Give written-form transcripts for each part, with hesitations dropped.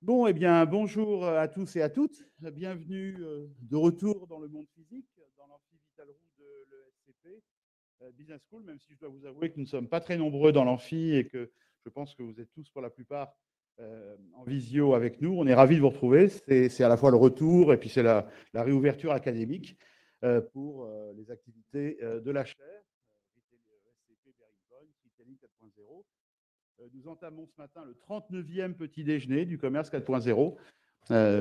Bon, eh bien, bonjour à tous et à toutes. Bienvenue de retour dans le monde physique, dans l'amphi Vital Roux de l'ESCP Business School, même si je dois vous avouer que nous ne sommes pas très nombreux dans l'amphi et que je pense que vous êtes tous pour la plupart en visio avec nous. On est ravis de vous retrouver. C'est à la fois le retour et puis c'est la réouverture académique pour les activités de la chaire, ESCP Bearing Retailing 4.0. Nous entamons ce matin le 39e petit déjeuner du commerce 4.0.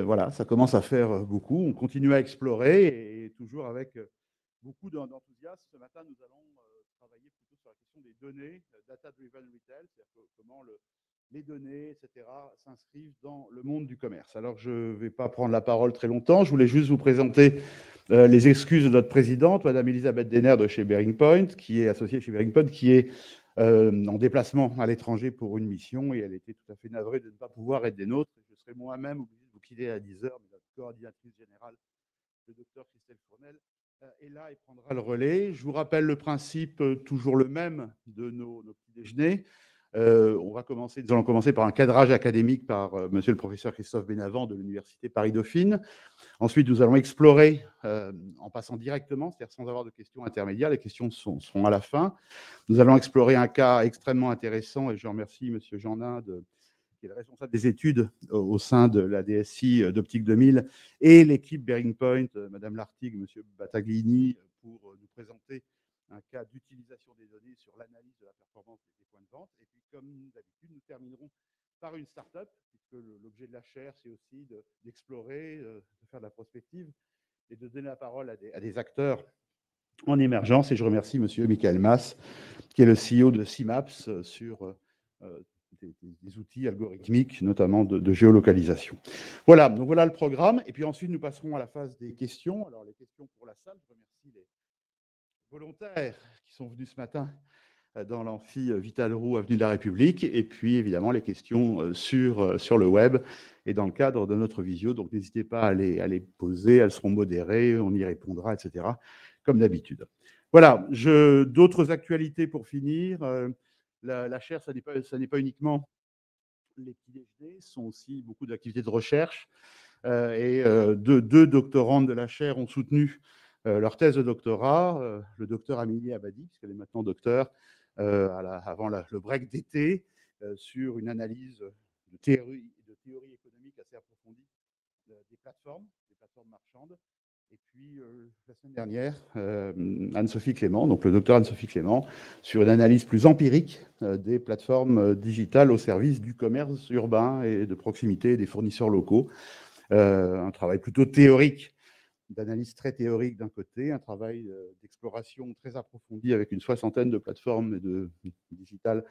Voilà, ça commence à faire beaucoup. On continue à explorer et toujours avec beaucoup d'enthousiasme. Ce matin, nous allons travailler plutôt sur la question des données, data-driven retail, c'est-à-dire comment les données, etc., s'inscrivent dans le monde du commerce. Alors, je ne vais pas prendre la parole très longtemps. Je voulais juste vous présenter les excuses de notre présidente, Madame Elisabeth Denner de chez Bearing Point, qui est associée chez Bearing Point, qui est en déplacement à l'étranger pour une mission et elle était tout à fait navrée de ne pas pouvoir être des nôtres. Je serai moi-même obligé de vous quitter à 10 heures, mais la coordinatrice générale, le docteur Christelle Fournel, est là et prendra le relais. Je vous rappelle le principe toujours le même de nos petits déjeuners. Nous allons commencer par un cadrage académique par monsieur le professeur Christophe Bénavent de l'Université Paris-Dauphine. Ensuite, nous allons explorer en passant directement, c'est-à-dire sans avoir de questions intermédiaires. Les questions seront à la fin. Nous allons explorer un cas extrêmement intéressant et je remercie M. Jeanin, qui est le responsable des études au sein de la DSI d'Optique 2000 et l'équipe Bearing Point, Mme Lartigue, M. Battaglini, pour nous présenter un cas d'utilisation des données sur l'analyse de la performance des points de vente. Et puis, comme d'habitude, nous terminerons par une start-up, puisque l'objet de la chaire, c'est aussi d'explorer, de faire de la prospective et de donner la parole à des acteurs en émergence. Et je remercie M. Michael Mas, qui est le CEO de CIMAPS sur des outils algorithmiques, notamment de géolocalisation. Voilà, donc voilà le programme. Et puis ensuite, nous passerons à la phase des questions. Alors, les questions pour la salle, je remercie les volontaires qui sont venus ce matin dans l'amphi Vital Roux, avenue de la République, et puis évidemment les questions sur le web et dans le cadre de notre visio. Donc n'hésitez pas à les poser, elles seront modérées, on y répondra, etc., comme d'habitude. Voilà, d'autres actualités pour finir. La chaire, ça n'est pas uniquement les petits déjeuners, ce sont aussi beaucoup d'activités de recherche. Deux doctorantes de la chaire ont soutenu leur thèse de doctorat, le docteur Amélie Abadi, puisqu'elle est maintenant docteur, avant le break d'été, sur une analyse de théorie économique assez approfondie des plateformes marchandes. Et puis, la semaine dernière, Anne-Sophie Clément, donc le docteur Anne-Sophie Clément, sur une analyse plus empirique des plateformes digitales au service du commerce urbain et de proximité des fournisseurs locaux. Un travail plutôt théorique, d'analyse très théorique d'un côté, un travail d'exploration très approfondi avec une soixantaine de plateformes digitales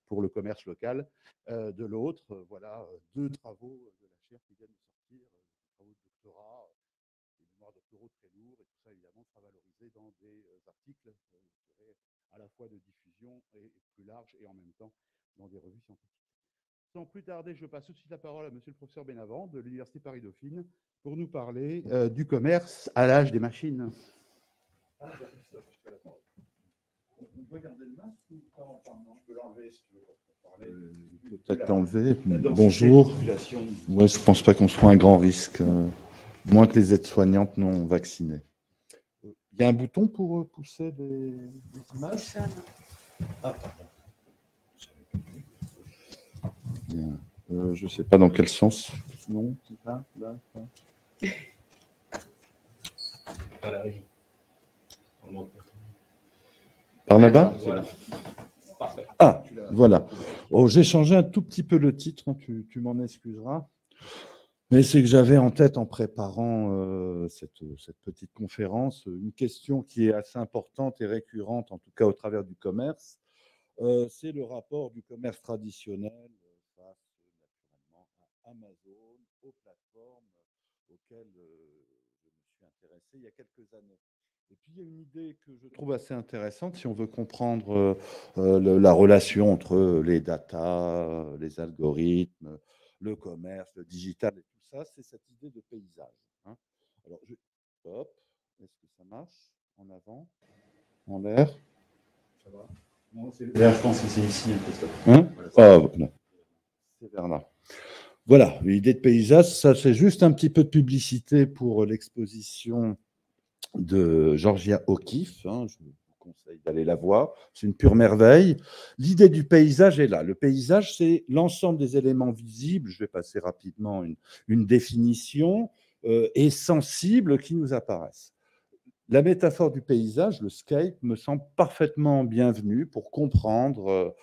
pour le commerce local de l'autre. Voilà deux travaux de la chaire qui viennent de sortir, travaux de doctorat, des mémoires doctoraux très lourds, et tout ça évidemment sera valorisé dans des articles à la fois de diffusion et plus large et en même temps dans des revues scientifiques. Sans plus tarder, je passe tout de suite la parole à monsieur le professeur Bénavent de l'Université Paris-Dauphine pour nous parler du commerce à l'âge des machines. On peut garder le masque ou pas? Je peux l'enlever si tu veux. Peut-être l'enlever. Bonjour. Ouais, je ne pense pas qu'on soit un grand risque, moins que les aides-soignantes non vaccinées. Il y a un bouton pour pousser des images? Ah, pardon. Je ne sais pas dans quel sens. Non, c'est ça, là, ça. Par la régie. Par là-bas? Voilà. Parfait. Ah, voilà. Oh, j'ai changé un tout petit peu le titre, hein, tu m'en excuseras. Mais c'est que j'avais en tête, en préparant cette petite conférence, une question qui est assez importante et récurrente, en tout cas au travers du commerce. C'est le rapport du commerce traditionnel face naturellement à Amazon, aux plateformes auxquelles je me suis intéressé il y a quelques années. Et puis, il y a une idée que je trouve assez intéressante si on veut comprendre la relation entre les data, les algorithmes, le commerce, le digital et tout ça, c'est cette idée de paysage. Hein. Alors, hop, est-ce que ça marche? En avant, en l'air. Ça va. Non, là, je pense que c'est ici. Hein? Ah, voilà. C'est vers là. Voilà, l'idée de paysage, ça c'est juste un petit peu de publicité pour l'exposition de Georgia O'Keeffe. Hein, je vous conseille d'aller la voir. C'est une pure merveille. L'idée du paysage est là. Le paysage, c'est l'ensemble des éléments visibles. Je vais passer rapidement une définition et sensibles qui nous apparaissent. La métaphore du paysage, le scape, me semble parfaitement bienvenue pour comprendre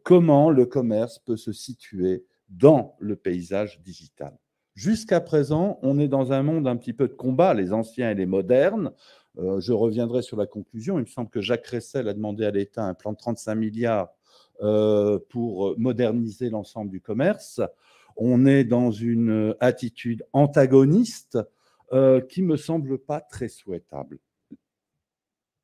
comment le commerce peut se situer dans le paysage digital. Jusqu'à présent, on est dans un monde un petit peu de combat, les anciens et les modernes. Je reviendrai sur la conclusion. Il me semble que Jacques Ressel a demandé à l'État un plan de 35 milliards pour moderniser l'ensemble du commerce. On est dans une attitude antagoniste qui ne me semble pas très souhaitable.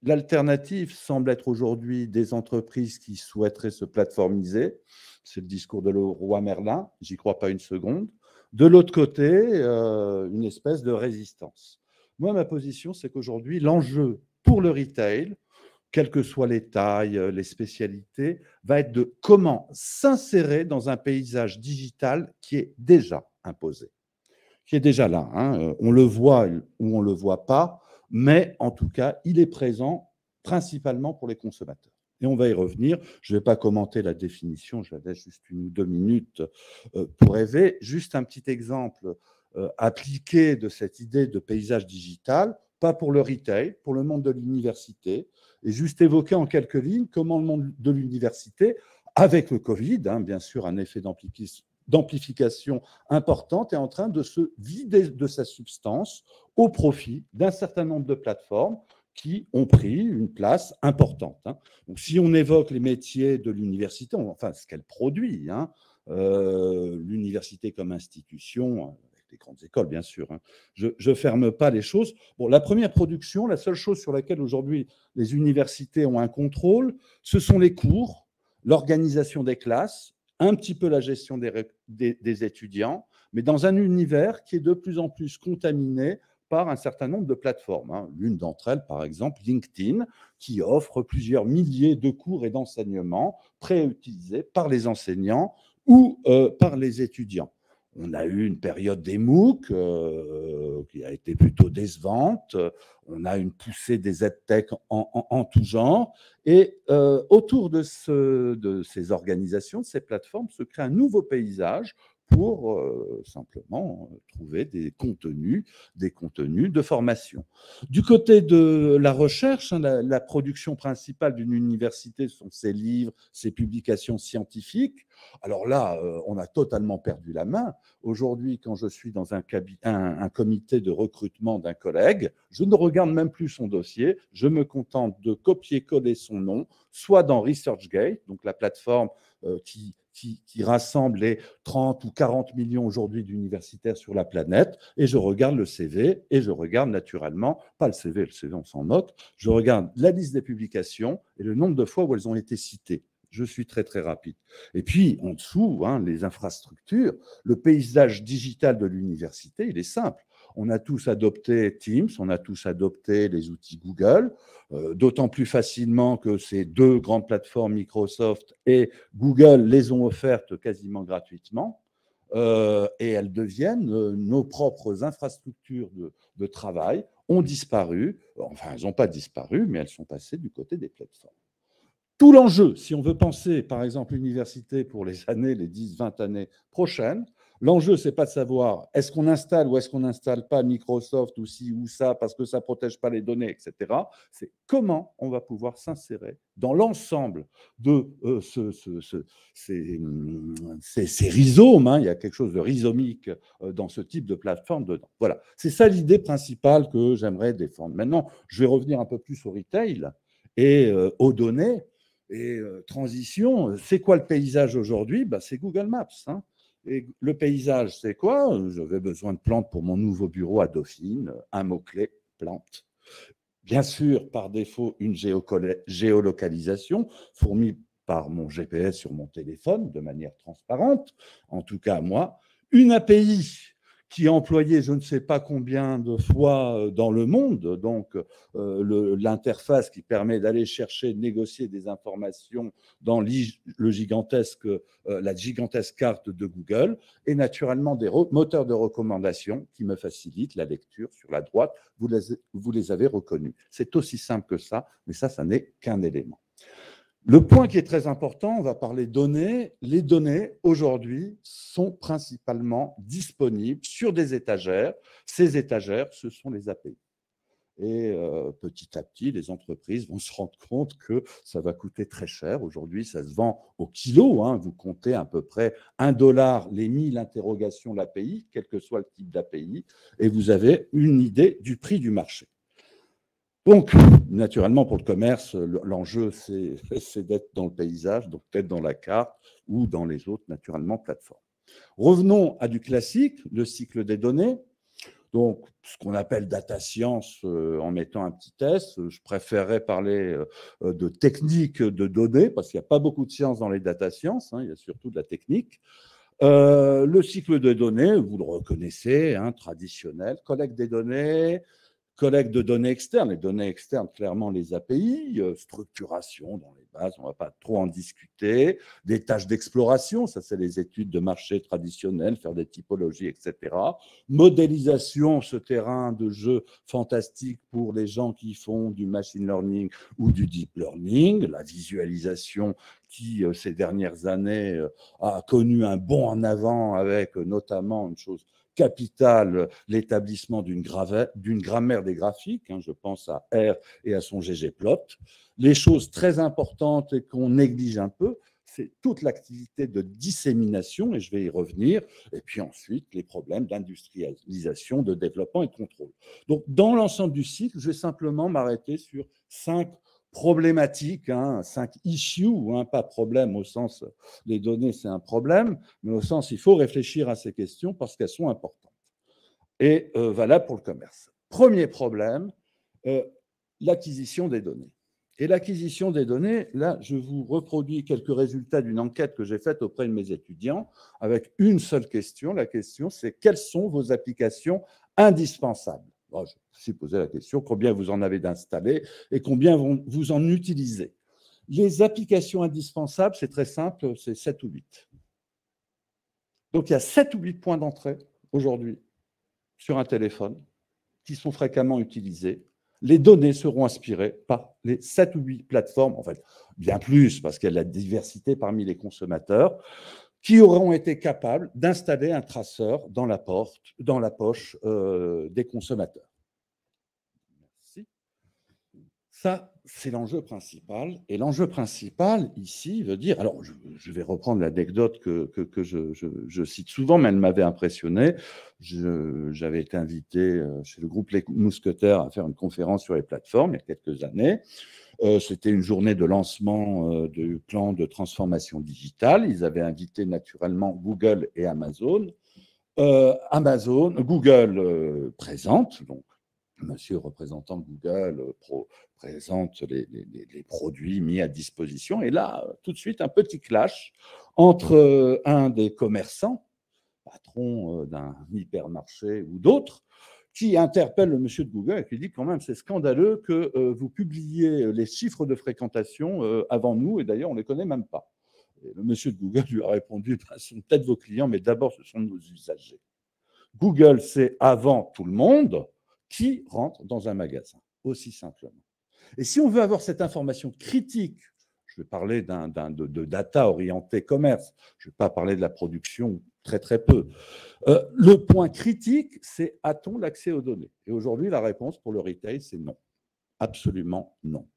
L'alternative semble être aujourd'hui des entreprises qui souhaiteraient se plateformiser. C'est le discours de Leroy Merlin, j'y crois pas une seconde. De l'autre côté, une espèce de résistance. Moi, ma position, c'est qu'aujourd'hui, l'enjeu pour le retail, quelles que soient les tailles, les spécialités, va être de comment s'insérer dans un paysage digital qui est déjà imposé, qui est déjà là. Hein. On le voit ou on ne le voit pas, mais en tout cas, il est présent principalement pour les consommateurs. Et on va y revenir. Je ne vais pas commenter la définition, je la laisse juste 1 ou 2 minutes pour rêver. Juste un petit exemple appliqué de cette idée de paysage digital, pas pour le retail, pour le monde de l'université, et juste évoquer en quelques lignes comment le monde de l'université, avec le Covid, bien sûr, un effet d'amplification importante, est en train de se vider de sa substance au profit d'un certain nombre de plateformes qui ont pris une place importante. Donc, si on évoque les métiers de l'université, enfin ce qu'elle produit, l'université comme institution, avec les grandes écoles bien sûr, je ne ferme pas les choses. Bon, la première production, la seule chose sur laquelle aujourd'hui les universités ont un contrôle, ce sont les cours, l'organisation des classes, un petit peu la gestion des étudiants, mais dans un univers qui est de plus en plus contaminé par un certain nombre de plateformes. L'une d'entre elles, par exemple, LinkedIn, qui offre plusieurs milliers de cours et d'enseignements préutilisés par les enseignants ou par les étudiants. On a eu une période des MOOC qui a été plutôt décevante. On a une poussée des EdTech en tout genre. Et autour de ces organisations, de ces plateformes, se crée un nouveau paysage pour simplement trouver des contenus de formation. Du côté de la recherche, la production principale d'une université sont ses livres, ses publications scientifiques. Alors là, on a totalement perdu la main. Aujourd'hui, quand je suis dans un comité de recrutement d'un collègue, je ne regarde même plus son dossier, je me contente de copier-coller son nom, soit dans ResearchGate, donc la plateforme qui rassemble les 30 ou 40 millions aujourd'hui d'universitaires sur la planète, et je regarde le CV, et je regarde naturellement, pas le CV on s'en moque, je regarde la liste des publications et le nombre de fois où elles ont été citées. Je suis très, très rapide. Et puis, en dessous, les infrastructures, le paysage digital de l'université, il est simple. On a tous adopté Teams, on a tous adopté les outils Google, d'autant plus facilement que ces 2 grandes plateformes, Microsoft et Google, les ont offertes quasiment gratuitement. Et elles deviennent nos propres infrastructures de travail, ont disparu. Enfin, elles n'ont pas disparu, mais elles sont passées du côté des plateformes. Tout l'enjeu, si on veut penser, par exemple, l'université pour les 10, 20 années prochaines, l'enjeu, ce n'est pas de savoir est-ce qu'on installe ou est-ce qu'on n'installe pas Microsoft ou ci ou ça parce que ça ne protège pas les données, etc. C'est comment on va pouvoir s'insérer dans l'ensemble de ces rhizomes. Il y a quelque chose de rhizomique dans ce type de plateforme dedans. Voilà, c'est ça l'idée principale que j'aimerais défendre. Maintenant, je vais revenir un peu plus au retail et aux données. Et transition, c'est quoi le paysage aujourd'hui ? C'est Google Maps. Et le paysage, c'est quoi ? J'avais besoin de plantes pour mon nouveau bureau à Dauphine. Un mot-clé, plantes. Bien sûr, par défaut, une géolocalisation fournie par mon GPS sur mon téléphone de manière transparente, en tout cas à moi. Une API qui est employé je ne sais pas combien de fois dans le monde, donc l'interface qui permet d'aller chercher, de négocier des informations dans la gigantesque carte de Google, et naturellement des moteurs de recommandation qui me facilitent la lecture sur la droite. Vous les avez reconnus. C'est aussi simple que ça, mais ça n'est qu'un élément. Le point qui est très important, on va parler données. Les données, aujourd'hui, sont principalement disponibles sur des étagères. Ces étagères, ce sont les API. Et petit à petit, les entreprises vont se rendre compte que ça va coûter très cher. Aujourd'hui, ça se vend au kilo. Hein. Vous comptez à peu près $1 les 1000 interrogations l'API, quel que soit le type d'API, et vous avez une idée du prix du marché. Donc, naturellement, pour le commerce, l'enjeu, c'est d'être dans le paysage, donc d'être dans la carte ou dans les autres, naturellement, plateformes. Revenons à du classique, le cycle des données. Donc, ce qu'on appelle data science en mettant un petit S. Je préférerais parler de technique de données, parce qu'il n'y a pas beaucoup de science dans les data sciences, hein, il y a surtout de la technique. Le cycle des données, vous le reconnaissez, hein, traditionnel, collecte des données, collecte de données externes, les données externes, clairement les API, structuration dans les bases, on ne va pas trop en discuter, des tâches d'exploration, ça c'est les études de marché traditionnelles, faire des typologies, etc. Modélisation, ce terrain de jeu fantastique pour les gens qui font du machine learning ou du deep learning, la visualisation qui, ces dernières années, a connu un bond en avant avec notamment une chose capitale, l'établissement d'une grammaire des graphiques, hein, je pense à R et à son ggplot. Les choses très importantes et qu'on néglige un peu, c'est toute l'activité de dissémination, et je vais y revenir, et puis ensuite les problèmes d'industrialisation, de développement et de contrôle. Donc, dans l'ensemble du cycle, je vais simplement m'arrêter sur 5 problématiques, hein, 5 issues, hein, pas problème au sens les données c'est un problème, mais au sens il faut réfléchir à ces questions parce qu'elles sont importantes et valables pour le commerce. Premier problème, l'acquisition des données. Et l'acquisition des données, là je vous reproduis quelques résultats d'une enquête que j'ai faite auprès de mes étudiants avec une seule question. La question c'est quelles sont vos applications indispensables? Bon, je me suis posé la question, combien vous en avez d'installés et combien vous en utilisez? Les applications indispensables, c'est très simple, c'est 7 ou 8. Donc, il y a 7 ou 8 points d'entrée aujourd'hui sur un téléphone qui sont fréquemment utilisés. Les données seront inspirées par les 7 ou 8 plateformes, en fait, bien plus, parce qu'il y a de la diversité parmi les consommateurs, qui auront été capables d'installer un traceur dans la poche des consommateurs. Merci. Ça, c'est l'enjeu principal. Et l'enjeu principal, ici, veut dire... Alors, je vais reprendre l'anecdote que je cite souvent, mais elle m'avait impressionné. J'avais été invité chez le groupe Les Mousquetaires à faire une conférence sur les plateformes il y a quelques années. C'était une journée de lancement du plan de transformation digitale. Ils avaient invité naturellement Google et Amazon. Google présente, donc monsieur représentant de Google présente les produits mis à disposition. Et là, tout de suite, un petit clash entre un des commerçants, patron d'un hypermarché ou d'autres, qui interpelle le monsieur de Google et qui dit quand même c'est scandaleux que vous publiez les chiffres de fréquentation avant nous, et d'ailleurs on ne les connaît même pas. Et le monsieur de Google lui a répondu, ce sont peut-être vos clients, mais d'abord ce sont nos usagers. Google, c'est avant tout le monde qui rentre dans un magasin, aussi simplement. Et si on veut avoir cette information critique, je vais parler de data orienté commerce, je ne vais pas parler de la production, très très peu. Le point critique, c'est a-t-on l'accès aux données? Et aujourd'hui, la réponse pour le retail, c'est non. Absolument non.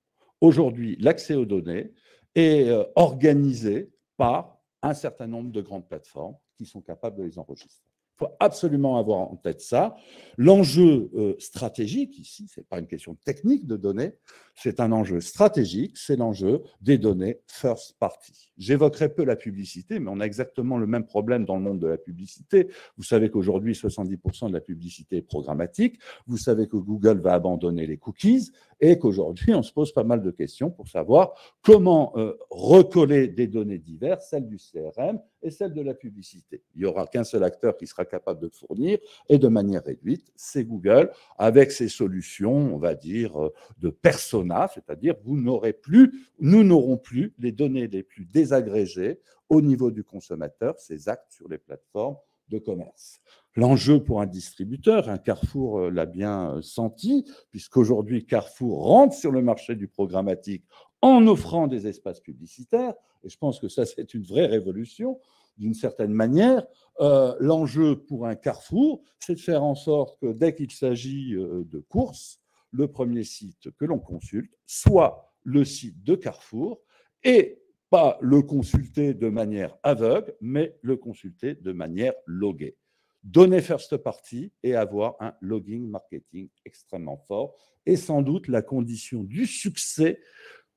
Aujourd'hui, l'accès aux données est organisé par un certain nombre de grandes plateformes qui sont capables de les enregistrer. Il faut absolument avoir en tête ça. L'enjeu stratégique, ici, ce n'est pas une question technique de données, c'est un enjeu stratégique, c'est l'enjeu des données first party. J'évoquerai peu la publicité, mais on a exactement le même problème dans le monde de la publicité. Vous savez qu'aujourd'hui, 70% de la publicité est programmatique. Vous savez que Google va abandonner les cookies et qu'aujourd'hui, on se pose pas mal de questions pour savoir comment recoller des données diverses, celles du CRM et celles de la publicité. Il n'y aura qu'un seul acteur qui sera capable de le fournir, et de manière réduite, c'est Google, avec ses solutions, on va dire, de persona, c'est-à-dire nous n'aurons plus les données les plus désagrégées au niveau du consommateur, ces actes sur les plateformes de commerce. L'enjeu pour un distributeur, un Carrefour l'a bien senti, puisqu'aujourd'hui Carrefour rentre sur le marché du programmatique en offrant des espaces publicitaires, et je pense que ça c'est une vraie révolution d'une certaine manière. L'enjeu pour un Carrefour, c'est de faire en sorte que dès qu'il s'agit de courses, le premier site que l'on consulte soit le site de Carrefour, et pas le consulter de manière aveugle, mais le consulter de manière loguée. Donner first party et avoir un logging marketing extrêmement fort est sans doute la condition du succès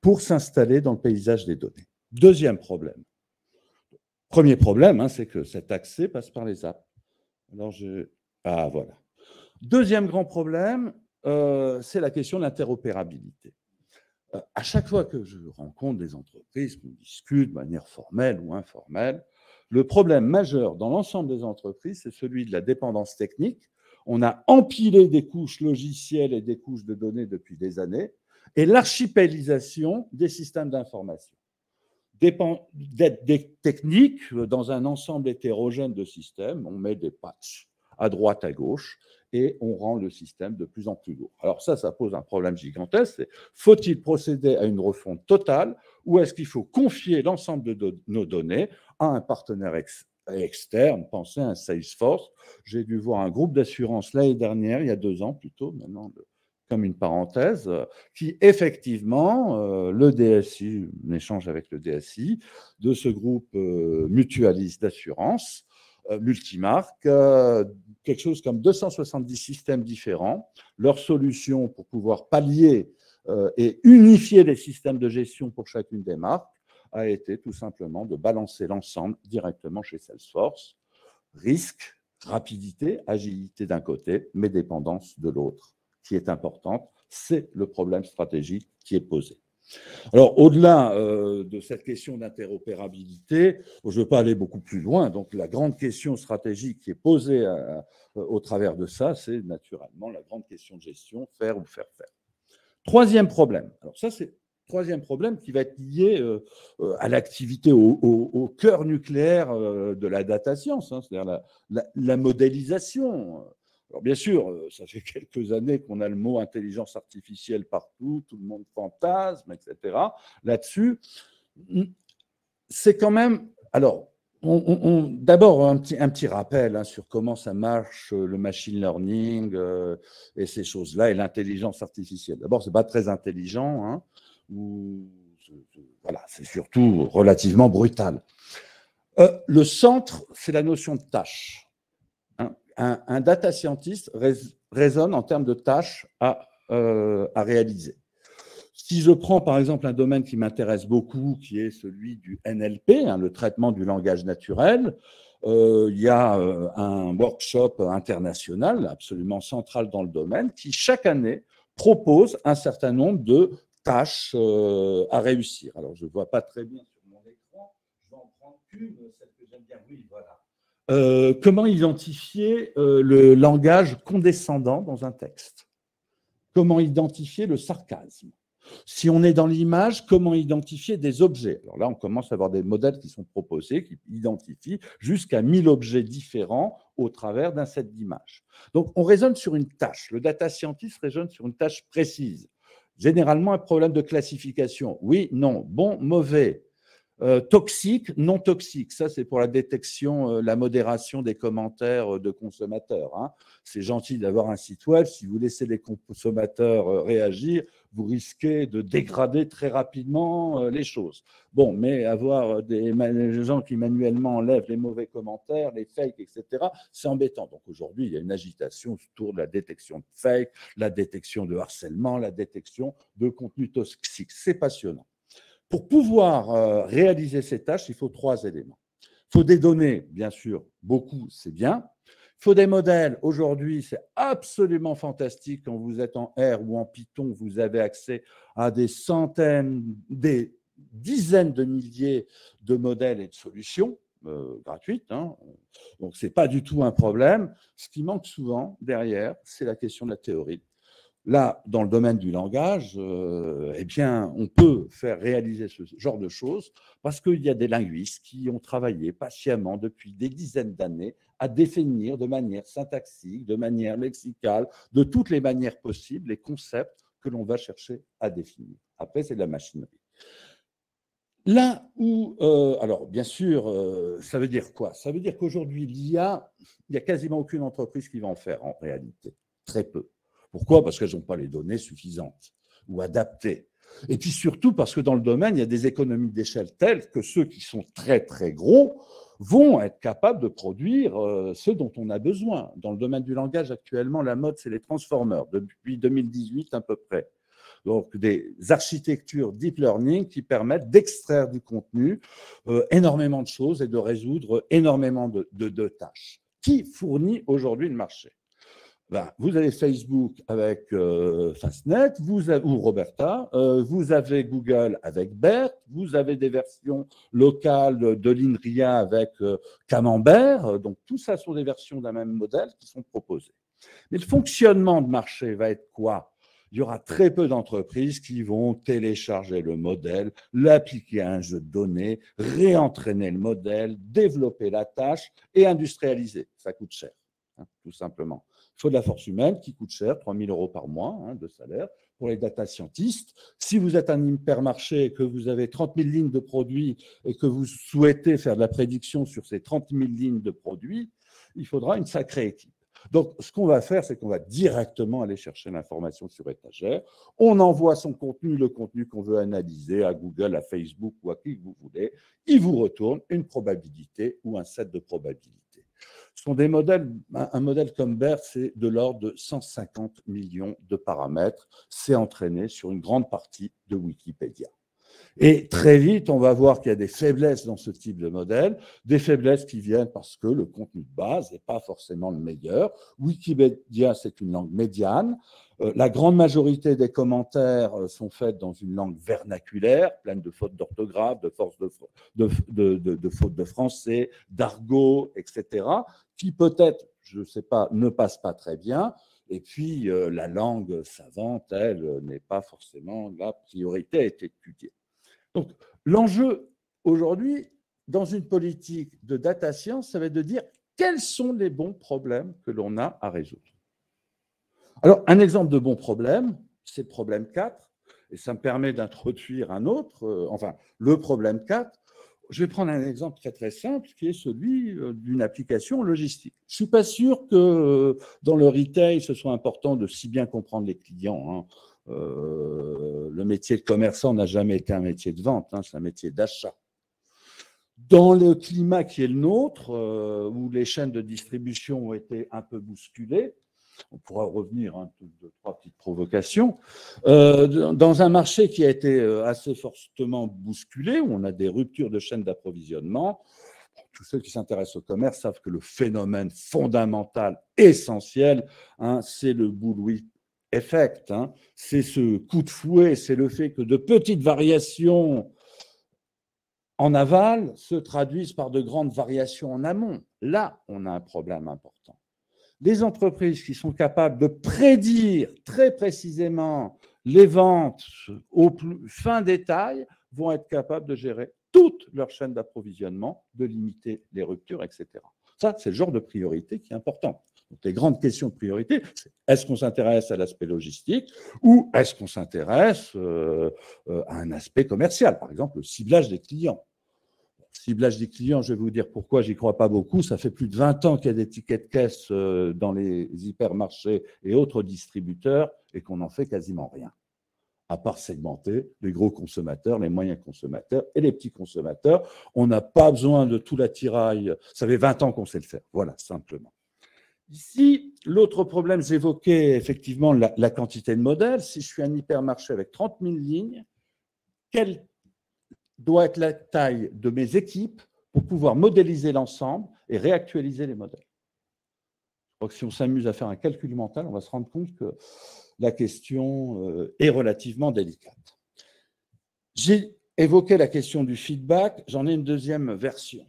pour s'installer dans le paysage des données. Deuxième problème. Premier problème, c'est que cet accès passe par les apps. Alors voilà. Deuxième grand problème, c'est la question de l'interopérabilité. À chaque fois que je rencontre des entreprises, qu'on discute de manière formelle ou informelle, le problème majeur dans l'ensemble des entreprises, c'est celui de la dépendance technique. On a empilé des couches logicielles et des couches de données depuis des années, et l'archipélisation des systèmes d'information. Des techniques dans un ensemble hétérogène de systèmes, on met des patchs à droite, à gauche, et on rend le système de plus en plus lourd. Alors ça pose un problème gigantesque. Faut-il procéder à une refonte totale, ou est-ce qu'il faut confier l'ensemble de nos données à un partenaire externe? Pensez à un Salesforce. J'ai dû voir un groupe d'assurance l'année dernière, il y a 2 ans plutôt, maintenant, comme une parenthèse, qui effectivement, le DSI, un échange avec le DSI de ce groupe mutualiste d'assurance, multimarque, quelque chose comme 270 systèmes différents. Leur solution pour pouvoir pallier et unifier les systèmes de gestion pour chacune des marques a été tout simplement de balancer l'ensemble directement chez Salesforce. Risque, rapidité, agilité d'un côté, mais dépendance de l'autre, qui est importante. C'est le problème stratégique qui est posé. Alors, au-delà de cette question d'interopérabilité, je ne veux pas aller beaucoup plus loin. Donc, la grande question stratégique qui est posée au travers de ça, c'est naturellement la grande question de gestion, faire ou faire faire. Troisième problème. Alors, ça, c'est le troisième problème qui va être lié à l'activité au cœur nucléaire de la data science, c'est-à-dire la modélisation. Alors bien sûr, ça fait quelques années qu'on a le mot intelligence artificielle partout, tout le monde fantasme, etc. Là-dessus, c'est quand même... Alors, d'abord, un petit rappel sur comment ça marche, le machine learning et ces choses-là, et l'intelligence artificielle. D'abord, ce n'est pas très intelligent, voilà, c'est surtout relativement brutal. Le centre, c'est la notion de tâche. Un data scientist raisonne en termes de tâches à réaliser. Si je prends par exemple un domaine qui m'intéresse beaucoup, qui est celui du NLP, le traitement du langage naturel, il y a un workshop international absolument central dans le domaine qui chaque année propose un certain nombre de tâches à réussir. Alors je ne vois pas très bien sur mon écran, je vais en prendre une, celle que j'aime bien, oui, voilà. Comment identifier le langage condescendant dans un texte? Comment identifier le sarcasme? Si on est dans l'image, comment identifier des objets? Alors là, on commence à avoir des modèles qui sont proposés, qui identifient jusqu'à 1000 objets différents au travers d'un set d'images. Donc, on raisonne sur une tâche. Le data scientist raisonne sur une tâche précise. Généralement, un problème de classification. Oui, non, bon, mauvais. Toxique, non toxique, ça c'est pour la détection, la modération des commentaires de consommateurs. C'est gentil d'avoir un site web, si vous laissez les consommateurs réagir, vous risquez de dégrader très rapidement les choses. Bon, mais avoir des gens qui manuellement enlèvent les mauvais commentaires, les fakes, etc., c'est embêtant. Donc aujourd'hui, il y a une agitation autour de la détection de fakes, la détection de harcèlement, la détection de contenu toxique. C'est passionnant. Pour pouvoir réaliser ces tâches, il faut 3 éléments. Il faut des données, bien sûr, beaucoup, c'est bien. faut des modèles. Aujourd'hui, c'est absolument fantastique. Quand vous êtes en R ou en Python, vous avez accès à des centaines, des dizaines de milliers de modèles et de solutions gratuites. Hein. Donc, ce n'est pas du tout un problème. Ce qui manque souvent derrière, c'est la question de la théorie. Là, dans le domaine du langage, eh bien, on peut faire réaliser ce genre de choses parce qu'il y a des linguistes qui ont travaillé patiemment depuis des dizaines d'années à définir de manière syntaxique, de manière lexicale, de toutes les manières possibles, les concepts que l'on va chercher à définir. Après, c'est de la machinerie. Là où, alors bien sûr, ça veut dire quoi? Ça veut dire qu'aujourd'hui, il y a quasiment aucune entreprise qui va en faire en réalité, très peu. Pourquoi? Parce qu'elles n'ont pas les données suffisantes ou adaptées. Et puis surtout parce que dans le domaine, il y a des économies d'échelle telles que ceux qui sont très très gros vont être capables de produire ce dont on a besoin. Dans le domaine du langage, actuellement, la mode, c'est les transformers, depuis 2018 à peu près. Donc, des architectures deep learning qui permettent d'extraire du contenu énormément de choses et de résoudre énormément de tâches. Qui fournit aujourd'hui le marché? Ben, vous avez Facebook avec Fastnet, ou Roberta, vous avez Google avec BERT, vous avez des versions locales de l'INRIA avec Camembert. Donc, tout ça sont des versions d'un même modèle qui sont proposées. Mais le fonctionnement de marché va être quoi? Il y aura très peu d'entreprises qui vont télécharger le modèle, l'appliquer à un jeu de données, réentraîner le modèle, développer la tâche et industrialiser. Ça coûte cher, hein, tout simplement. Il faut de la force humaine qui coûte cher, 3 000 € par mois de salaire pour les data scientists. Si vous êtes un hypermarché et que vous avez 30 000 lignes de produits et que vous souhaitez faire de la prédiction sur ces 30 000 lignes de produits, il faudra une sacrée équipe. Donc, ce qu'on va faire, c'est qu'on va directement aller chercher l'information sur étagère. On envoie son contenu, le contenu qu'on veut analyser à Google, à Facebook ou à qui que vous voulez. Il vous retourne une probabilité ou un set de probabilités. Ce sont des modèles, un modèle comme BERT, c'est de l'ordre de 150 millions de paramètres. C'est entraîné sur une grande partie de Wikipédia. Et très vite, on va voir qu'il y a des faiblesses dans ce type de modèle, des faiblesses qui viennent parce que le contenu de base n'est pas forcément le meilleur. Wikipédia, c'est une langue médiane. La grande majorité des commentaires sont faits dans une langue vernaculaire, pleine de fautes d'orthographe, de fautes de français, d'argot, etc., qui peut-être, je ne sais pas, ne passe pas très bien. Et puis, la langue savante, elle, n'est pas forcément la priorité à être étudiée. Donc, l'enjeu aujourd'hui, dans une politique de data science, ça va être de dire quels sont les bons problèmes que l'on a à résoudre. Alors, un exemple de bon problème, c'est le problème 4, et ça me permet d'introduire un autre, enfin, le problème 4. Je vais prendre un exemple très très simple qui est celui d'une application logistique. Je ne suis pas sûr que dans le retail, ce soit important de si bien comprendre les clients. Hein. Le métier de commerçant n'a jamais été un métier de vente, hein, c'est un métier d'achat. Dans le climat qui est le nôtre, où les chaînes de distribution ont été un peu bousculées, on pourra revenir, hein, deux, trois petites provocations, dans un marché qui a été assez fortement bousculé, où on a des ruptures de chaînes d'approvisionnement. Tous ceux qui s'intéressent au commerce savent que le phénomène fondamental, essentiel, hein, c'est le bullwhip effect. Hein, c'est ce coup de fouet, c'est le fait que de petites variations en aval se traduisent par de grandes variations en amont. Là, on a un problème important. Des entreprises qui sont capables de prédire très précisément les ventes au plus fin détail vont être capables de gérer toute leur chaîne d'approvisionnement, de limiter les ruptures, etc. Ça, c'est le genre de priorité qui est important. Donc, les grandes questions de priorité, c'est est-ce qu'on s'intéresse à l'aspect logistique ou est-ce qu'on s'intéresse à un aspect commercial, par exemple le ciblage des clients. Ciblage des clients, je vais vous dire pourquoi j'y crois pas beaucoup. Ça fait plus de 20 ans qu'il y a des tickets de caisse dans les hypermarchés et autres distributeurs et qu'on n'en fait quasiment rien, à part segmenter les gros consommateurs, les moyens consommateurs et les petits consommateurs. On n'a pas besoin de tout l'attirail. Ça fait 20 ans qu'on sait le faire. Voilà, simplement. Ici, l'autre problème, j'évoquais effectivement la quantité de modèles. Si je suis un hypermarché avec 30 000 lignes, quelle doit être la taille de mes équipes pour pouvoir modéliser l'ensemble et réactualiser les modèles. Donc, si on s'amuse à faire un calcul mental, on va se rendre compte que la question est relativement délicate. J'ai évoqué la question du feedback, j'en ai une deuxième version.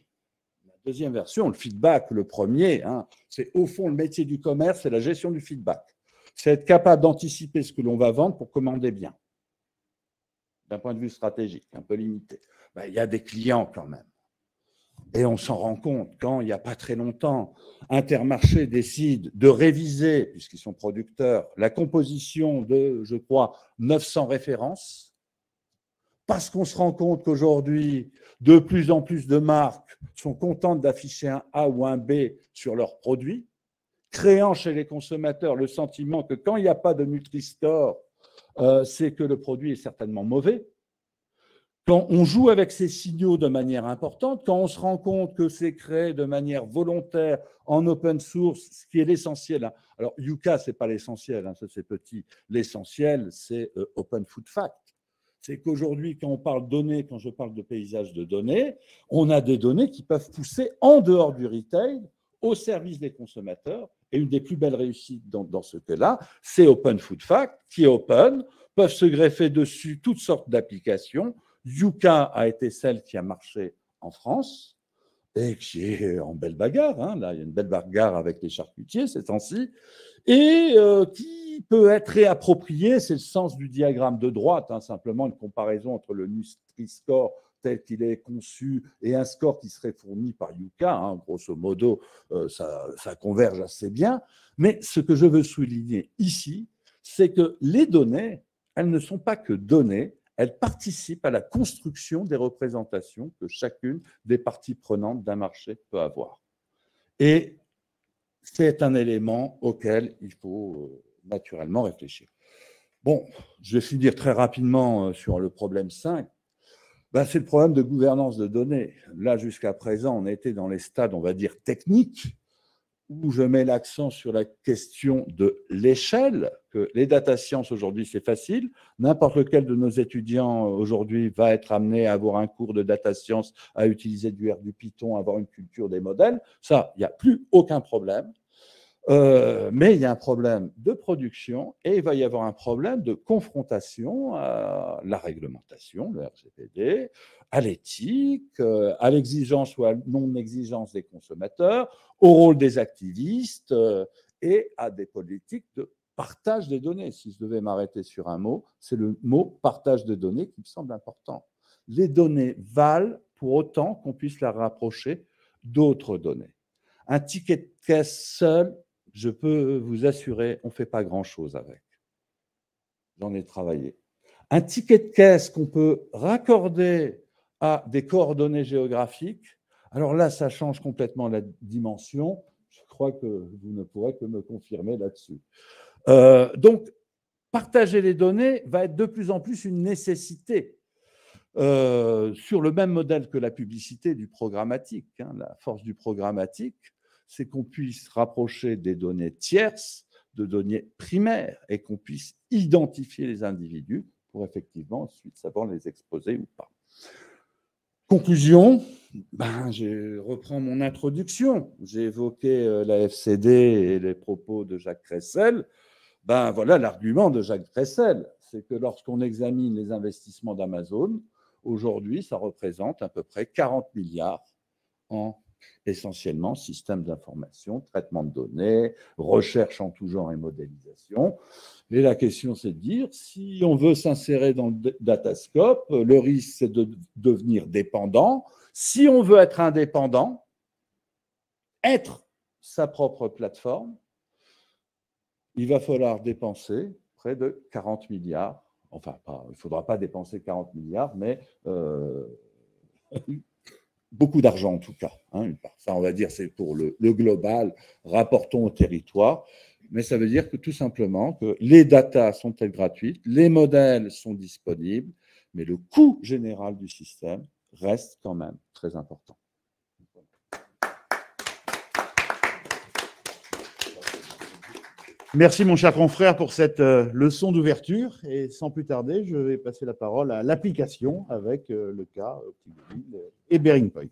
La deuxième version, le feedback, le premier, c'est au fond le métier du commerce, c'est la gestion du feedback. C'est être capable d'anticiper ce que l'on va vendre pour commander bien. D'un point de vue stratégique, un peu limité. Il y a des clients quand même. Et on s'en rend compte quand, il n'y a pas très longtemps, Intermarché décide de réviser, puisqu'ils sont producteurs, la composition de, je crois, 900 références, parce qu'on se rend compte qu'aujourd'hui, de plus en plus de marques sont contentes d'afficher un A ou un B sur leurs produits, créant chez les consommateurs le sentiment que quand il n'y a pas de Nutri-Score, c'est que le produit est certainement mauvais. Quand on joue avec ces signaux de manière importante, quand on se rend compte que c'est créé de manière volontaire en open source, ce qui est l'essentiel. Alors, Yuka, ce n'est pas l'essentiel, ça c'est petit. L'essentiel, c'est Open Food Fact. C'est qu'aujourd'hui, quand on parle données, quand je parle de paysage de données, on a des données qui peuvent pousser en dehors du retail au service des consommateurs. Et une des plus belles réussites dans ce cas-là, c'est Open Food Fact, qui est open, peuvent se greffer dessus toutes sortes d'applications. Yuka a été celle qui a marché en France et qui est en belle bagarre. Là, il y a une belle bagarre avec les charcutiers ces temps-ci et qui peut être réappropriée. C'est le sens du diagramme de droite, simplement une comparaison entre le Nutri-Score tel qu'il est conçu et un score qui serait fourni par Yuka. Grosso modo, ça converge assez bien. Mais ce que je veux souligner ici, c'est que les données, elles ne sont pas que données, elles participent à la construction des représentations que chacune des parties prenantes d'un marché peut avoir. Et c'est un élément auquel il faut naturellement réfléchir. Bon, je vais finir très rapidement sur le problème 5. C'est le problème de gouvernance de données. Là, jusqu'à présent, on était dans les stades, on va dire, techniques, où je mets l'accent sur la question de l'échelle, que les data science aujourd'hui, c'est facile. N'importe lequel de nos étudiants aujourd'hui va être amené à avoir un cours de data science, à utiliser du R, du Python, à avoir une culture des modèles. Ça, il n'y a plus aucun problème. Mais il y a un problème de production et il va y avoir un problème de confrontation à la réglementation, le RGPD, à l'éthique, à l'exigence ou à la non-exigence des consommateurs, au rôle des activistes et à des politiques de partage des données. Si je devais m'arrêter sur un mot, c'est le mot partage de données qui me semble important. Les données valent pour autant qu'on puisse la rapprocher d'autres données. Un ticket de caisse seul, je peux vous assurer, on ne fait pas grand-chose avec. J'en ai travaillé. Un ticket de caisse qu'on peut raccorder à des coordonnées géographiques, alors là, ça change complètement la dimension. Je crois que vous ne pourrez que me confirmer là-dessus. Donc, partager les données va être de plus en plus une nécessité. Sur le même modèle que la publicité du programmatique. La force du programmatique, c'est qu'on puisse rapprocher des données tierces de données primaires et qu'on puisse identifier les individus pour effectivement ensuite savoir les exposer ou pas. Conclusion, je reprends mon introduction. J'ai évoqué la FCD et les propos de Jacques Cressel. Voilà l'argument de Jacques Cressel, c'est que lorsqu'on examine les investissements d'Amazon, aujourd'hui, ça représente à peu près 40 milliards en essentiellement système d'information, traitement de données, recherche en tout genre et modélisation. Et la question, c'est de dire, si on veut s'insérer dans le datascope, le risque, c'est de devenir dépendant. Si on veut être indépendant, être sa propre plateforme, il va falloir dépenser près de 40 milliards. Enfin, il ne faudra pas dépenser 40 milliards, mais beaucoup d'argent en tout cas. Ça, on va dire, c'est pour le global, rapportons au territoire. Mais ça veut dire que tout simplement que les datas sont-elles gratuites, les modèles sont disponibles, mais le coût général du système reste quand même très important. Merci mon cher confrère pour cette leçon d'ouverture et sans plus tarder, je vais passer la parole à l'application avec le cas Optimobile et Bearing Point.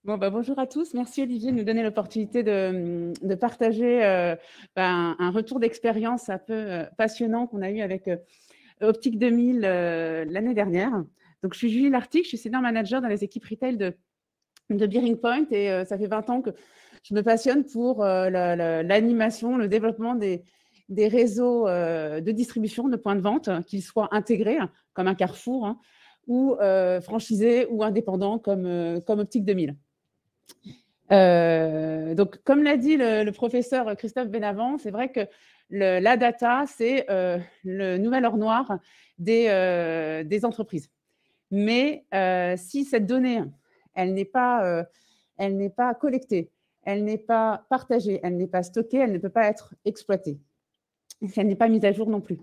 Bon, bonjour à tous. Merci Olivier de nous donner l'opportunité de partager un retour d'expérience un peu passionnant qu'on a eu avec Optique 2000 l'année dernière. Donc, je suis Julie Lartigue, je suis senior manager dans les équipes retail de Bearing Point et ça fait 20 ans que je me passionne pour l'animation, le développement des réseaux de distribution, de points de vente, qu'ils soient intégrés, comme un Carrefour, ou franchisés ou indépendants comme Optique 2000. Donc, comme l'a dit le professeur Christophe Benavent, c'est vrai que la data, c'est le nouvel or noir des entreprises. Mais si cette donnée, elle n'est pas collectée, elle n'est pas partagée, elle n'est pas stockée, elle ne peut pas être exploitée. Elle n'est pas mise à jour non plus.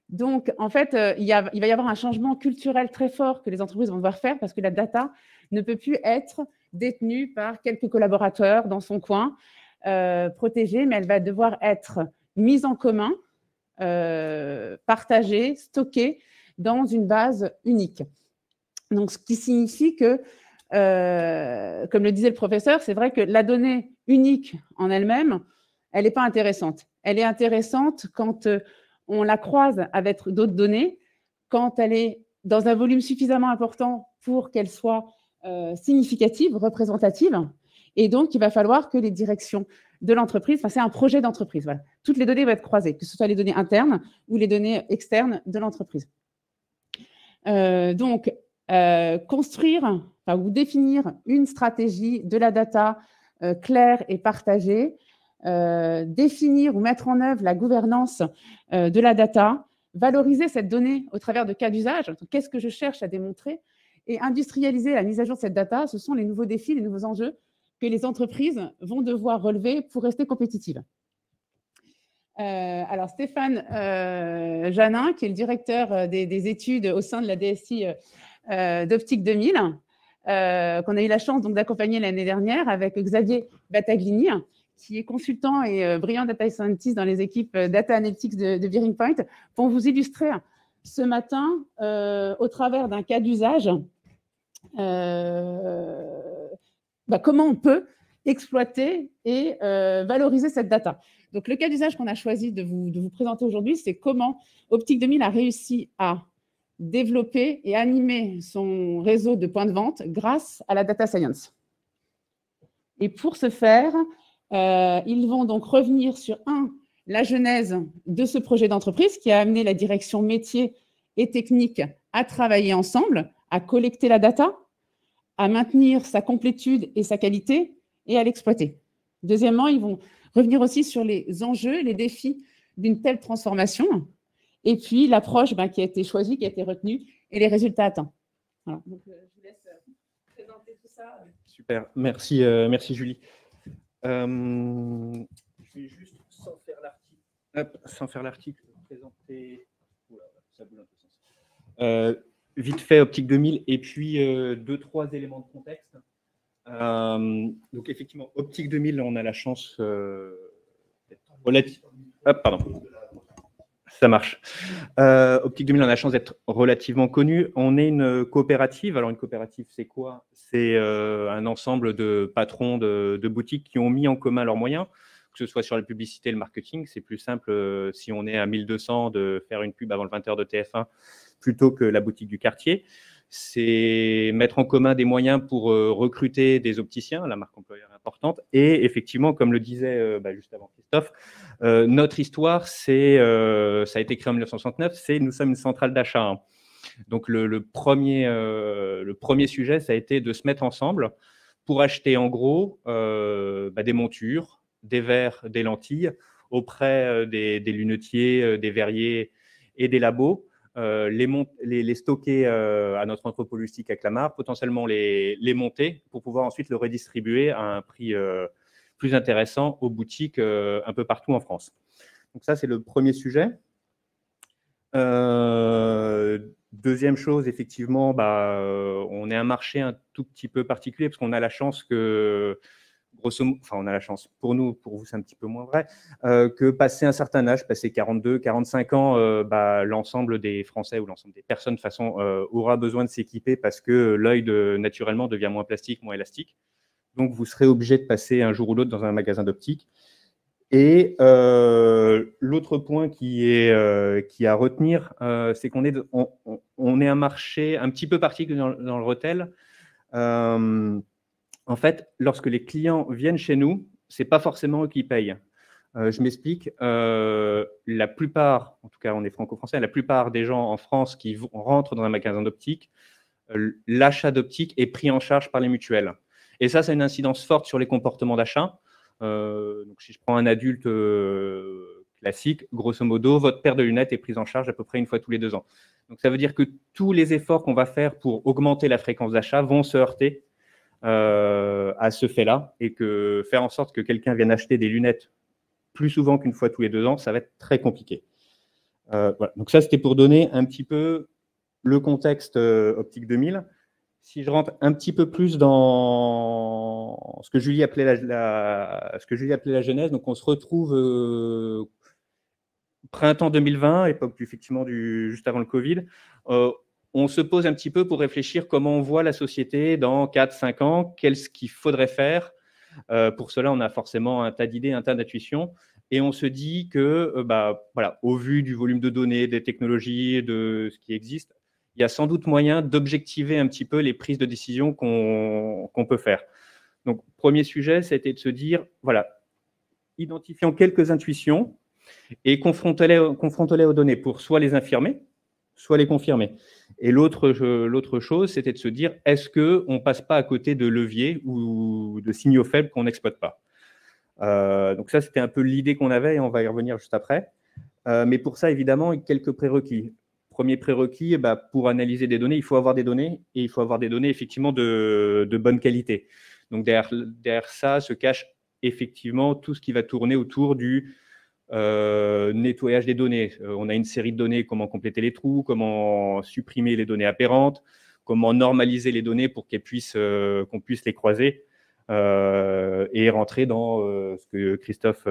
Donc, en fait, il va y avoir un changement culturel très fort que les entreprises vont devoir faire parce que la data ne peut plus être détenue par quelques collaborateurs dans son coin, protégée, mais elle va devoir être mise en commun, partagée, stockée dans une base unique. Donc, ce qui signifie que, comme le disait le professeur, c'est vrai que la donnée unique en elle-même, elle n'est pas intéressante. Elle est intéressante quand on la croise avec d'autres données, quand elle est dans un volume suffisamment important pour qu'elle soit significative, représentative. Et donc, il va falloir que les directions de l'entreprise, c'est un projet d'entreprise, voilà. Toutes les données vont être croisées, que ce soit les données internes ou les données externes de l'entreprise. Donc, construire ou définir une stratégie de la data claire et partagée, définir ou mettre en œuvre la gouvernance de la data, valoriser cette donnée au travers de cas d'usage, qu'est-ce que je cherche à démontrer, et industrialiser la mise à jour de cette data, ce sont les nouveaux défis, les nouveaux enjeux que les entreprises vont devoir relever pour rester compétitives. Alors, Stéphane Janin, qui est le directeur des études au sein de la DSI d'Optique 2000, qu'on a eu la chance d'accompagner l'année dernière avec Xavier Battaglini, qui est consultant et brillant data scientist dans les équipes data analytics de Bearing Point, pour vous illustrer ce matin, au travers d'un cas d'usage, comment on peut exploiter et valoriser cette data. Donc, le cas d'usage qu'on a choisi de vous présenter aujourd'hui, c'est comment Optique 2000 a réussi à développer et animer son réseau de points de vente grâce à la data science. Et pour ce faire, ils vont donc revenir sur la genèse de ce projet d'entreprise qui a amené la direction métier et technique à travailler ensemble, à collecter la data, à maintenir sa complétude et sa qualité et à l'exploiter. Deuxièmement, ils vont revenir aussi sur les enjeux, les défis d'une telle transformation, et puis l'approche qui a été choisie, qui a été retenue, et les résultats atteints. Voilà. Donc, je vous laisse présenter tout ça. Super, merci, merci Julie. Je vais juste, sans faire l'article, présenter. Oula, ça boule un peu sens. Vite fait, Optique 2000, et puis 2-3 éléments de contexte. Donc, effectivement, Optique 2000, on a la chance d'être relativement. Pardon. Ça marche. Optique 2000, on a la chance d'être relativement connu. On est une coopérative. Alors, une coopérative, c'est quoi? C'est un ensemble de patrons de boutiques qui ont mis en commun leurs moyens, que ce soit sur la publicité et le marketing. C'est plus simple si on est à 1200 de faire une pub avant le 20h de TF1 plutôt que la boutique du quartier. C'est mettre en commun des moyens pour recruter des opticiens, la marque employeur est importante. Et effectivement, comme le disait juste avant Christophe, notre histoire, ça a été créé en 1969, nous sommes une centrale d'achat. Hein. Donc le premier sujet, ça a été de se mettre ensemble pour acheter en gros des montures, des verres, des lentilles auprès des lunetiers, des verriers et des labos. Les stocker à notre entrepôt logistique à Clamart, potentiellement les monter pour pouvoir ensuite le redistribuer à un prix plus intéressant aux boutiques un peu partout en France. Donc ça, c'est le premier sujet. Deuxième chose, effectivement, on est un marché un tout petit peu particulier parce qu'on a la chance que, grosso modo, on a la chance, pour nous, pour vous, c'est un petit peu moins vrai, que passé un certain âge, passé 42, 45 ans, l'ensemble des Français ou l'ensemble des personnes, de toute façon, aura besoin de s'équiper parce que l'œil, naturellement, devient moins plastique, moins élastique. donc vous serez obligé de passer un jour ou l'autre dans un magasin d'optique. Et l'autre point qui est à retenir, c'est qu'on est, on est un marché un petit peu particulier dans le retail. En fait, lorsque les clients viennent chez nous, ce n'est pas forcément eux qui payent. Je m'explique. La plupart, en tout cas on est franco-français, la plupart des gens en France qui rentrent dans un magasin d'optique, l'achat d'optique est pris en charge par les mutuelles. Et ça a une incidence forte sur les comportements d'achat. Donc si je prends un adulte classique, grosso modo, votre paire de lunettes est prise en charge à peu près une fois tous les 2 ans. Donc ça veut dire que tous les efforts qu'on va faire pour augmenter la fréquence d'achat vont se heurter à ce fait-là, et que faire en sorte que quelqu'un vienne acheter des lunettes plus souvent qu'une fois tous les 2 ans, ça va être très compliqué. Voilà. Donc ça, c'était pour donner un petit peu le contexte Optique 2000. Si je rentre un petit peu plus dans ce que Julie appelait la genèse, donc on se retrouve printemps 2020, époque effectivement juste avant le Covid. On se pose un petit peu pour réfléchir comment on voit la société dans 4-5 ans, qu'est-ce qu'il faudrait faire. Pour cela, on a forcément un tas d'idées, un tas d'intuitions. Et on se dit que, voilà, au vu du volume de données, des technologies, de ce qui existe, il y a sans doute moyen d'objectiver un petit peu les prises de décision qu'on peut faire. Donc, premier sujet, c'était de se dire, voilà, identifions quelques intuitions et confrontons-les aux données pour soit les infirmer, soit les confirmer. Et l'autre chose, c'était de se dire, est-ce qu'on ne passe pas à côté de leviers ou de signaux faibles qu'on n'exploite pas? Donc ça, c'était un peu l'idée qu'on avait, et on va y revenir juste après. Mais pour ça, évidemment, il y a quelques prérequis. Premier prérequis, pour analyser des données, il faut avoir des données, et il faut avoir des données effectivement de bonne qualité. Donc derrière ça se cache effectivement tout ce qui va tourner autour du nettoyage des données. On a une série de données, comment compléter les trous, comment supprimer les données aberrantes, comment normaliser les données pour qu'on puisse les croiser et rentrer dans ce que Christophe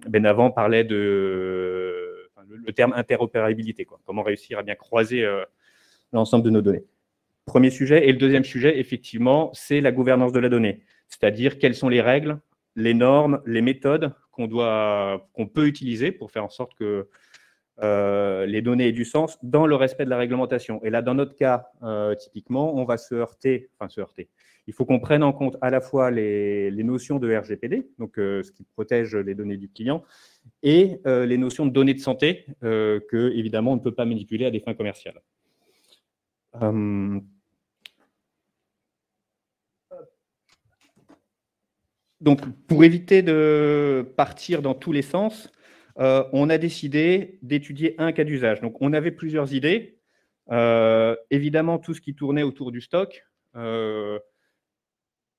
Benavent parlait le terme interopérabilité, quoi. Comment réussir à bien croiser l'ensemble de nos données. Premier sujet. Et le deuxième sujet, effectivement, c'est la gouvernance de la donnée, c'est-à-dire quelles sont les règles, les normes, les méthodes qu'on peut utiliser pour faire en sorte que les données aient du sens dans le respect de la réglementation. Et là, dans notre cas, typiquement, on va se heurter. Il faut qu'on prenne en compte à la fois les notions de RGPD, donc ce qui protège les données du client, et les notions de données de santé que, évidemment, on ne peut pas manipuler à des fins commerciales. Donc, pour éviter de partir dans tous les sens, on a décidé d'étudier un cas d'usage. Donc, on avait plusieurs idées. Évidemment, tout ce qui tournait autour du stock.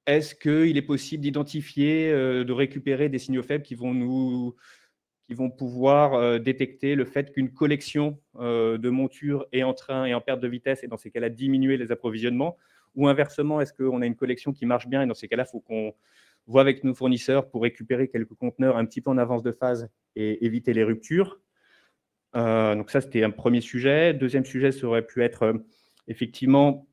Est-ce qu'il est possible d'identifier, de récupérer des signaux faibles qui vont pouvoir détecter le fait qu'une collection de montures est en train et en perte de vitesse, et dans ces cas-là, diminuer les approvisionnements? Ou inversement, est-ce qu'on a une collection qui marche bien, et dans ces cas-là, il faut qu'on voit avec nos fournisseurs pour récupérer quelques conteneurs un petit peu en avance de phase et éviter les ruptures? Donc ça, c'était un premier sujet. Deuxième sujet, ça aurait pu être effectivement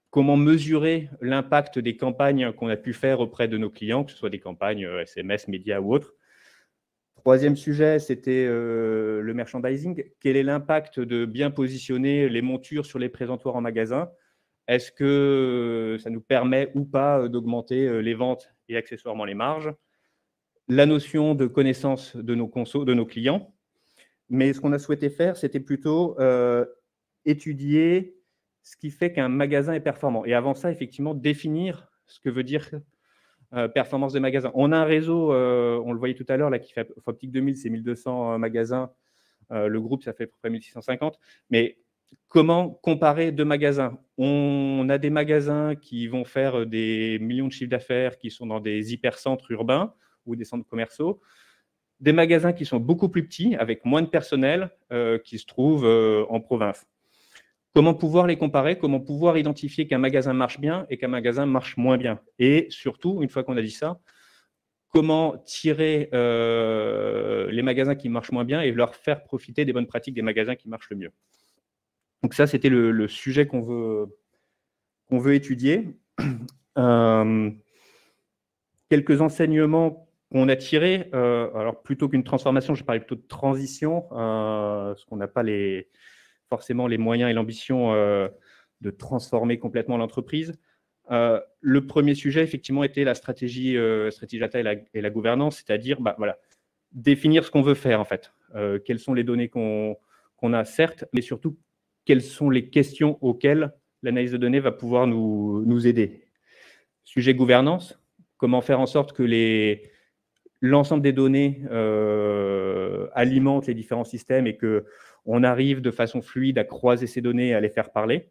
comment mesurer l'impact des campagnes qu'on a pu faire auprès de nos clients, que ce soit des campagnes SMS, médias ou autres. Troisième sujet, c'était le merchandising. Quel est l'impact de bien positionner les montures sur les présentoirs en magasin? Est-ce que ça nous permet ou pas d'augmenter les ventes et accessoirement les marges? La notion de connaissance de nos clients. Mais ce qu'on a souhaité faire, c'était plutôt étudier ce qui fait qu'un magasin est performant. Et avant ça, effectivement, définir ce que veut dire performance des magasins. On a un réseau, on le voyait tout à l'heure, là, qui fait Optique 2000, c'est 1200 magasins. Le groupe, ça fait à peu près 1650. Mais comment comparer deux magasins? On a des magasins qui vont faire des millions de chiffres d'affaires, qui sont dans des hypercentres urbains ou des centres commerciaux. Des magasins qui sont beaucoup plus petits, avec moins de personnel, qui se trouvent en province. Comment pouvoir les comparer? Comment pouvoir identifier qu'un magasin marche bien et qu'un magasin marche moins bien? Et surtout, une fois qu'on a dit ça, comment tirer les magasins qui marchent moins bien et leur faire profiter des bonnes pratiques des magasins qui marchent le mieux? Donc ça, c'était le sujet qu'on veut étudier. quelques enseignements qu'on a tirés. Alors, plutôt qu'une transformation, je parlais plutôt de transition, parce qu'on n'a pas forcément les moyens et l'ambition de transformer complètement l'entreprise. Le premier sujet, effectivement, était la stratégie data et la gouvernance, c'est-à-dire voilà, définir ce qu'on veut faire, en fait. Quelles sont les données qu'on a, certes, mais surtout, quelles sont les questions auxquelles l'analyse de données va pouvoir nous aider. Sujet gouvernance, comment faire en sorte que l'ensemble des données alimentent les différents systèmes et qu'on arrive de façon fluide à croiser ces données et à les faire parler.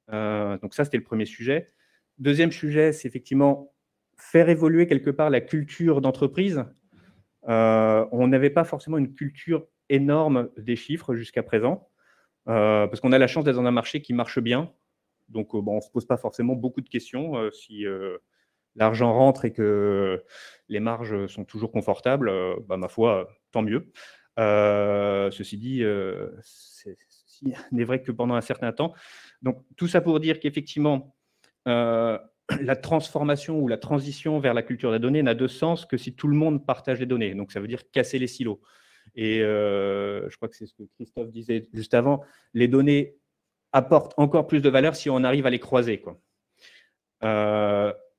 Donc ça, c'était le premier sujet. Deuxième sujet, c'est effectivement faire évoluer quelque part la culture d'entreprise. On n'avait pas forcément une culture énorme des chiffres jusqu'à présent, parce qu'on a la chance d'être dans un marché qui marche bien. Donc, on ne se pose pas forcément beaucoup de questions. Si l'argent rentre et que les marges sont toujours confortables, ma foi, tant mieux. Ceci dit, ceci n'est vrai que pendant un certain temps. Donc, tout ça pour dire qu'effectivement, la transformation ou la transition vers la culture des données n'a de sens que si tout le monde partage les données. Donc, ça veut dire casser les silos. Et je crois que c'est ce que Christophe disait juste avant, les données apportent encore plus de valeur si on arrive à les croiser, quoi.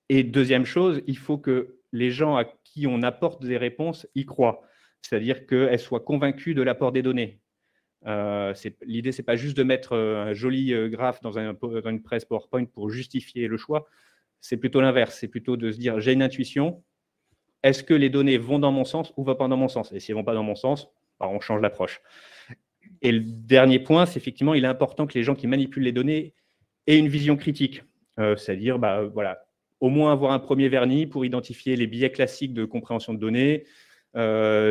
Et deuxième chose, il faut que les gens à qui on apporte des réponses y croient, c'est-à-dire qu'elles soient convaincues de l'apport des données. L'idée, ce n'est pas juste de mettre un joli graphe dans une presse PowerPoint pour justifier le choix, c'est plutôt l'inverse, c'est plutôt de se dire, j'ai une intuition, est-ce que les données vont dans mon sens ou vont pas dans mon sens? Et si elles ne vont pas dans mon sens, on change l'approche. Et le dernier point, c'est effectivement, il est important que les gens qui manipulent les données aient une vision critique, c'est-à-dire, voilà, au moins avoir un premier vernis pour identifier les biais classiques de compréhension de données,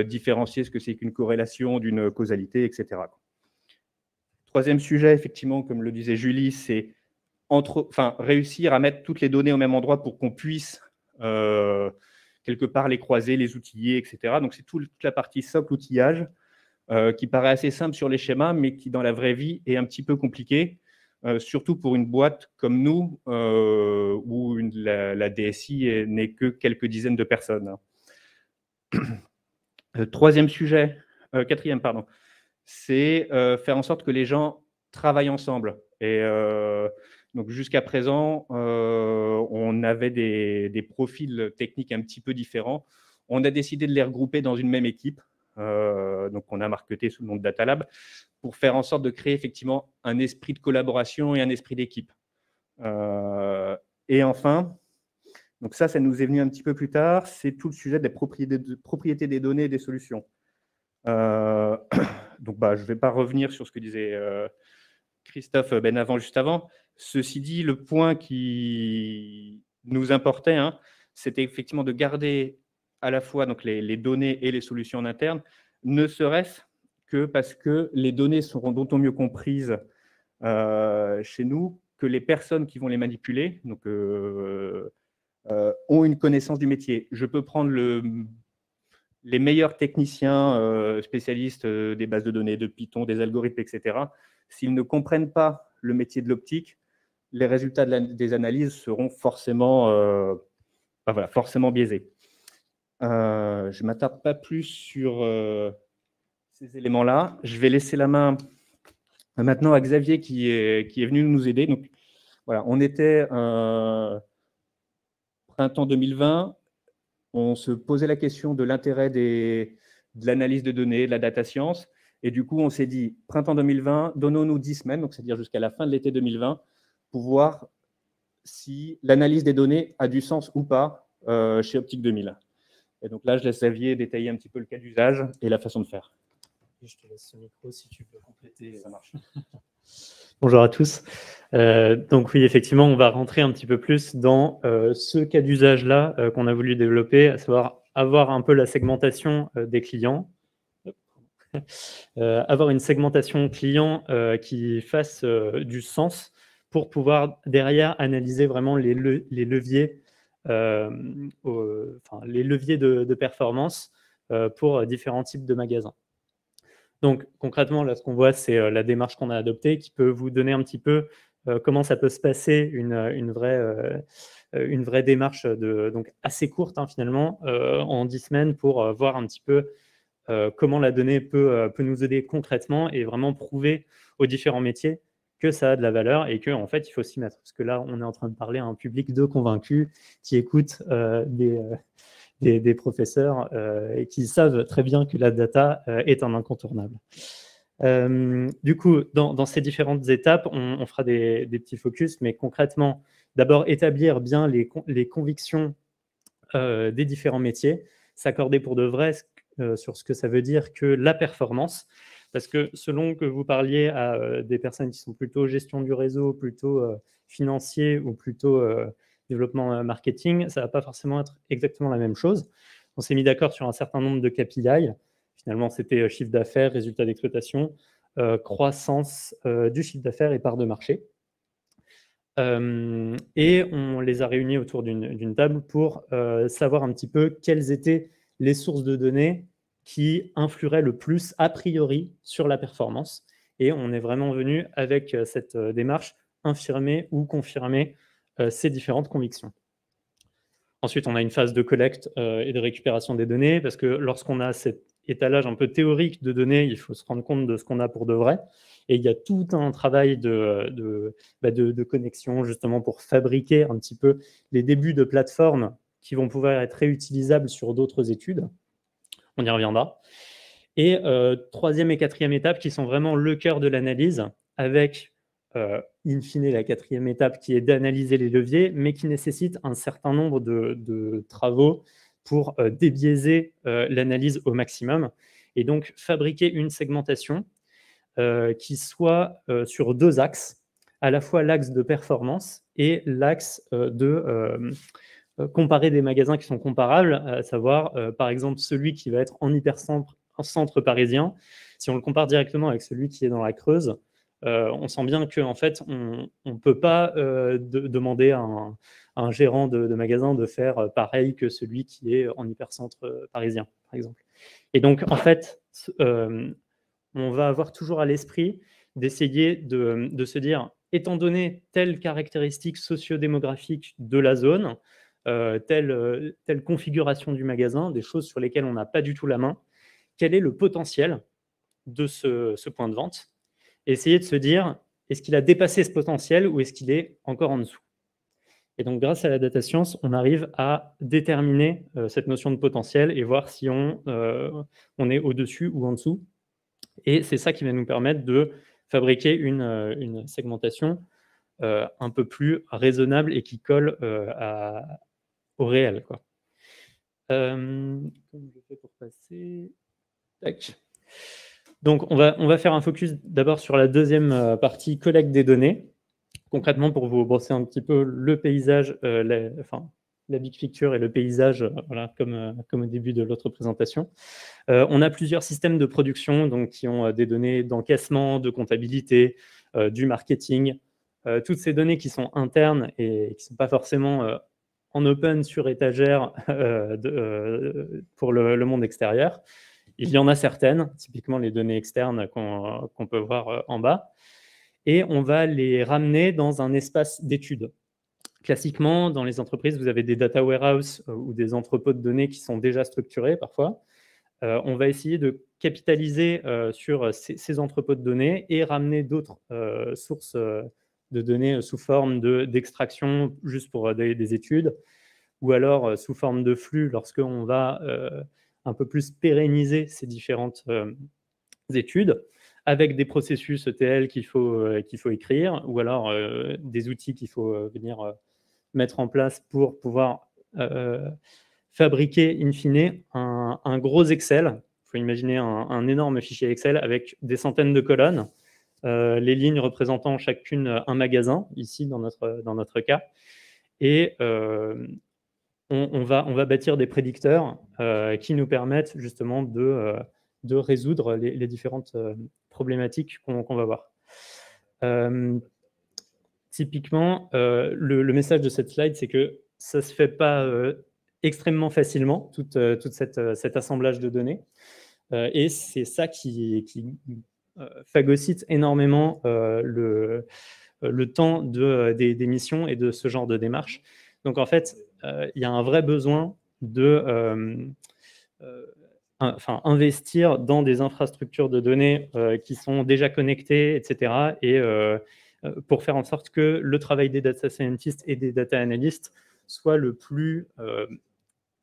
différencier ce que c'est qu'une corrélation d'une causalité, etc. Troisième sujet, effectivement, comme le disait Julie, c'est réussir à mettre toutes les données au même endroit pour qu'on puisse quelque part les croiser, les outiller, etc. Donc, c'est toute la partie socle outillage qui paraît assez simple sur les schémas, mais qui, dans la vraie vie, est un petit peu compliqué, surtout pour une boîte comme nous, où la DSI n'est que quelques dizaines de personnes. Quatrième, pardon, c'est faire en sorte que les gens travaillent ensemble. Et donc, jusqu'à présent, on avait des profils techniques un petit peu différents. On a décidé de les regrouper dans une même équipe. Donc, on a marketé sous le nom de Data Lab pour faire en sorte de créer effectivement un esprit de collaboration et un esprit d'équipe. Et enfin, donc ça nous est venu un petit peu plus tard, c'est tout le sujet des propriétés des données et des solutions. Donc, je ne vais pas revenir sur ce que disait Christophe juste avant. Ceci dit, le point qui nous importait, c'était effectivement de garder à la fois donc, les données et les solutions en interne, ne serait-ce que parce que les données seront d'autant mieux comprises chez nous que les personnes qui vont les manipuler donc, ont une connaissance du métier. Je peux prendre les meilleurs techniciens spécialistes des bases de données, de Python, des algorithmes, etc. S'ils ne comprennent pas le métier de l'optique, les résultats des analyses seront forcément, forcément biaisés. Je ne m'attarde pas plus sur ces éléments-là. Je vais laisser la main maintenant à Xavier qui est venu nous aider. Donc, voilà, on était printemps 2020. On se posait la question de l'intérêt de l'analyse de données, de la data science. Et du coup, on s'est dit, printemps 2020, donnons-nous 10 semaines, donc c'est-à-dire jusqu'à la fin de l'été 2020, pour voir si l'analyse des données a du sens ou pas chez Optique 2000. Et donc là, je laisse Xavier détailler un petit peu le cas d'usage et la façon de faire. Je te laisse ce micro si tu peux compléter. Ça marche. Bonjour à tous. Donc oui, effectivement, on va rentrer un petit peu plus dans ce cas d'usage-là qu'on a voulu développer, à savoir avoir un peu la segmentation des clients. Avoir une segmentation client qui fasse du sens pour pouvoir derrière analyser vraiment les leviers de performance pour différents types de magasins. Donc concrètement, là, ce qu'on voit, c'est la démarche qu'on a adoptée qui peut vous donner un petit peu comment ça peut se passer une vraie démarche donc assez courte finalement, en 10 semaines pour voir un petit peu comment la donnée peut nous aider concrètement et vraiment prouver aux différents métiers que ça a de la valeur et qu'en fait, il faut s'y mettre. Parce que là, on est en train de parler à un public de convaincus qui écoutent des professeurs et qui savent très bien que la data est un incontournable. Du coup, dans ces différentes étapes, on fera des petits focus, mais concrètement, d'abord établir bien les convictions des différents métiers, s'accorder pour de vrai sur ce que ça veut dire que la performance, parce que selon que vous parliez à des personnes qui sont plutôt gestion du réseau, plutôt financier ou plutôt développement marketing, ça ne va pas forcément être exactement la même chose. On s'est mis d'accord sur un certain nombre de KPI. Finalement, c'était chiffre d'affaires, résultat d'exploitation, croissance du chiffre d'affaires et part de marché. Et on les a réunis autour d'une table pour savoir un petit peu quelles étaient les sources de données qui influeraient le plus a priori sur la performance. Et on est vraiment venu avec cette démarche infirmer ou confirmer ces différentes convictions. Ensuite, on a une phase de collecte et de récupération des données, parce que lorsqu'on a cet étalage un peu théorique de données, il faut se rendre compte de ce qu'on a pour de vrai. Et il y a tout un travail de connexion, justement, pour fabriquer un petit peu les débuts de plateformes qui vont pouvoir être réutilisables sur d'autres études. On y reviendra. Et troisième et quatrième étape, qui sont vraiment le cœur de l'analyse, avec in fine la quatrième étape qui est d'analyser les leviers, mais qui nécessite un certain nombre de travaux pour débiaiser l'analyse au maximum, et donc fabriquer une segmentation qui soit sur deux axes, à la fois l'axe de performance et l'axe de comparer des magasins qui sont comparables, à savoir par exemple celui qui va être en hypercentre parisien. Si on le compare directement avec celui qui est dans la Creuse, on sent bien qu'en fait, on ne peut pas demander à un gérant de magasin de faire pareil que celui qui est en hypercentre parisien, par exemple. Et donc, en fait, on va avoir toujours à l'esprit d'essayer de se dire, étant donné telle caractéristique socio-démographique de la zone, telle configuration du magasin, des choses sur lesquelles on n'a pas du tout la main, quel est le potentiel de ce point de vente? Essayer de se dire, est-ce qu'il a dépassé ce potentiel ou est-ce qu'il est encore en dessous? Et donc, grâce à la data science, on arrive à déterminer cette notion de potentiel et voir si on est au-dessus ou en dessous. Et c'est ça qui va nous permettre de fabriquer une segmentation un peu plus raisonnable et qui colle au réel, quoi. Comme je fais pour passer... Tac. Donc, on va faire un focus d'abord sur la deuxième partie, collecte des données. Concrètement, pour vous brosser un petit peu le paysage, la big picture et le paysage, voilà, comme au début de l'autre présentation. On a plusieurs systèmes de production donc, qui ont des données d'encaissement, de comptabilité, du marketing. Toutes ces données qui sont internes et qui ne sont pas forcément en open sur étagère pour le monde extérieur. Il y en a certaines, typiquement les données externes qu'on peut voir en bas, et on va les ramener dans un espace d'étude. Classiquement, dans les entreprises, vous avez des data warehouses ou des entrepôts de données qui sont déjà structurés parfois. On va essayer de capitaliser sur ces entrepôts de données et ramener d'autres sources de données sous forme d'extraction juste pour des études, ou alors sous forme de flux lorsqu'on va un peu plus pérenniser ces différentes études, avec des processus ETL qu'il faut écrire, ou alors des outils qu'il faut venir mettre en place pour pouvoir fabriquer, in fine, un gros Excel. Il faut imaginer un énorme fichier Excel avec des centaines de colonnes, les lignes représentant chacune un magasin, ici dans notre cas, et on va bâtir des prédicteurs qui nous permettent justement de résoudre les différentes problématiques qu'on va voir. Typiquement, le message de cette slide, c'est que ça ne se fait pas extrêmement facilement, tout cet assemblage de données. Et c'est ça qui phagocyte énormément le temps des missions et de ce genre de démarche. Donc en fait, il y a un vrai besoin de investir dans des infrastructures de données qui sont déjà connectées, etc. Et pour faire en sorte que le travail des data scientists et des data analysts soit le plus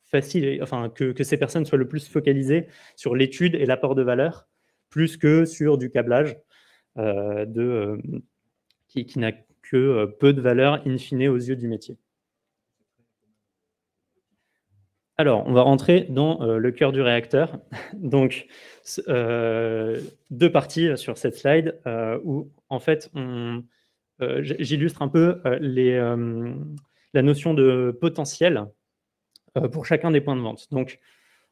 facile, que ces personnes soient le plus focalisées sur l'étude et l'apport de valeur, plus que sur du câblage qui n'a que peu de valeur in fine aux yeux du métier. Alors, on va rentrer dans le cœur du réacteur. Donc, deux parties sur cette slide où, en fait, j'illustre un peu la notion de potentiel pour chacun des points de vente. Donc,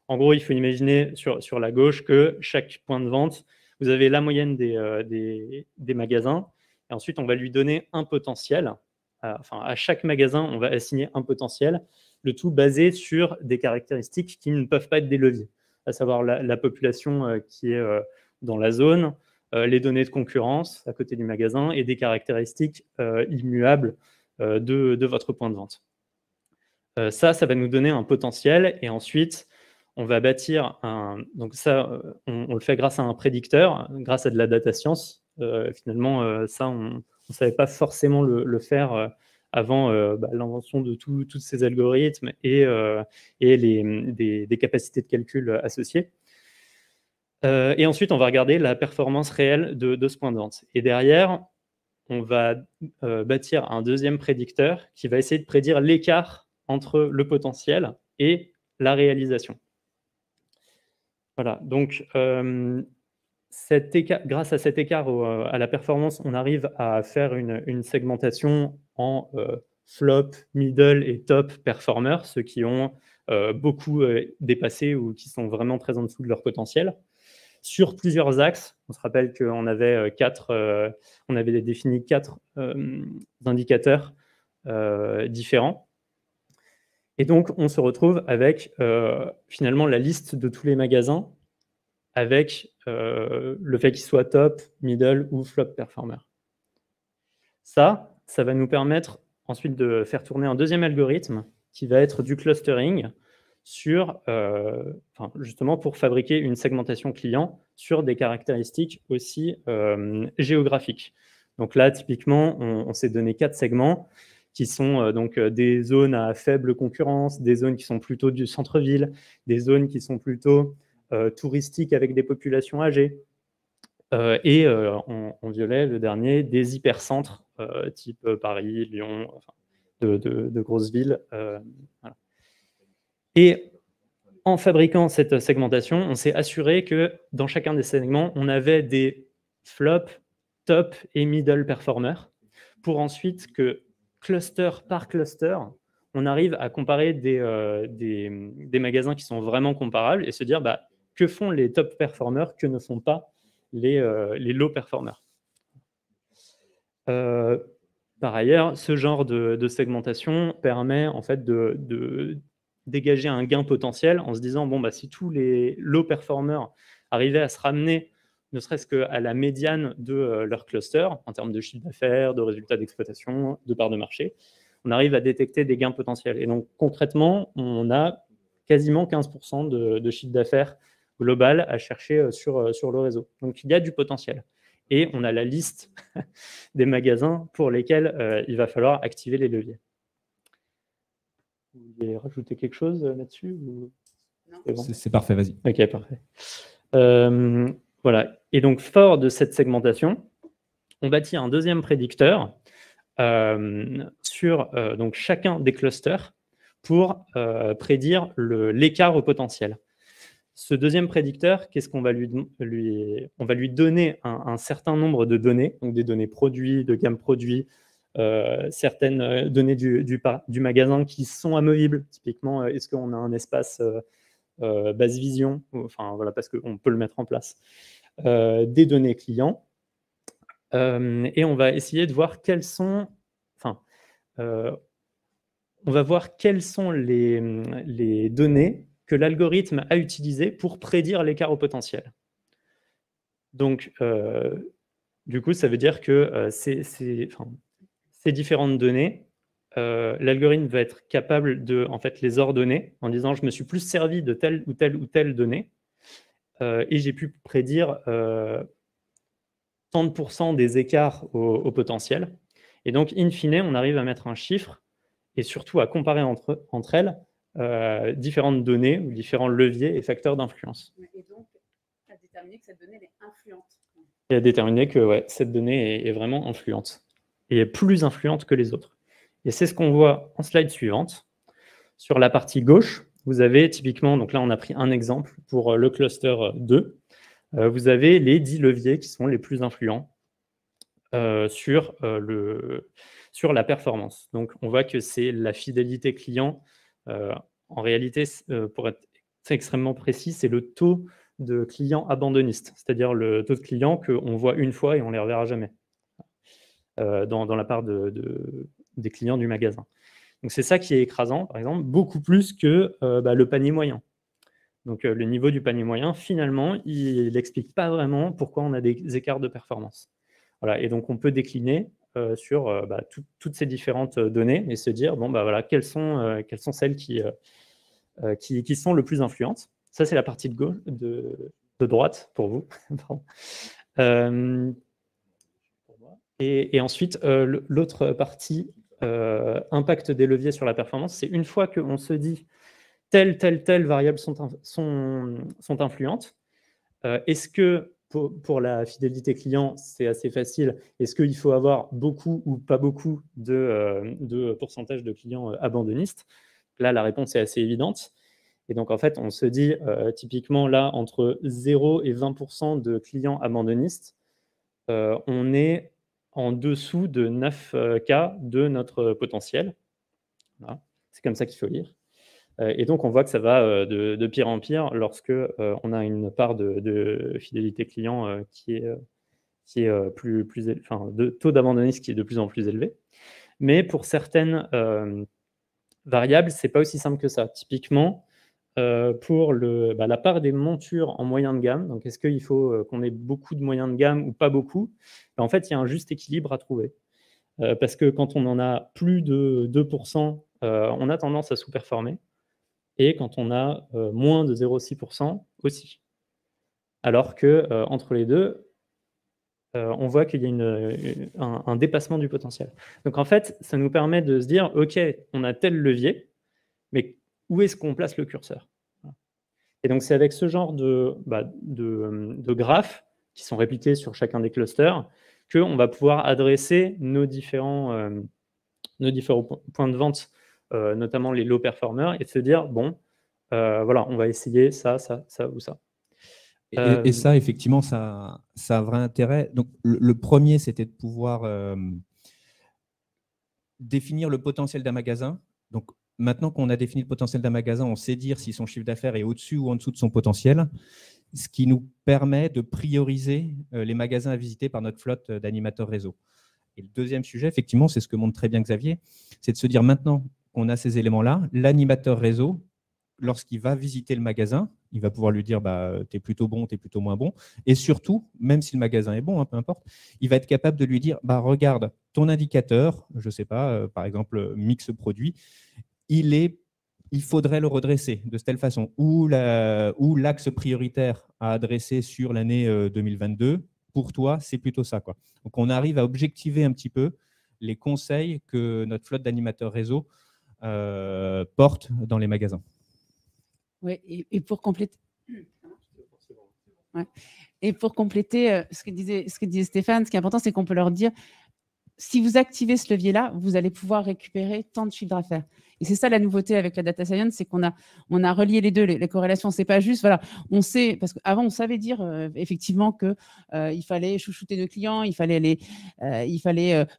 en gros, il faut imaginer sur la gauche que chaque point de vente, vous avez la moyenne des magasins, et ensuite, on va lui donner un potentiel. À chaque magasin, on va assigner un potentiel, le tout basé sur des caractéristiques qui ne peuvent pas être des leviers, à savoir la population qui est dans la zone, les données de concurrence à côté du magasin et des caractéristiques immuables de votre point de vente. Ça va nous donner un potentiel et ensuite, on va bâtir donc ça, on le fait grâce à un prédicteur, grâce à de la data science. Finalement, ça, on ne savait pas forcément le faire avant l'invention de tous ces algorithmes et des capacités de calcul associées. Et ensuite, on va regarder la performance réelle de ce point de vente. Et derrière, on va bâtir un deuxième prédicteur qui va essayer de prédire l'écart entre le potentiel et la réalisation. Voilà, donc grâce à cet écart à la performance, on arrive à faire une segmentation en flop, middle et top performers, ceux qui ont beaucoup dépassé ou qui sont vraiment très en dessous de leur potentiel. Sur plusieurs axes, on se rappelle qu'on avait on avait défini 4 indicateurs différents. Et donc, on se retrouve avec finalement la liste de tous les magasins avec le fait qu'ils soient top, middle ou flop performer. Ça va nous permettre ensuite de faire tourner un deuxième algorithme qui va être du clustering justement pour fabriquer une segmentation client sur des caractéristiques aussi géographiques. Donc là, typiquement, on s'est donné 4 segments qui sont donc des zones à faible concurrence, des zones qui sont plutôt du centre-ville, des zones qui sont plutôt touristiques avec des populations âgées, et en violet, le dernier, des hypercentres type Paris, Lyon, de grosses villes. Voilà. Et en fabriquant cette segmentation, on s'est assuré que dans chacun des segments, on avait des flops, top et middle performers pour ensuite que cluster par cluster, on arrive à comparer des magasins qui sont vraiment comparables et se dire que font les top performers, que ne font pas les low performers. Par ailleurs, ce genre de segmentation permet en fait de dégager un gain potentiel en se disant si tous les low performers arrivaient à se ramener ne serait-ce qu'à la médiane de leur cluster en termes de chiffre d'affaires, de résultats d'exploitation, de parts de marché, on arrive à détecter des gains potentiels. Et donc concrètement, on a quasiment 15% de chiffre d'affaires global à chercher sur le réseau. Donc il y a du potentiel. Et on a la liste des magasins pour lesquels il va falloir activer les leviers. Vous voulez rajouter quelque chose là-dessus ou... C'est parfait, vas-y. Ok, parfait. Voilà. Et donc, fort de cette segmentation, on bâtit un deuxième prédicteur sur donc chacun des clusters pour prédire l'écart au potentiel. Ce deuxième prédicteur, qu'est-ce qu'on va on va lui donner un certain nombre de données, donc des données produits, de gamme produits, certaines données du magasin qui sont amovibles. Typiquement, est-ce qu'on a un espace base vision, voilà, parce qu'on peut le mettre en place, des données clients, et on va essayer de voir quelles sont, on va voir quelles sont les données que l'algorithme a utilisées pour prédire l'écart au potentiel. Donc, du coup, ça veut dire que ces différentes données, l'algorithme va être capable de en fait, les ordonner en disant je me suis plus servi de telle ou telle ou telle donnée et j'ai pu prédire tant de pourcents des écarts au potentiel. Et donc, in fine, on arrive à mettre un chiffre et surtout à comparer entre elles différentes données ou différents leviers et facteurs d'influence. Et donc, à déterminer que cette donnée est influente. Et à déterminer que ouais, cette donnée est vraiment influente et est plus influente que les autres. Et c'est ce qu'on voit en slide suivante. Sur la partie gauche, vous avez typiquement, donc là on a pris un exemple pour le cluster 2, vous avez les 10 leviers qui sont les plus influents sur la performance. Donc on voit que c'est la fidélité client. En réalité, pour être extrêmement précis, c'est le taux de clients abandonnistes, c'est-à-dire le taux de clients qu'on voit une fois et on ne les reverra jamais dans la part des clients du magasin. Donc c'est ça qui est écrasant, par exemple, beaucoup plus que le panier moyen. Donc le niveau du panier moyen, finalement, il n'explique pas vraiment pourquoi on a des écarts de performance. Voilà, et donc on peut décliner sur toutes ces différentes données et se dire, bon, voilà, quelles sont celles qui sont le plus influentes. Ça, c'est la partie de gauche, de droite pour vous. Et ensuite, l'autre partie, impact des leviers sur la performance, c'est une fois qu'on se dit telle variable sont influentes, est-ce que pour la fidélité client, c'est assez facile, est-ce qu'il faut avoir beaucoup ou pas beaucoup de pourcentage de clients abandonnistes? Là, la réponse est assez évidente. Et donc, en fait, on se dit typiquement là, entre 0 et 20% de clients abandonnistes, on est en dessous de 9K de notre potentiel. Voilà. C'est comme ça qu'il faut lire. Et donc, on voit que ça va de pire en pire lorsque on a une part de fidélité client qui est plus de taux d'abandonnisme qui est de plus en plus élevé. Mais pour certaines variables, ce n'est pas aussi simple que ça. Typiquement, pour la part des montures en moyen de gamme, donc est-ce qu'il faut qu'on ait beaucoup de moyens de gamme ou pas beaucoup? En fait, il y a un juste équilibre à trouver. Parce que quand on en a plus de 2%, on a tendance à sous-performer. Et quand on a moins de 0,6% aussi. Alors qu'entre les deux, on voit qu'il y a un dépassement du potentiel. Donc en fait, ça nous permet de se dire, OK, on a tel levier, mais où est-ce qu'on place le curseur? Et donc c'est avec ce genre de graphes qui sont répliqués sur chacun des clusters qu'on va pouvoir adresser nos différents points de vente, notamment les low performers, et se dire, bon, voilà, on va essayer ça ou ça. Et ça, effectivement, ça a un vrai intérêt. Donc, le premier, c'était de pouvoir définir le potentiel d'un magasin. Donc, maintenant qu'on a défini le potentiel d'un magasin, on sait dire si son chiffre d'affaires est au-dessus ou en dessous de son potentiel, ce qui nous permet de prioriser les magasins à visiter par notre flotte d'animateurs réseau. Et le deuxième sujet, effectivement, c'est ce que montre très bien Xavier, c'est de se dire maintenant qu'on a ces éléments-là, l'animateur réseau, lorsqu'il va visiter le magasin, il va pouvoir lui dire tu es plutôt bon, tu es plutôt moins bon. Et surtout, même si le magasin est bon, peu importe, il va être capable de lui dire regarde, ton indicateur, je ne sais pas, par exemple, mix produit, il faudrait le redresser de telle façon. Ou l'axe prioritaire à adresser sur l'année 2022, pour toi, c'est plutôt ça, quoi. Donc, on arrive à objectiver un petit peu les conseils que notre flotte d'animateurs réseau porte dans les magasins. Oui, et pour compléter, et pour compléter ce que disait Stéphane, ce qui est important, c'est qu'on peut leur dire, si vous activez ce levier-là, vous allez pouvoir récupérer tant de chiffre d'affaires. Et c'est ça la nouveauté avec la data science, c'est qu'on a relié les deux, les corrélations. C'est pas juste, voilà, on sait, parce qu'avant on savait dire effectivement que il fallait chouchouter nos clients, il fallait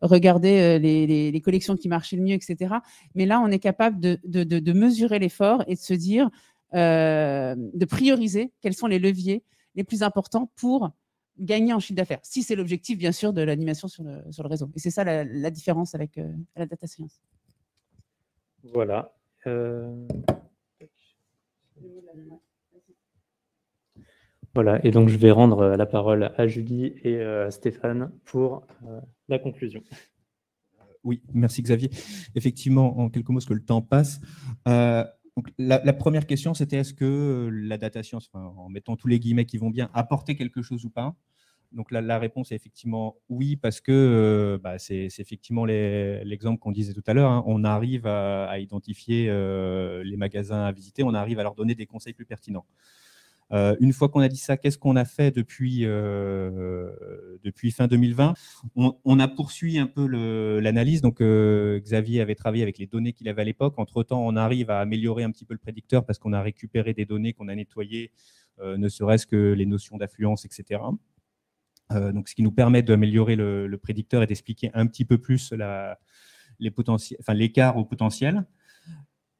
regarder les collections qui marchaient le mieux, etc. Mais là, on est capable de mesurer l'effort et de se dire, de prioriser quels sont les leviers les plus importants pour gagner en chiffre d'affaires, si c'est l'objectif, bien sûr, de l'animation sur le réseau. Et c'est ça la différence avec la data science. Voilà, et donc je vais rendre la parole à Julie et à Stéphane pour la conclusion. Oui, merci Xavier. Effectivement, en quelques mots, parce que le temps passe. Donc, la première question, c'était est-ce que la data science, enfin, en mettant tous les guillemets qui vont bien, apportait quelque chose ou pas? Donc la réponse est effectivement oui, parce que c'est effectivement l'exemple qu'on disait tout à l'heure. Hein. On arrive à identifier les magasins à visiter, on arrive à leur donner des conseils plus pertinents. Une fois qu'on a dit ça, qu'est-ce qu'on a fait depuis fin 2020? On a poursuivi un peu l'analyse. Donc, Xavier avait travaillé avec les données qu'il avait à l'époque. Entre-temps, on arrive à améliorer un petit peu le prédicteur parce qu'on a récupéré des données qu'on a nettoyées, ne serait-ce que les notions d'affluence, etc. Donc, ce qui nous permet d'améliorer le prédicteur et d'expliquer un petit peu plus l'écart au potentiel.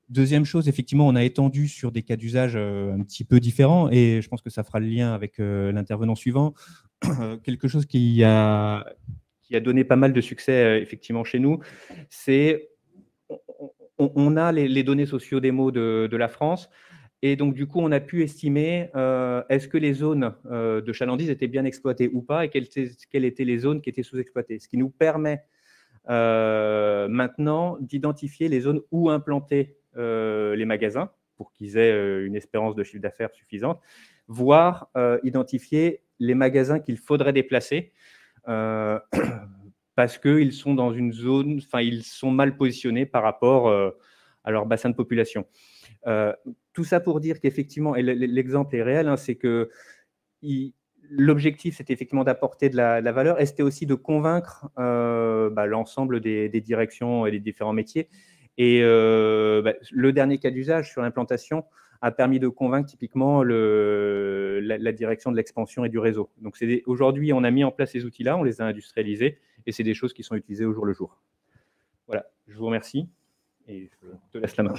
Deuxième chose, effectivement, on a étendu sur des cas d'usage un petit peu différents et je pense que ça fera le lien avec l'intervenant suivant. Quelque chose qui a donné pas mal de succès effectivement chez nous, c'est on a les données socio-démo de la France et donc du coup, on a pu estimer est-ce que les zones de chalandise étaient bien exploitées ou pas et quelles étaient les zones qui étaient sous-exploitées. Ce qui nous permet maintenant d'identifier les zones où implanter les magasins pour qu'ils aient une espérance de chiffre d'affaires suffisante, voire identifier les magasins qu'il faudrait déplacer parce qu'ils sont dans une zone, enfin ils sont mal positionnés par rapport à leur bassin de population. Tout ça pour dire qu'effectivement, et l'exemple est réel, hein, c'est que l'objectif, c'était effectivement d'apporter de la valeur et c'était aussi de convaincre l'ensemble des directions et des différents métiers. Et le dernier cas d'usage sur l'implantation a permis de convaincre typiquement la direction de l'expansion et du réseau. Donc aujourd'hui, on a mis en place ces outils-là, on les a industrialisés et c'est des choses qui sont utilisées au jour le jour. Voilà, je vous remercie et je te laisse la main.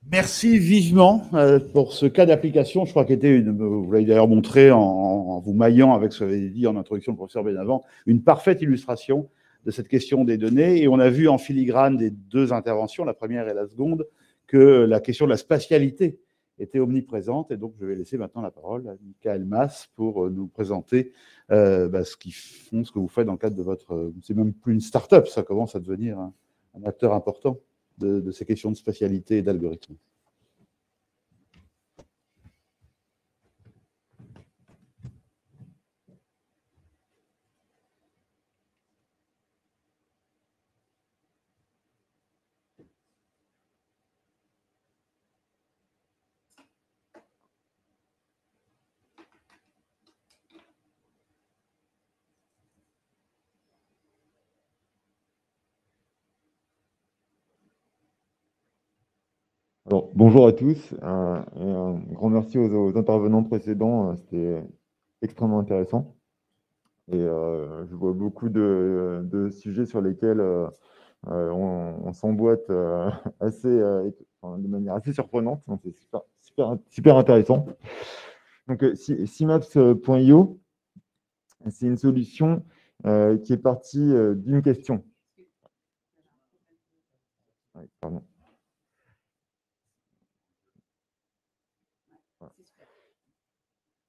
Merci vivement pour ce cas d'application. Je crois qu'était vous l'avez d'ailleurs montré en vous maillant avec ce que avait dit en introduction le professeur Benavent, une parfaite illustration de cette question des données. Et on a vu en filigrane des deux interventions, la première et la seconde, que la question de la spatialité était omniprésente. Et donc, je vais laisser maintenant la parole à Michael Mas pour nous présenter ce qu'ils font, ce que vous faites dans le cadre de votre... C'est même plus une start-up, ça commence à devenir un acteur important de ces questions de spatialité et d'algorithme. Alors, bonjour à tous, et un grand merci aux intervenants précédents, c'était extrêmement intéressant. Et je vois beaucoup de sujets sur lesquels on s'emboîte de manière assez surprenante, donc c'est super intéressant. Donc, Synapse.io, c'est une solution qui est partie d'une question. Pardon.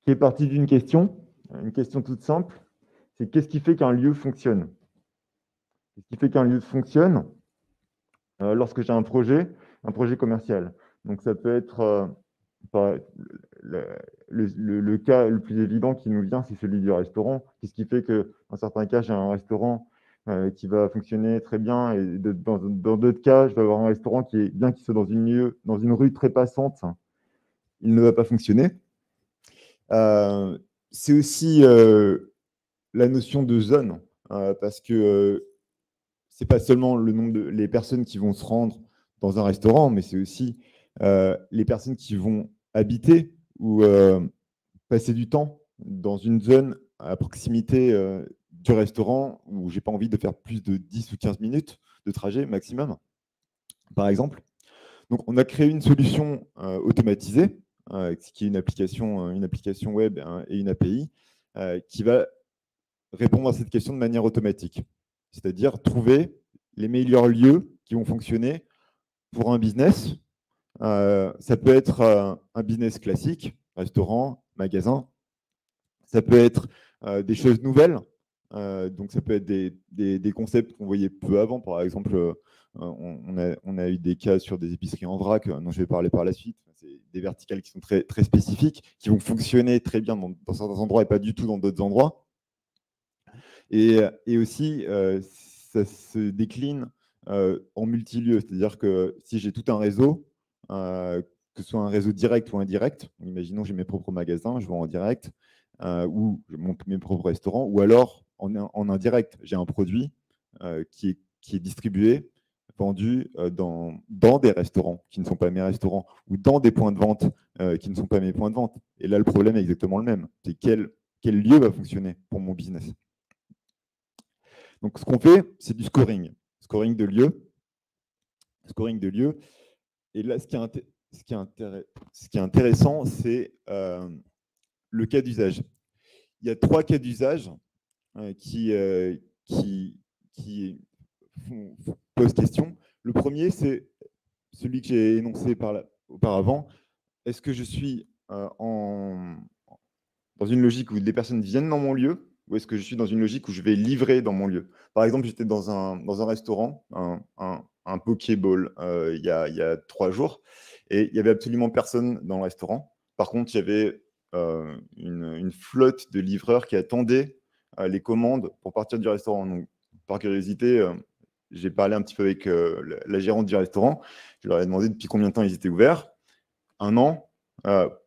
Qui est partie d'une question, une question toute simple, c'est qu'est-ce qui fait qu'un lieu fonctionne? Qu'est-ce qui fait qu'un lieu fonctionne lorsque j'ai un projet commercial? Donc ça peut être, le cas le plus évident qui nous vient, c'est celui du restaurant. Qu'est-ce qui fait que, dans certains cas, j'ai un restaurant qui va fonctionner très bien, et dans d'autres cas, je vais avoir un restaurant qui est bien qu'il soit dans une rue très passante, il ne va pas fonctionner. C'est aussi la notion de zone, parce que c'est pas seulement le nombre les personnes qui vont se rendre dans un restaurant, mais c'est aussi les personnes qui vont habiter ou passer du temps dans une zone à proximité du restaurant où j'ai pas envie de faire plus de 10 ou 15 minutes de trajet maximum, par exemple. Donc, on a créé une solution automatisée, qui est une application web et une API, qui va répondre à cette question de manière automatique. C'est-à-dire trouver les meilleurs lieux qui vont fonctionner pour un business, ça peut être un business classique, restaurant, magasin. Ça peut être des choses nouvelles. Donc, ça peut être des concepts qu'on voyait peu avant. Par exemple, on a eu des cas sur des épiceries en vrac, dont je vais parler par la suite. C'est des verticales qui sont très, très spécifiques, qui vont fonctionner très bien dans certains endroits et pas du tout dans d'autres endroits. Et aussi, ça se décline en multilieu. C'est-à-dire que si j'ai tout un réseau, que ce soit un réseau direct ou indirect, imaginons que j'ai mes propres magasins, je vends en direct, ou je monte mes propres restaurants, ou alors en indirect, j'ai un produit qui est distribué, vendu dans des restaurants qui ne sont pas mes restaurants, ou dans des points de vente qui ne sont pas mes points de vente. Et là, le problème est exactement le même. C'est quel lieu va fonctionner pour mon business. Donc, ce qu'on fait, c'est du scoring. Scoring de lieu. Scoring de lieu. Et là, ce qui est intéressant, c'est le cas d'usage. Il y a 3 cas d'usage qui posent question. Le premier, c'est celui que j'ai énoncé auparavant. Est-ce que je suis dans une logique où des personnes viennent dans mon lieu, ou est-ce que je suis dans une logique où je vais livrer dans mon lieu? Par exemple, j'étais dans un restaurant, un Pokéball, il y a 3 jours, et il n'y avait absolument personne dans le restaurant. Par contre, il y avait une flotte de livreurs qui attendaient les commandes pour partir du restaurant. Donc, par curiosité, j'ai parlé un petit peu avec la gérante du restaurant. Je leur ai demandé depuis combien de temps ils étaient ouverts. 1 an.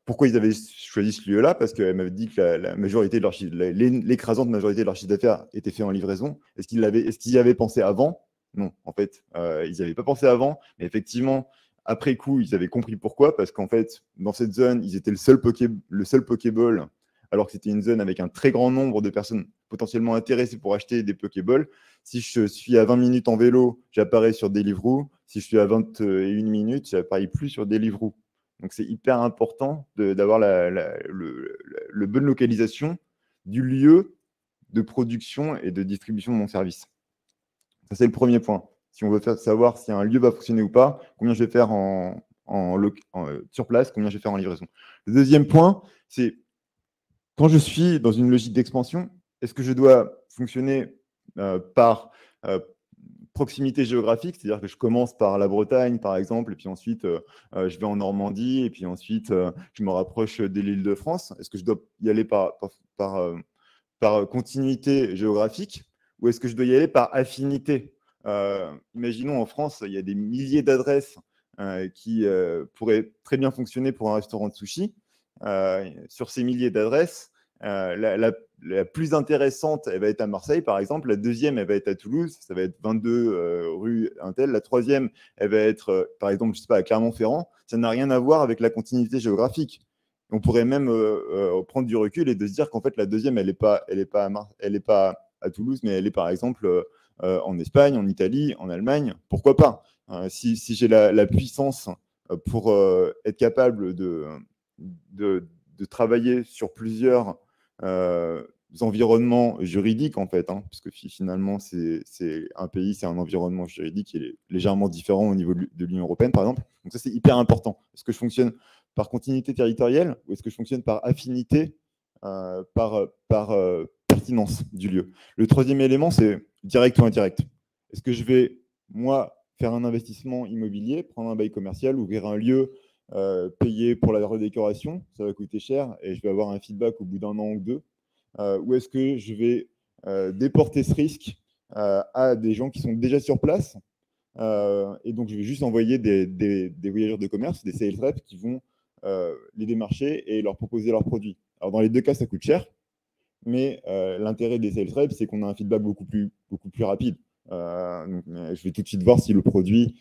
Pourquoi ils avaient choisi ce lieu-là? Parce qu'elle m'avait dit que la majorité de leur l'écrasante majorité de leur chiffre d'affaires était fait en livraison. Est-ce qu'ils y avaient pensé avant? Non, en fait, ils n'y avaient pas pensé avant. Mais effectivement, après coup, ils avaient compris pourquoi. Parce qu'en fait, dans cette zone, ils étaient le seul Pokéball, alors que c'était une zone avec un très grand nombre de personnes potentiellement intéressées pour acheter des Pokéballs. Si je suis à 20 minutes en vélo, j'apparais sur Deliveroo. Si je suis à 21 minutes, j'apparais plus sur Deliveroo. Donc, c'est hyper important d'avoir le bonne localisation du lieu de production et de distribution de mon service. Ça, c'est le premier point. Si on veut savoir si un lieu va fonctionner ou pas, combien je vais faire sur place, combien je vais faire en livraison. Le deuxième point, c'est quand je suis dans une logique d'expansion, est-ce que je dois fonctionner par proximité géographique, c'est-à-dire que je commence par la Bretagne, par exemple, et puis ensuite, je vais en Normandie, et puis ensuite, je me rapproche de l'Île-de-France. Est-ce que je dois y aller par continuité géographique, ou est-ce que je dois y aller par affinité? Imaginons en France, il y a des milliers d'adresses qui pourraient très bien fonctionner pour un restaurant de sushi. Sur ces milliers d'adresses, la plus intéressante, elle va être à Marseille, par exemple. La deuxième, elle va être à Toulouse. Ça va être 22 rue Intel. La troisième, elle va être, par exemple, je sais pas, à Clermont-Ferrand. Ça n'a rien à voir avec la continuité géographique. On pourrait même prendre du recul et de se dire qu'en fait, la deuxième, elle n'est pas à Toulouse, mais elle est, par exemple, en Espagne, en Italie, en Allemagne. Pourquoi pas? Si j'ai la puissance pour être capable de travailler sur plusieurs environnements juridiques, en fait, puisque finalement, c'est un pays, c'est un environnement juridique qui est légèrement différent au niveau de l'Union européenne, par exemple. Donc ça, c'est hyper important. Est-ce que je fonctionne par continuité territoriale ou est-ce que je fonctionne par affinité, par pertinence du lieu? Le troisième élément, c'est direct ou indirect. Est-ce que je vais, moi, faire un investissement immobilier, prendre un bail commercial, ouvrir un lieu, payer pour la redécoration, ça va coûter cher et je vais avoir un feedback au bout d'1 an ou 2, ou est-ce que je vais déporter ce risque à des gens qui sont déjà sur place, et donc je vais juste envoyer des voyageurs de commerce, des sales reps qui vont les démarcher et leur proposer leurs produits. Alors dans les 2 cas, ça coûte cher, mais l'intérêt des sales reps, c'est qu'on a un feedback beaucoup plus rapide. Donc, je vais tout de suite voir si le produit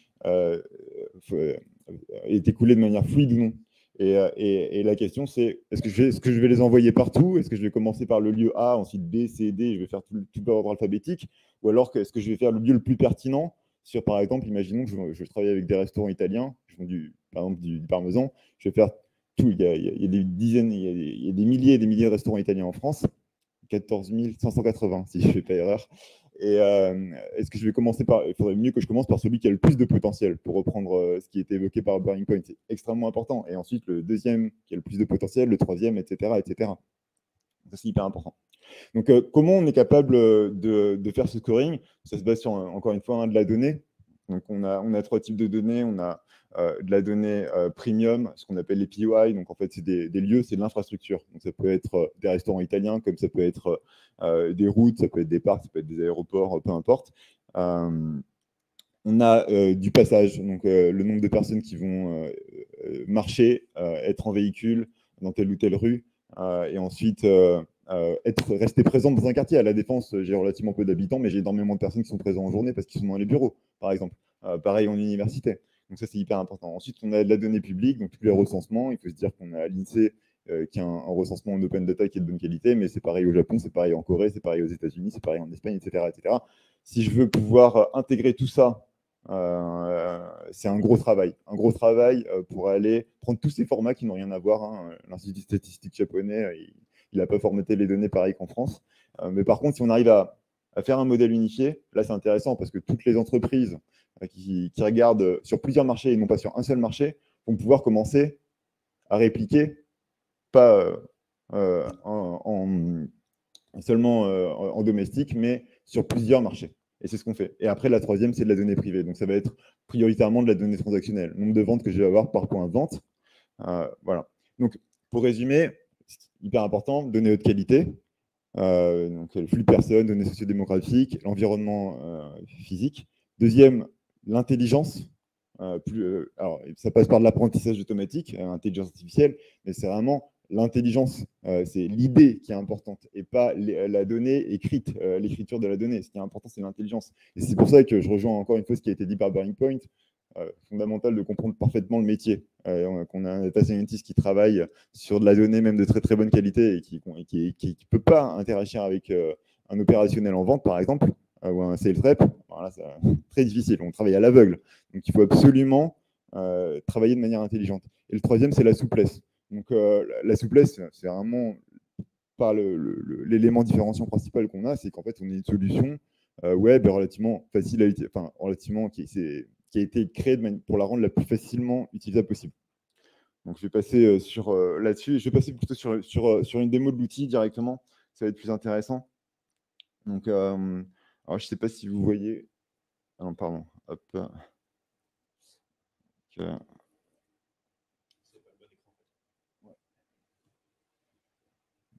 est écoulé de manière fluide ou non. Et la question, c'est est-ce que je vais les envoyer partout? Est-ce que je vais commencer par le lieu A, ensuite B, C, D, je vais faire tout l'ordre alphabétique? Ou alors, est-ce que je vais faire le lieu le plus pertinent sur, par exemple, imaginons que je travaille avec des restaurants italiens, je fais par exemple du parmesan, je vais faire tout. Il y a des dizaines, il y a des milliers et des milliers de restaurants italiens en France, 14 580, si je ne fais pas erreur. est-ce que je vais commencer par... Il faudrait mieux que je commence par celui qui a le plus de potentiel, pour reprendre ce qui était évoqué par Burning Point. C'est extrêmement important. Et ensuite, le deuxième qui a le plus de potentiel, le troisième, etc. etc. Ça, c'est hyper important. Donc, comment on est capable de faire ce scoring? Ça se base sur, encore une fois, de la donnée. Donc, on a 3 types de données. On a de la donnée premium, ce qu'on appelle les POI. Donc, en fait, c'est des lieux, c'est de l'infrastructure. Donc, ça peut être des restaurants italiens, comme ça peut être des routes, ça peut être des parcs, ça peut être des aéroports, peu importe. On a du passage, donc le nombre de personnes qui vont marcher, être en véhicule dans telle ou telle rue, et ensuite rester présente dans un quartier. À La Défense, j'ai relativement peu d'habitants, mais j'ai énormément de personnes qui sont présentes en journée parce qu'ils sont dans les bureaux, par exemple. Pareil en université. Donc ça, c'est hyper important. Ensuite, on a de la donnée publique, donc tous les recensements. Il faut se dire qu'on a l'INSEE qui a un recensement en open data qui est de bonne qualité, mais c'est pareil au Japon, c'est pareil en Corée, c'est pareil aux États-Unis, c'est pareil en Espagne, etc., etc. Si je veux pouvoir intégrer tout ça, c'est un gros travail pour aller prendre tous ces formats qui n'ont rien à voir. Hein. L'Institut statistique japonais, il n'a pas formaté les données pareil qu'en France. Mais par contre, si on arrive à faire un modèle unifié, là c'est intéressant parce que toutes les entreprises qui regardent sur plusieurs marchés et non pas sur un seul marché vont pouvoir commencer à répliquer, pas seulement en domestique, mais sur plusieurs marchés. Et c'est ce qu'on fait. Et après, la troisième, c'est de la donnée privée. Donc, ça va être prioritairement de la donnée transactionnelle. Nombre de ventes que je vais avoir par point de vente. Voilà. Donc, pour résumer, hyper important, données haute qualité. Donc, le flux de personnes, données sociodémographiques, l'environnement physique. Deuxième, l'intelligence. Alors, ça passe par de l'apprentissage automatique, l'intelligence artificielle, mais c'est vraiment l'intelligence, c'est l'idée qui est importante et pas la donnée écrite, l'écriture de la donnée. Ce qui est important, c'est l'intelligence. Et c'est pour ça que je rejoins encore une fois ce qui a été dit par Burning Point, fondamental de comprendre parfaitement le métier. Qu'on a un data scientist qui travaille sur de la donnée, même de très très bonne qualité, et qui ne peut pas interagir avec un opérationnel en vente, par exemple, ou un sales rep. Voilà, c'est très difficile. On travaille à l'aveugle. Donc, il faut absolument travailler de manière intelligente. Et le troisième, c'est la souplesse. Donc, la souplesse, c'est vraiment pas l'élément différenciant principal qu'on a, c'est qu'en fait, on a une solution web relativement facile à utiliser, enfin, relativement qui a été créée pour la rendre la plus facilement utilisable possible. Donc, je vais passer là-dessus. Je vais passer plutôt sur une démo de l'outil directement. Ça va être plus intéressant. Donc, alors, je ne sais pas si vous voyez. Ah non, pardon. Hop. Okay.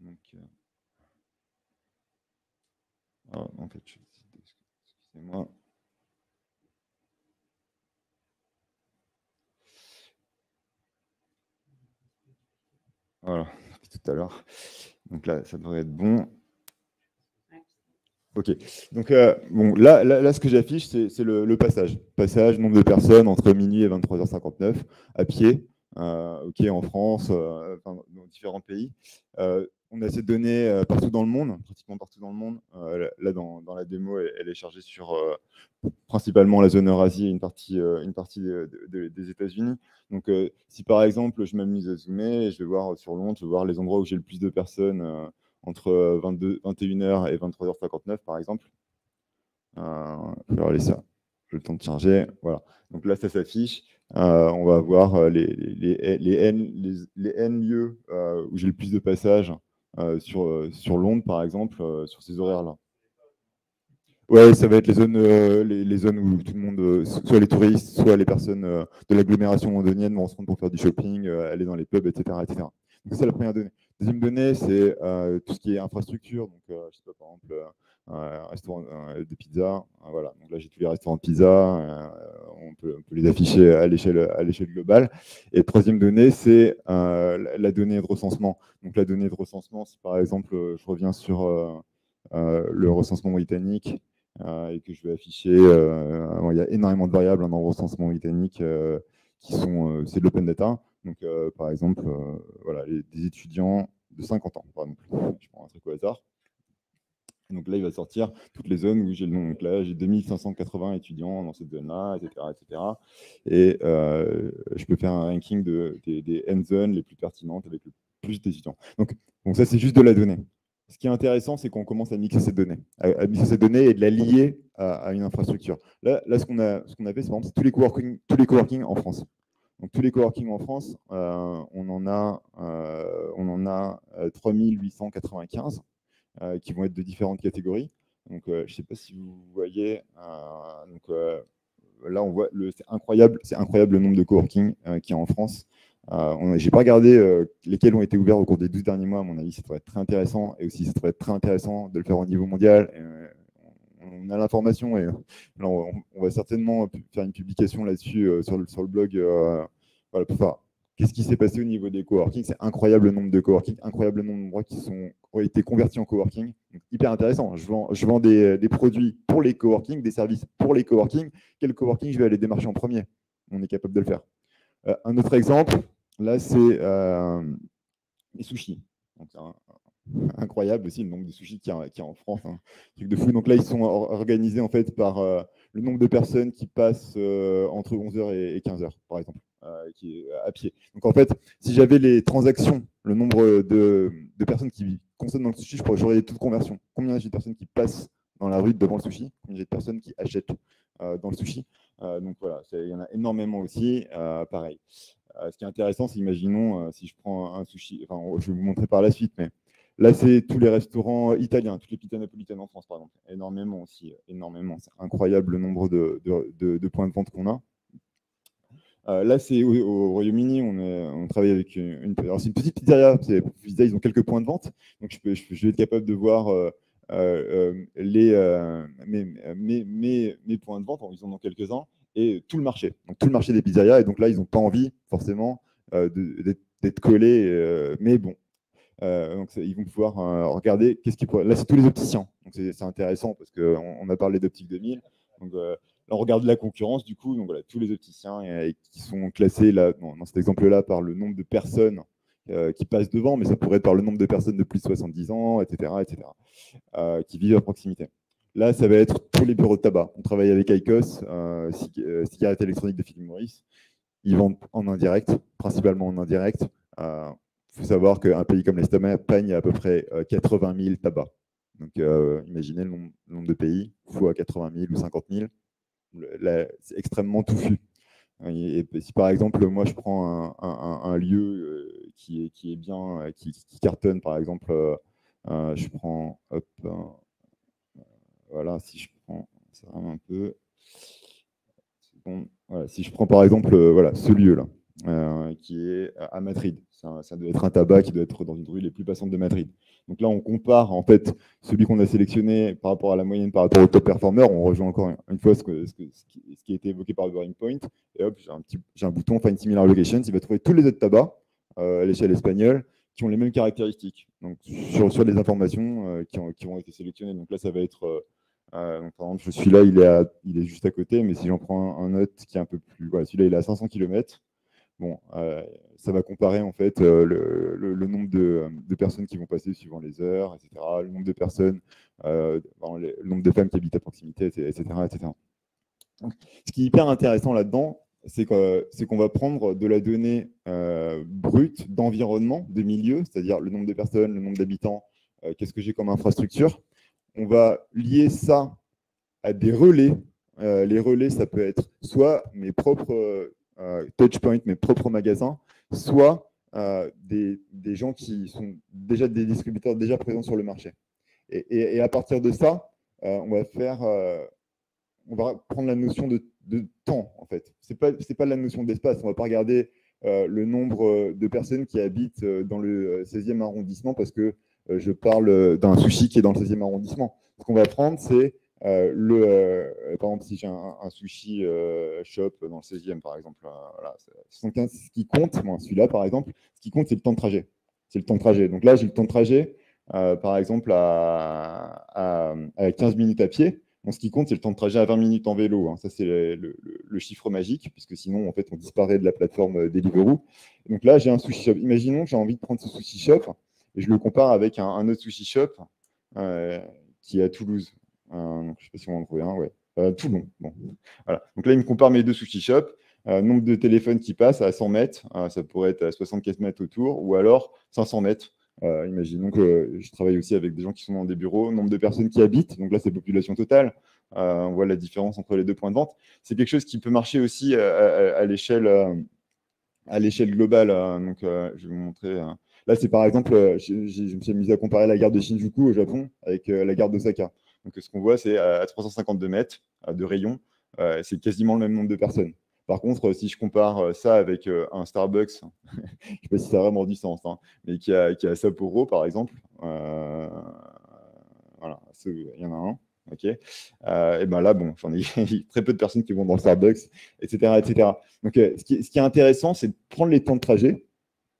Donc, en fait, excusez-moi. Voilà, tout à l'heure. Donc là, ça devrait être bon. Ok. Donc, bon, là, ce que j'affiche, c'est le passage. Passage, nombre de personnes entre minuit et 23h59 à pied. Ok, en France, dans différents pays. On a cette donnée partout dans le monde, pratiquement partout dans le monde. Là, dans la démo, elle est chargée sur principalement la zone Eurasie et une partie des États-Unis. Donc, si par exemple, je m'amuse à zoomer, je vais voir sur Londres, je vais voir les endroits où j'ai le plus de personnes entre 21h et 23h59, par exemple. Je vais regarder ça. Le temps de charger. Voilà. Donc là, ça s'affiche. On va voir les N lieux où j'ai le plus de passages sur Londres, par exemple, sur ces horaires-là. Ouais, ça va être les zones où tout le monde, soit les touristes, soit les personnes de l'agglomération londonienne vont se rendre pour faire du shopping, aller dans les pubs, etc. etc. Donc, c'est la première donnée. Deuxième donnée, c'est tout ce qui est infrastructure. Donc, je sais pas, par exemple, un restaurant de pizza. Voilà. Donc là, j'ai tous les restaurants de pizza. On peut les afficher à l'échelle globale. Et troisième donnée, c'est la donnée de recensement. Donc, la donnée de recensement, si par exemple, je reviens sur le recensement britannique, et que je vais afficher. Il y a énormément de variables dans le recensement britannique qui sont, c'est de l'open data. Donc, par exemple, voilà, des étudiants de 50 ans, par exemple. Je prends un truc au hasard. Et donc là, il va sortir toutes les zones où j'ai le nom. Donc là, j'ai 2580 étudiants dans cette zone-là, etc., etc. Et je peux faire un ranking des N zones les plus pertinentes avec le plus d'étudiants. Donc ça, c'est juste de la donnée. Ce qui est intéressant, c'est qu'on commence à mixer ces données, à mixer ces données et de la lier à une infrastructure. Là ce qu'on a fait, c'est par exemple, c'est tous les coworking en France. Donc, tous les coworking en France, on en a 3895 qui vont être de différentes catégories. Donc, je ne sais pas si vous voyez. Là, on voit, c'est incroyable le nombre de coworking qu'il y a en France. Je n'ai pas regardé lesquels ont été ouverts au cours des 12 derniers mois. À mon avis, ça devrait être très intéressant. Et aussi, ça devrait être très intéressant de le faire au niveau mondial. On a l'information et là, on va certainement faire une publication là-dessus sur le blog voilà, pour faire qu'est-ce qui s'est passé au niveau des coworking. C'est incroyable le nombre de coworking, incroyable le nombre d'endroits qui ont été convertis en coworking. Donc, hyper intéressant. Je vends des produits pour les coworking, des services pour les coworking. Quel coworking je vais aller démarcher en premier? On est capable de le faire. Un autre exemple, là, c'est les sushis. Donc, incroyable aussi le nombre de sushis qu'il y a en France, hein. Truc de fou. Donc là, ils sont organisés en fait par le nombre de personnes qui passent entre 11h et 15h, par exemple, qui est à pied. Donc en fait, si j'avais les transactions, le nombre de personnes qui consomment dans le sushi, j'aurais les taux de conversion. Combien j'ai de personnes qui passent dans la rue devant le sushi? Combien j'ai de personnes qui achètent dans le sushi? Donc voilà, il y en a énormément aussi. Pareil. Ce qui est intéressant, c'est imaginons si je prends un sushi, enfin, je vais vous montrer par la suite, mais là, c'est tous les restaurants italiens, toutes les pizzas napolitaines en France, par exemple. Énormément aussi, énormément. C'est incroyable le nombre de points de vente qu'on a. Là, c'est au Royaume-Uni, on travaille avec alors c'est une petite pizzeria. Ils ont quelques points de vente, donc je vais être capable de voir mes points de vente, ils en ont quelques-uns, et tout le marché. Donc tout le marché des pizzerias, et donc là, ils n'ont pas envie forcément d'être collés, mais bon. Donc ils vont pouvoir regarder qu'est-ce qu'ils pourraient. Là, c'est tous les opticiens. Donc c'est intéressant parce qu'on a parlé d'Optique 2000. Donc là, on regarde la concurrence du coup. Donc voilà, tous les opticiens qui sont classés là, dans cet exemple-là par le nombre de personnes qui passent devant, mais ça pourrait être par le nombre de personnes de plus de 70 ans, etc., qui vivent à proximité. Là, ça va être tous les bureaux de tabac. On travaille avec IQOS, cigarettes électroniques de Philip Morris. Ils vendent en indirect, principalement en indirect. Il faut savoir qu'un pays comme l'Espagne a à peu près 80 000 tabacs. Donc, imaginez le nombre de pays, fois 80 000 ou 50 000. C'est extrêmement touffu. Et si par exemple, moi, je prends un lieu qui est bien, qui cartonne, par exemple, je prends, hop, voilà, si je prends, ça rame un peu. Bon, voilà, si je prends par exemple voilà, ce lieu-là, qui est à Madrid. Ça doit être un tabac qui doit être dans une rue les plus passantes de Madrid. Donc là, on compare en fait celui qu'on a sélectionné par rapport à la moyenne, par rapport au top performer. On rejoint encore une fois ce qui a été évoqué par le Boring Point. Et hop, j'ai un bouton Find Similar Locations. Il va trouver tous les autres tabacs à l'échelle espagnole qui ont les mêmes caractéristiques. Donc sur les informations qui ont été sélectionnées. Donc là, ça va être donc, par exemple, celui-là, il est juste à côté, mais si j'en prends un autre qui est un peu plus. Voilà, celui-là, il est à 500 km. Bon, ça va comparer en fait le nombre de personnes qui vont passer suivant les heures, etc. Le nombre de personnes, le nombre de femmes qui habitent à proximité, etc. Donc, ce qui est hyper intéressant là-dedans, c'est qu'on va prendre de la donnée brute d'environnement, de milieu, c'est-à-dire le nombre de personnes, le nombre d'habitants, qu'est-ce que j'ai comme infrastructure. On va lier ça à des relais. Les relais, ça peut être soit mes propres touchpoints, mes propres magasins, soit des gens qui sont déjà des distributeurs déjà présents sur le marché. Et à partir de ça, on va prendre la notion de temps, en fait. C'est pas la notion d'espace. On ne va pas regarder le nombre de personnes qui habitent dans le 16e arrondissement parce que je parle d'un sushi qui est dans le 16e arrondissement. Ce qu'on va prendre, c'est par exemple, si j'ai un sushi shop dans le 16e, par exemple, voilà, 75, ce qui compte, moi, celui-là, par exemple, ce qui compte, c'est le temps de trajet. C'est le temps de trajet. Donc là, j'ai le temps de trajet, par exemple, à 15 minutes à pied. Bon, ce qui compte, c'est le temps de trajet à 20 minutes en vélo. Hein. Ça, c'est le chiffre magique, puisque sinon, en fait, on disparaît de la plateforme Deliveroo. Donc là, j'ai un sushi shop. Imaginons que j'ai envie de prendre ce sushi shop et je le compare avec un autre sushi shop qui est à Toulouse. Donc, je ne sais pas si on va en trouver un. Ouais. Toulon. Bon. Voilà. Donc là, il me compare mes deux sushi shops. Nombre de téléphones qui passent à 100 mètres. Ça pourrait être à 75 mètres autour, ou alors 500 mètres. Imaginons que je travaille aussi avec des gens qui sont dans des bureaux, nombre de personnes qui habitent, donc là c'est population totale, on voit la différence entre les deux points de vente. C'est quelque chose qui peut marcher aussi à l'échelle globale. Donc je vais vous montrer. Là c'est par exemple, je me suis amusé à comparer la gare de Shinjuku au Japon avec la gare d'Osaka. Donc ce qu'on voit c'est à 352 mètres de rayon, c'est quasiment le même nombre de personnes. Par contre, si je compare ça avec un Starbucks, je ne sais pas si ça a vraiment du sens, hein, mais qui a Sapporo, par exemple, voilà, il y en a un, ok. Et ben là, bon, j'en ai très peu de personnes qui vont dans le Starbucks, etc., etc. Donc, ce qui est intéressant, c'est de prendre les temps de trajet,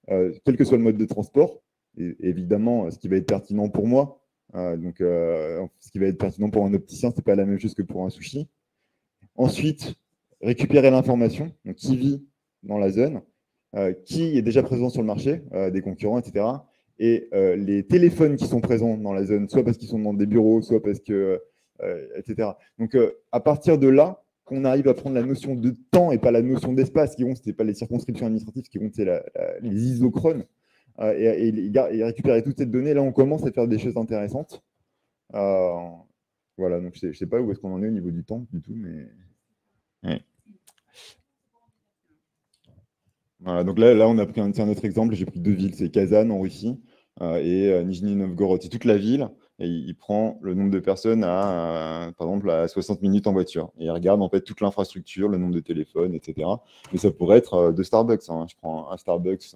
quel que soit le mode de transport. Et évidemment, ce qui va être pertinent pour moi, ce qui va être pertinent pour un opticien, c'est pas la même chose que pour un sushi. Ensuite, récupérer l'information, donc qui vit dans la zone, qui est déjà présent sur le marché, des concurrents, etc. Et les téléphones qui sont présents dans la zone, soit parce qu'ils sont dans des bureaux, soit parce que, etc. Donc, à partir de là, qu'on arrive à prendre la notion de temps et pas la notion d'espace, qui compte, ce n'est pas les circonscriptions administratives, ce qui compte, c'est les isochrones, et récupérer toutes ces données, là, on commence à faire des choses intéressantes. Voilà, donc je ne sais pas où est-ce qu'on en est au niveau du temps du tout, mais... Ouais. Voilà, donc là, on a pris un autre exemple. J'ai pris deux villes, c'est Kazan en Russie et Nijni Novgorod. C'est toute la ville et il prend le nombre de personnes par exemple, à 60 minutes en voiture. Et il regarde en fait toute l'infrastructure, le nombre de téléphones, etc. Mais ça pourrait être de Starbucks. Hein. Je prends un Starbucks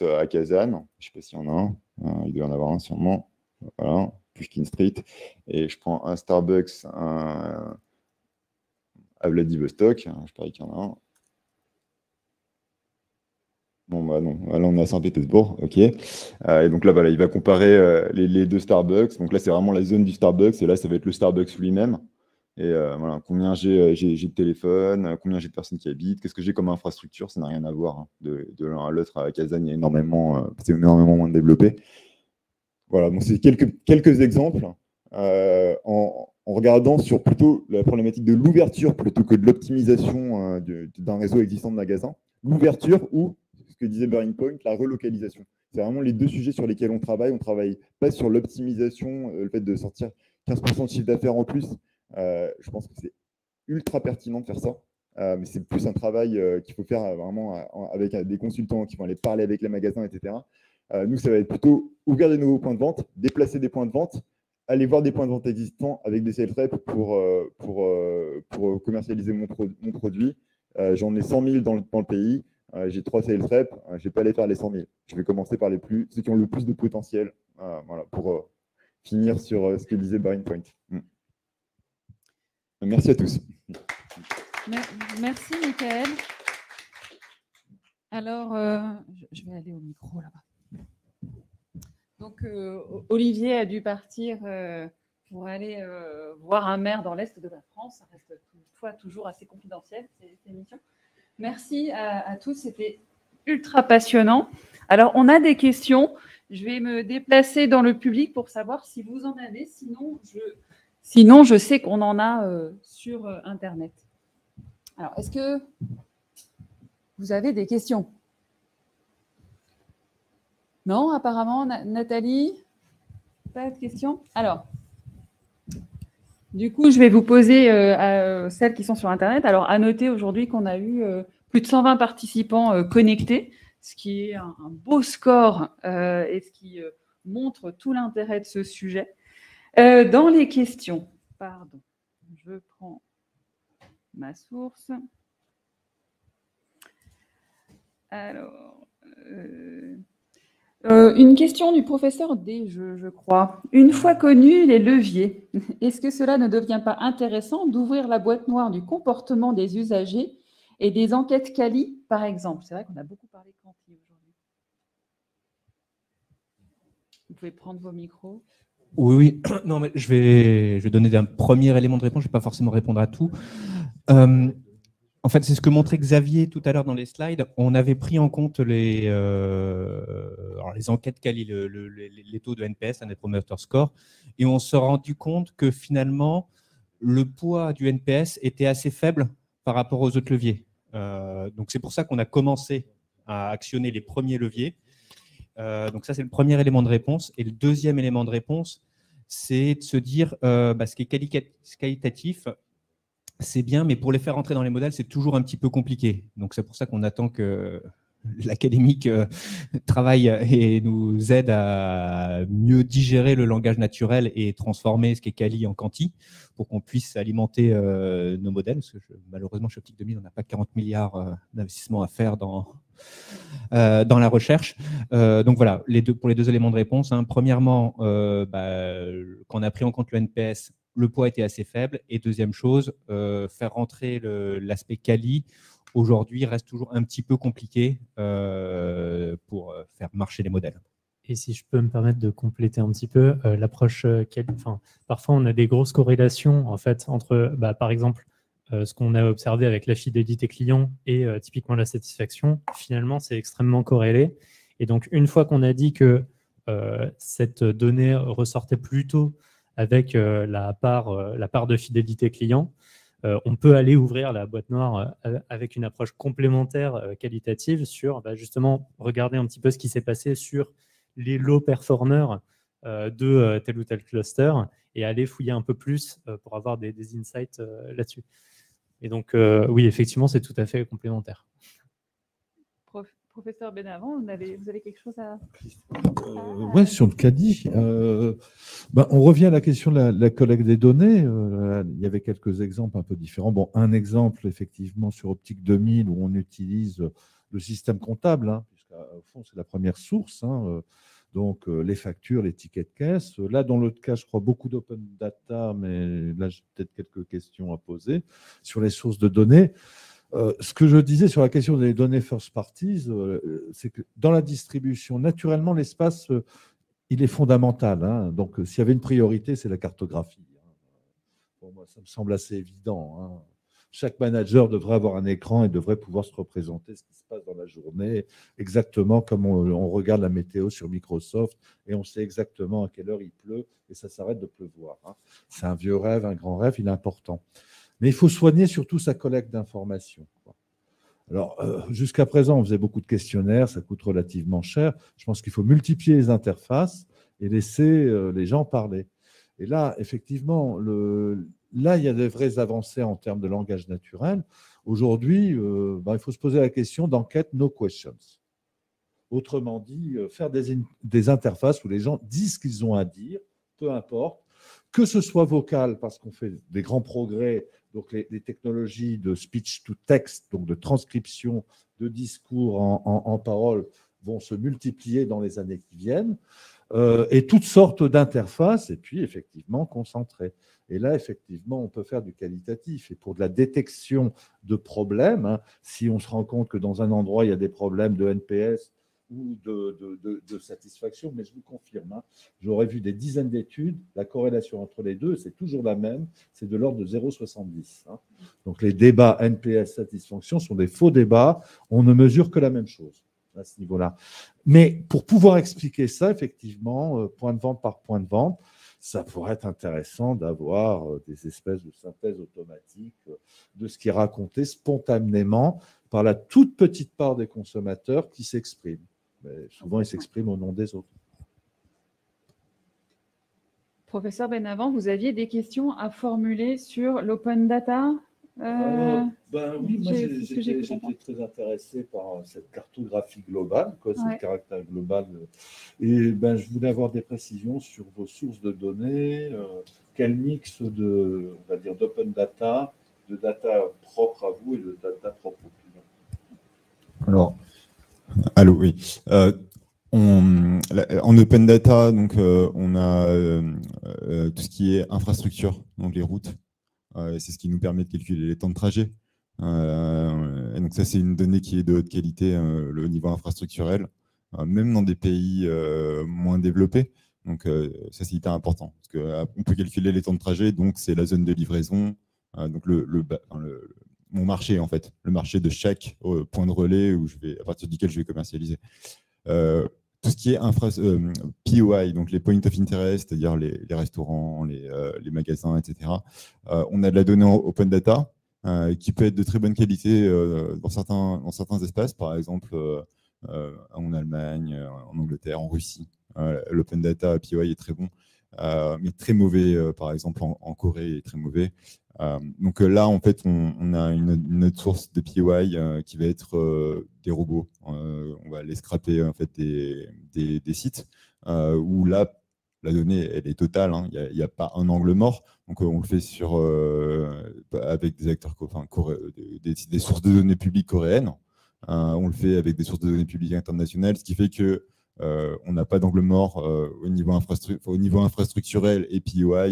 à Kazan. Je ne sais pas s'il y en a un. Il doit y en avoir un sûrement. Voilà, Pushkin Street. Et je prends un Starbucks à Vladivostok, je parie qu'il y en a un. Bon, bah non, là on est à Saint-Pétersbourg, ok. Et donc là, voilà, il va comparer les deux Starbucks. Donc là, c'est vraiment la zone du Starbucks, et là, ça va être le Starbucks lui-même. Et voilà, combien j'ai de téléphones, combien j'ai de personnes qui habitent, qu'est-ce que j'ai comme infrastructure, ça n'a rien à voir. Hein. De l'un à l'autre, à Kazan, il y a c'est énormément moins développé. Voilà, donc c'est quelques exemples. En regardant sur plutôt la problématique de l'ouverture plutôt que de l'optimisation d'un réseau existant de magasins. L'ouverture ou, ce que disait Bearing Point, la relocalisation. C'est vraiment les deux sujets sur lesquels on travaille. On ne travaille pas sur l'optimisation, le fait de sortir 15% de chiffre d'affaires en plus. Je pense que c'est ultra pertinent de faire ça. Mais c'est plus un travail qu'il faut faire vraiment avec des consultants qui vont aller parler avec les magasins, etc. Nous, ça va être plutôt ouvrir des nouveaux points de vente, déplacer des points de vente, aller voir des points de vente existants avec des sales reps pour commercialiser mon produit. J'en ai 100 000 dans le pays. J'ai 3 sales reps. Je ne vais pas aller faire les 100 000. Je vais commencer par ceux qui ont le plus de potentiel, voilà, pour finir sur ce que disait Bearing Point. Merci à tous. Merci, Michael. Alors, je vais aller au micro là-bas. Donc, Olivier a dû partir pour aller voir un maire dans l'Est de la France. Ça reste toutefois toujours assez confidentiel, ces émissions. Merci à tous, c'était ultra passionnant. Alors, on a des questions. Je vais me déplacer dans le public pour savoir si vous en avez. Sinon, je sais qu'on en a sur Internet. Alors, est-ce que vous avez des questions ? Non, apparemment, Nathalie, pas de questions. Alors, du coup, je vais vous poser celles qui sont sur Internet. Alors, à noter aujourd'hui qu'on a eu plus de 120 participants connectés, ce qui est un beau score et ce qui montre tout l'intérêt de ce sujet. Dans les questions, pardon, je prends ma source. Alors... une question du professeur D, je crois. Une fois connus les leviers, est-ce que cela ne devient pas intéressant d'ouvrir la boîte noire du comportement des usagers et des enquêtes quali, par exemple? C'est vrai qu'on a beaucoup parlé de quanti aujourd'hui. Vous pouvez prendre vos micros. Oui. Non, mais je vais donner un premier élément de réponse. Je ne vais pas forcément répondre à tout. En fait, c'est ce que montrait Xavier tout à l'heure dans les slides. On avait pris en compte les enquêtes quali, les taux de NPS, la Net Promoter Score, et on s'est rendu compte que finalement, le poids du NPS était assez faible par rapport aux autres leviers. Donc, c'est pour ça qu'on a commencé à actionner les premiers leviers. Donc ça, c'est le premier élément de réponse. Et le deuxième élément de réponse, c'est de se dire ce qui est qualitatif, c'est bien, mais pour les faire entrer dans les modèles, c'est toujours un petit peu compliqué. Donc c'est pour ça qu'on attend que l'académique travaille et nous aide à mieux digérer le langage naturel et transformer ce qui est quali en quanti pour qu'on puisse alimenter nos modèles. Parce que malheureusement, chez Optique 2000, on n'a pas 40 milliards d'investissements à faire dans la recherche. Donc voilà, pour les deux éléments de réponse. Premièrement, quand on a pris en compte le NPS, le poids était assez faible. Et deuxième chose, faire rentrer l'aspect quali aujourd'hui reste toujours un petit peu compliqué pour faire marcher les modèles. Et si je peux me permettre de compléter un petit peu, l'approche parfois on a des grosses corrélations en fait entre, par exemple, ce qu'on a observé avec la fidélité client et typiquement la satisfaction. Finalement, c'est extrêmement corrélé. Et donc, une fois qu'on a dit que cette donnée ressortait plutôt avec la part de fidélité client, on peut aller ouvrir la boîte noire avec une approche complémentaire qualitative sur justement regarder un petit peu ce qui s'est passé sur les low performers de tel ou tel cluster et aller fouiller un peu plus pour avoir des insights là-dessus. Et donc, oui, effectivement, c'est tout à fait complémentaire. Professeur Benavent, vous avez quelque chose à… Oui, sur le CADI. On revient à la question de la collecte des données. Il y avait quelques exemples un peu différents. Bon, un exemple, effectivement, sur Optique 2000, où on utilise le système comptable, puisqu'au fond, c'est la première source. Donc, les factures, les tickets de caisse. Là, dans l'autre cas, je crois beaucoup d'open data, mais là, j'ai peut-être quelques questions à poser sur les sources de données. Ce que je disais sur la question des données first parties, c'est que dans la distribution, naturellement, l'espace, il est fondamental. Donc, s'il y avait une priorité, c'est la cartographie. Pour moi, ça me semble assez évident. Chaque manager devrait avoir un écran et devrait pouvoir se représenter ce qui se passe dans la journée, exactement comme on regarde la météo sur Microsoft et on sait exactement à quelle heure il pleut et ça s'arrête de pleuvoir. C'est un vieux rêve, un grand rêve, il est important. Mais il faut soigner surtout sa collecte d'informations. Alors, jusqu'à présent, on faisait beaucoup de questionnaires, ça coûte relativement cher. Je pense qu'il faut multiplier les interfaces et laisser les gens parler. Et là, effectivement, là, il y a des vraies avancées en termes de langage naturel. Aujourd'hui, il faut se poser la question d'enquête no questions. Autrement dit, faire des interfaces où les gens disent ce qu'ils ont à dire, peu importe, que ce soit vocal, parce qu'on fait des grands progrès, donc les technologies de speech to text, donc de transcription de discours en parole, vont se multiplier dans les années qui viennent, et toutes sortes d'interfaces, et puis effectivement concentrées. Et là, effectivement, on peut faire du qualitatif. Et pour de la détection de problèmes, si on se rend compte que dans un endroit, il y a des problèmes de NPS, ou de satisfaction, mais je vous confirme, j'aurais vu des dizaines d'études, la corrélation entre les deux, c'est toujours la même, c'est de l'ordre de 0,70. Donc les débats NPS satisfaction sont des faux débats, on ne mesure que la même chose à ce niveau-là. Mais pour pouvoir expliquer ça, effectivement, point de vente par point de vente, ça pourrait être intéressant d'avoir des espèces de synthèse automatique de ce qui est raconté spontanément par la toute petite part des consommateurs qui s'expriment. Mais souvent, ils s'expriment au nom des autres. Professeur Benavent, vous aviez des questions à formuler sur l'open data Oui, moi j'étais très intéressé par cette cartographie globale, ce caractère global. Et je voulais avoir des précisions sur vos sources de données, quel mix on va dire, d'open data, de data propre à vous et de data propre aux clients. Alors, allô, oui. En open data, donc, on a tout ce qui est infrastructure, donc les routes. C'est ce qui nous permet de calculer les temps de trajet. Et donc ça, c'est une donnée qui est de haute qualité au niveau infrastructurel, même dans des pays moins développés. Donc ça, c'est hyper important. Parce qu'on peut calculer les temps de trajet, donc c'est la zone de livraison, donc mon marché, en fait, le marché de chaque point de relais à partir duquel je vais commercialiser. Tout ce qui est POI, donc les points of interest, c'est-à-dire les restaurants, les magasins, etc. On a de la donnée en open data qui peut être de très bonne qualité dans certains espaces. Par exemple, en Allemagne, en Angleterre, en Russie. L'open data POI est très bon, mais très mauvais, par exemple, en Corée, est très mauvais. Donc là, en fait, on a une autre source de POI qui va être des robots. On va aller scraper en fait, des sites où là, la donnée, elle est totale. Il n'y a pas un angle mort. Donc, on le fait avec des acteurs, des sources de données publiques coréennes. On le fait avec des sources de données publiques internationales, ce qui fait que on n'a pas d'angle mort au niveau infrastructurel et POI,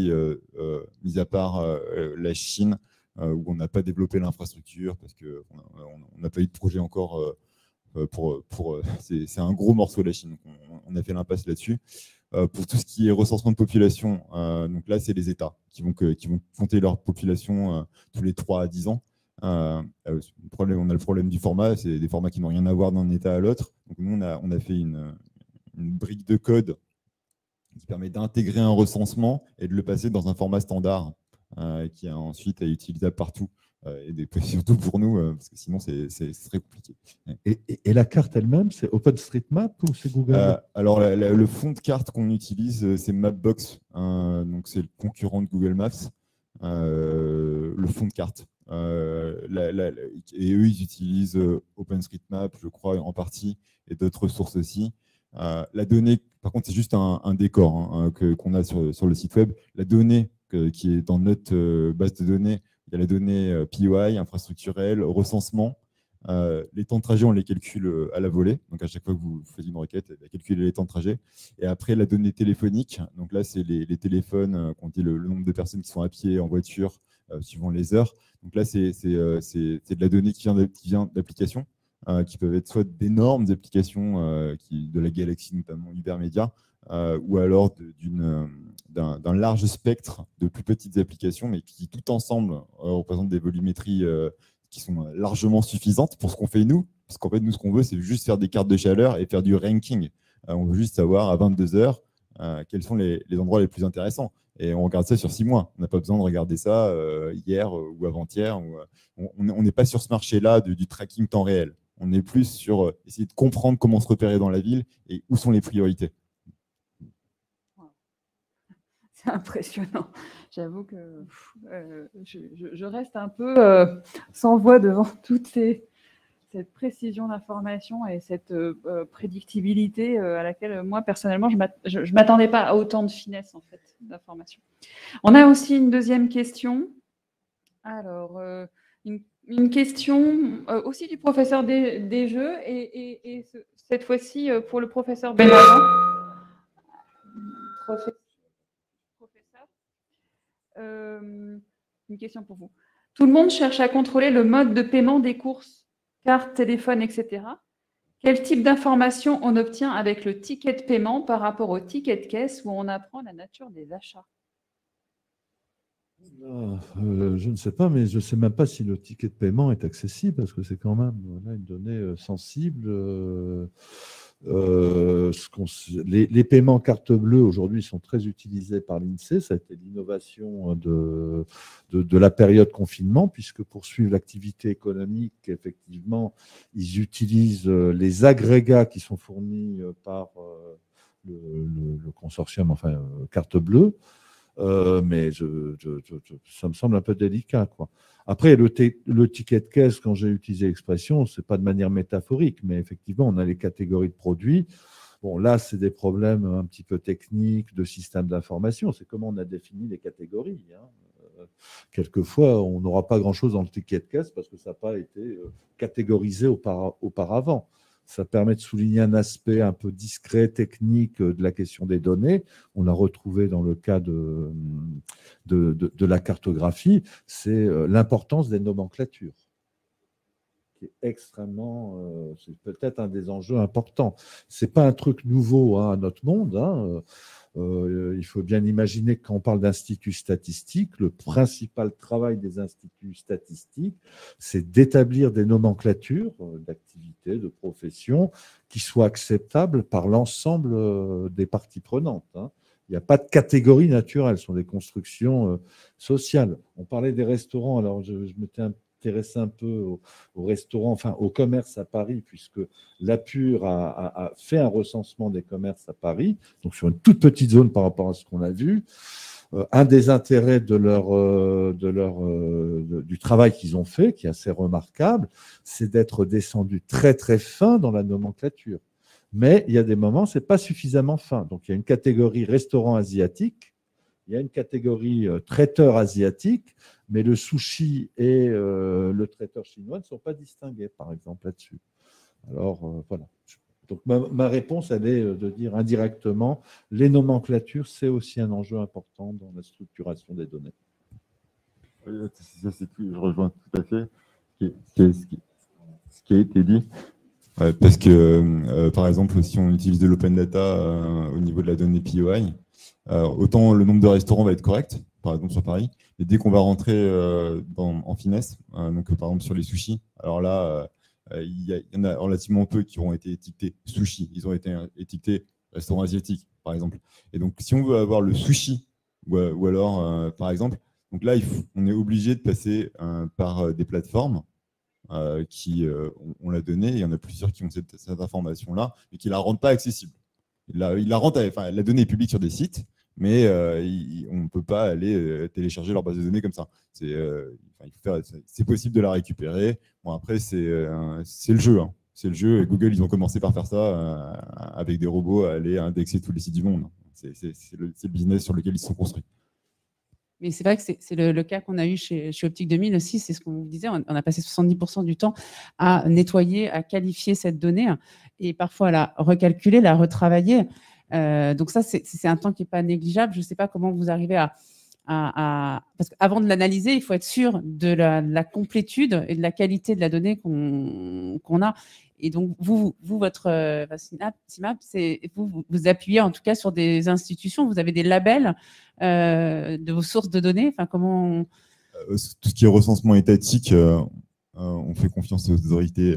mis à part la Chine, où on n'a pas développé l'infrastructure parce qu'on n'a pas eu de projet encore. C'est un gros morceau de la Chine, donc on a fait l'impasse là-dessus. Pour tout ce qui est recensement de population, donc là, c'est les États qui vont compter leur population tous les 3 à 10 ans. On a le problème du format, c'est des formats qui n'ont rien à voir d'un État à l'autre. Donc nous, on a fait une brique de code qui permet d'intégrer un recensement et de le passer dans un format standard qui ensuite est utilisable partout. Et surtout pour nous, parce que sinon, c'est très compliqué. Et la carte elle-même, c'est OpenStreetMap ou c'est Google Maps? Alors, le fond de carte qu'on utilise, c'est Mapbox. Donc, c'est le concurrent de Google Maps. Le fond de carte. Et eux, ils utilisent OpenStreetMap, je crois, en partie, et d'autres sources aussi. La donnée, par contre, c'est juste un décor qu'on a sur le site web. La donnée qui est dans notre base de données, il y a la donnée POI, infrastructurelle, recensement. Les temps de trajet, on les calcule à la volée. Donc, à chaque fois que vous faites une requête, elle va calculer les temps de trajet. Et après, la donnée téléphonique. Donc là, c'est les téléphones, qu'on dit le nombre de personnes qui sont à pied, en voiture, suivant les heures. Donc là, c'est de la donnée qui vient d'applications, qui peuvent être soit d'énormes applications de la galaxie, notamment Hypermédia, ou alors d'un large spectre de plus petites applications, mais qui tout ensemble représentent des volumétries qui sont largement suffisantes pour ce qu'on fait nous. Parce qu'en fait, nous, ce qu'on veut, c'est juste faire des cartes de chaleur et faire du ranking. On veut juste savoir à 22 heures quels sont les endroits les plus intéressants. Et on regarde ça sur 6 mois. On n'a pas besoin de regarder ça hier ou avant-hier. On n'est pas sur ce marché-là du tracking temps réel. On est plus sur essayer de comprendre comment se repérer dans la ville et où sont les priorités. C'est impressionnant. J'avoue que je reste un peu sans voix devant toute cette précision d'information et cette prédictibilité à laquelle moi, personnellement, je ne m'attendais pas à autant de finesse en fait, d'information. On a aussi une deuxième question. Alors, une question aussi du professeur des jeux et cette fois-ci pour le professeur Benavent. Une question pour vous. Tout le monde cherche à contrôler le mode de paiement des courses, carte, téléphone, etc. Quel type d'information on obtient avec le ticket de paiement par rapport au ticket de caisse où on apprend la nature des achats? Je ne sais pas, mais je ne sais même pas si le ticket de paiement est accessible parce que c'est quand même une donnée sensible. Les paiements carte bleue aujourd'hui sont très utilisés par l'INSEE. Ça a été l'innovation de la période confinement, puisque pour suivre l'activité économique, effectivement, ils utilisent les agrégats qui sont fournis par le consortium, enfin, carte bleue. Mais ça me semble un peu délicat, quoi. Après, le ticket de caisse, quand j'ai utilisé l'expression, ce n'est pas de manière métaphorique, mais effectivement, on a les catégories de produits. Bon, là, c'est des problèmes un petit peu techniques de système d'information. C'est comment on a défini les catégories. Quelquefois, on n'aura pas grand-chose dans le ticket de caisse parce que ça n'a pas été catégorisé auparavant. Ça permet de souligner un aspect un peu discret, technique de la question des données. On l'a retrouvé dans le cas de la cartographie. C'est l'importance des nomenclatures, qui est extrêmement, c'est peut-être un des enjeux importants. Ce n'est pas un truc nouveau à notre monde. Il faut bien imaginer que quand on parle d'instituts statistiques, le principal travail des instituts statistiques, c'est d'établir des nomenclatures d'activités, de professions qui soient acceptables par l'ensemble des parties prenantes. Il n'y a pas de catégorie naturelle, ce sont des constructions sociales. On parlait des restaurants, alors je m'étais m'intéresser un peu au restaurant, enfin au commerce à Paris, puisque l'APUR a fait un recensement des commerces à Paris, donc sur une toute petite zone par rapport à ce qu'on a vu. Un des intérêts du travail qu'ils ont fait, qui est assez remarquable, c'est d'être descendu très très fin dans la nomenclature. Mais il y a des moments, ce n'est pas suffisamment fin. Donc il y a une catégorie restaurant asiatique, il y a une catégorie traiteur asiatique, mais le sushi et le traiteur chinois ne sont pas distingués, par exemple, là-dessus. Alors, voilà. Donc, ma réponse, elle est de dire indirectement, les nomenclatures, c'est aussi un enjeu important dans la structuration des données. Ça, je rejoins tout à fait ce qui a été dit. Ouais, parce que, par exemple, si on utilise de l'open data au niveau de la donnée POI, autant le nombre de restaurants va être correct, par exemple sur Paris, et dès qu'on va rentrer en finesse, donc par exemple sur les sushis, alors là, il y en a relativement peu qui ont été étiquetés sushi, ils ont été étiquetés restaurant asiatique, par exemple. Et donc, si on veut avoir le sushi, ou alors, par exemple, donc là, on est obligé de passer par des plateformes qui ont la donnée. Il y en a plusieurs qui ont cette information-là, mais qui ne la rendent pas accessible. La donnée est publique sur des sites, mais on ne peut pas aller télécharger leur base de données comme ça. C'est possible de la récupérer. Bon, après, c'est le jeu. Hein. C'est le jeu. Et Google, ils ont commencé par faire ça avec des robots à aller indexer tous les sites du monde. C'est le business sur lequel ils se sont construits. Mais c'est vrai que c'est le cas qu'on a eu chez Optique 2000 aussi, c'est ce qu'on vous disait, on a passé 70% du temps à nettoyer, à qualifier cette donnée et parfois à la recalculer, la retravailler. Donc ça, c'est un temps qui n'est pas négligeable. Je ne sais pas comment vous arrivez parce qu'avant de l'analyser, il faut être sûr de la complétude et de la qualité de la donnée qu'on a. Et donc, votre CIMAP, vous appuyez en tout cas sur des institutions, vous avez des labels de vos sources de données. Enfin, comment tout ce qui est recensement étatique, on fait confiance aux autorités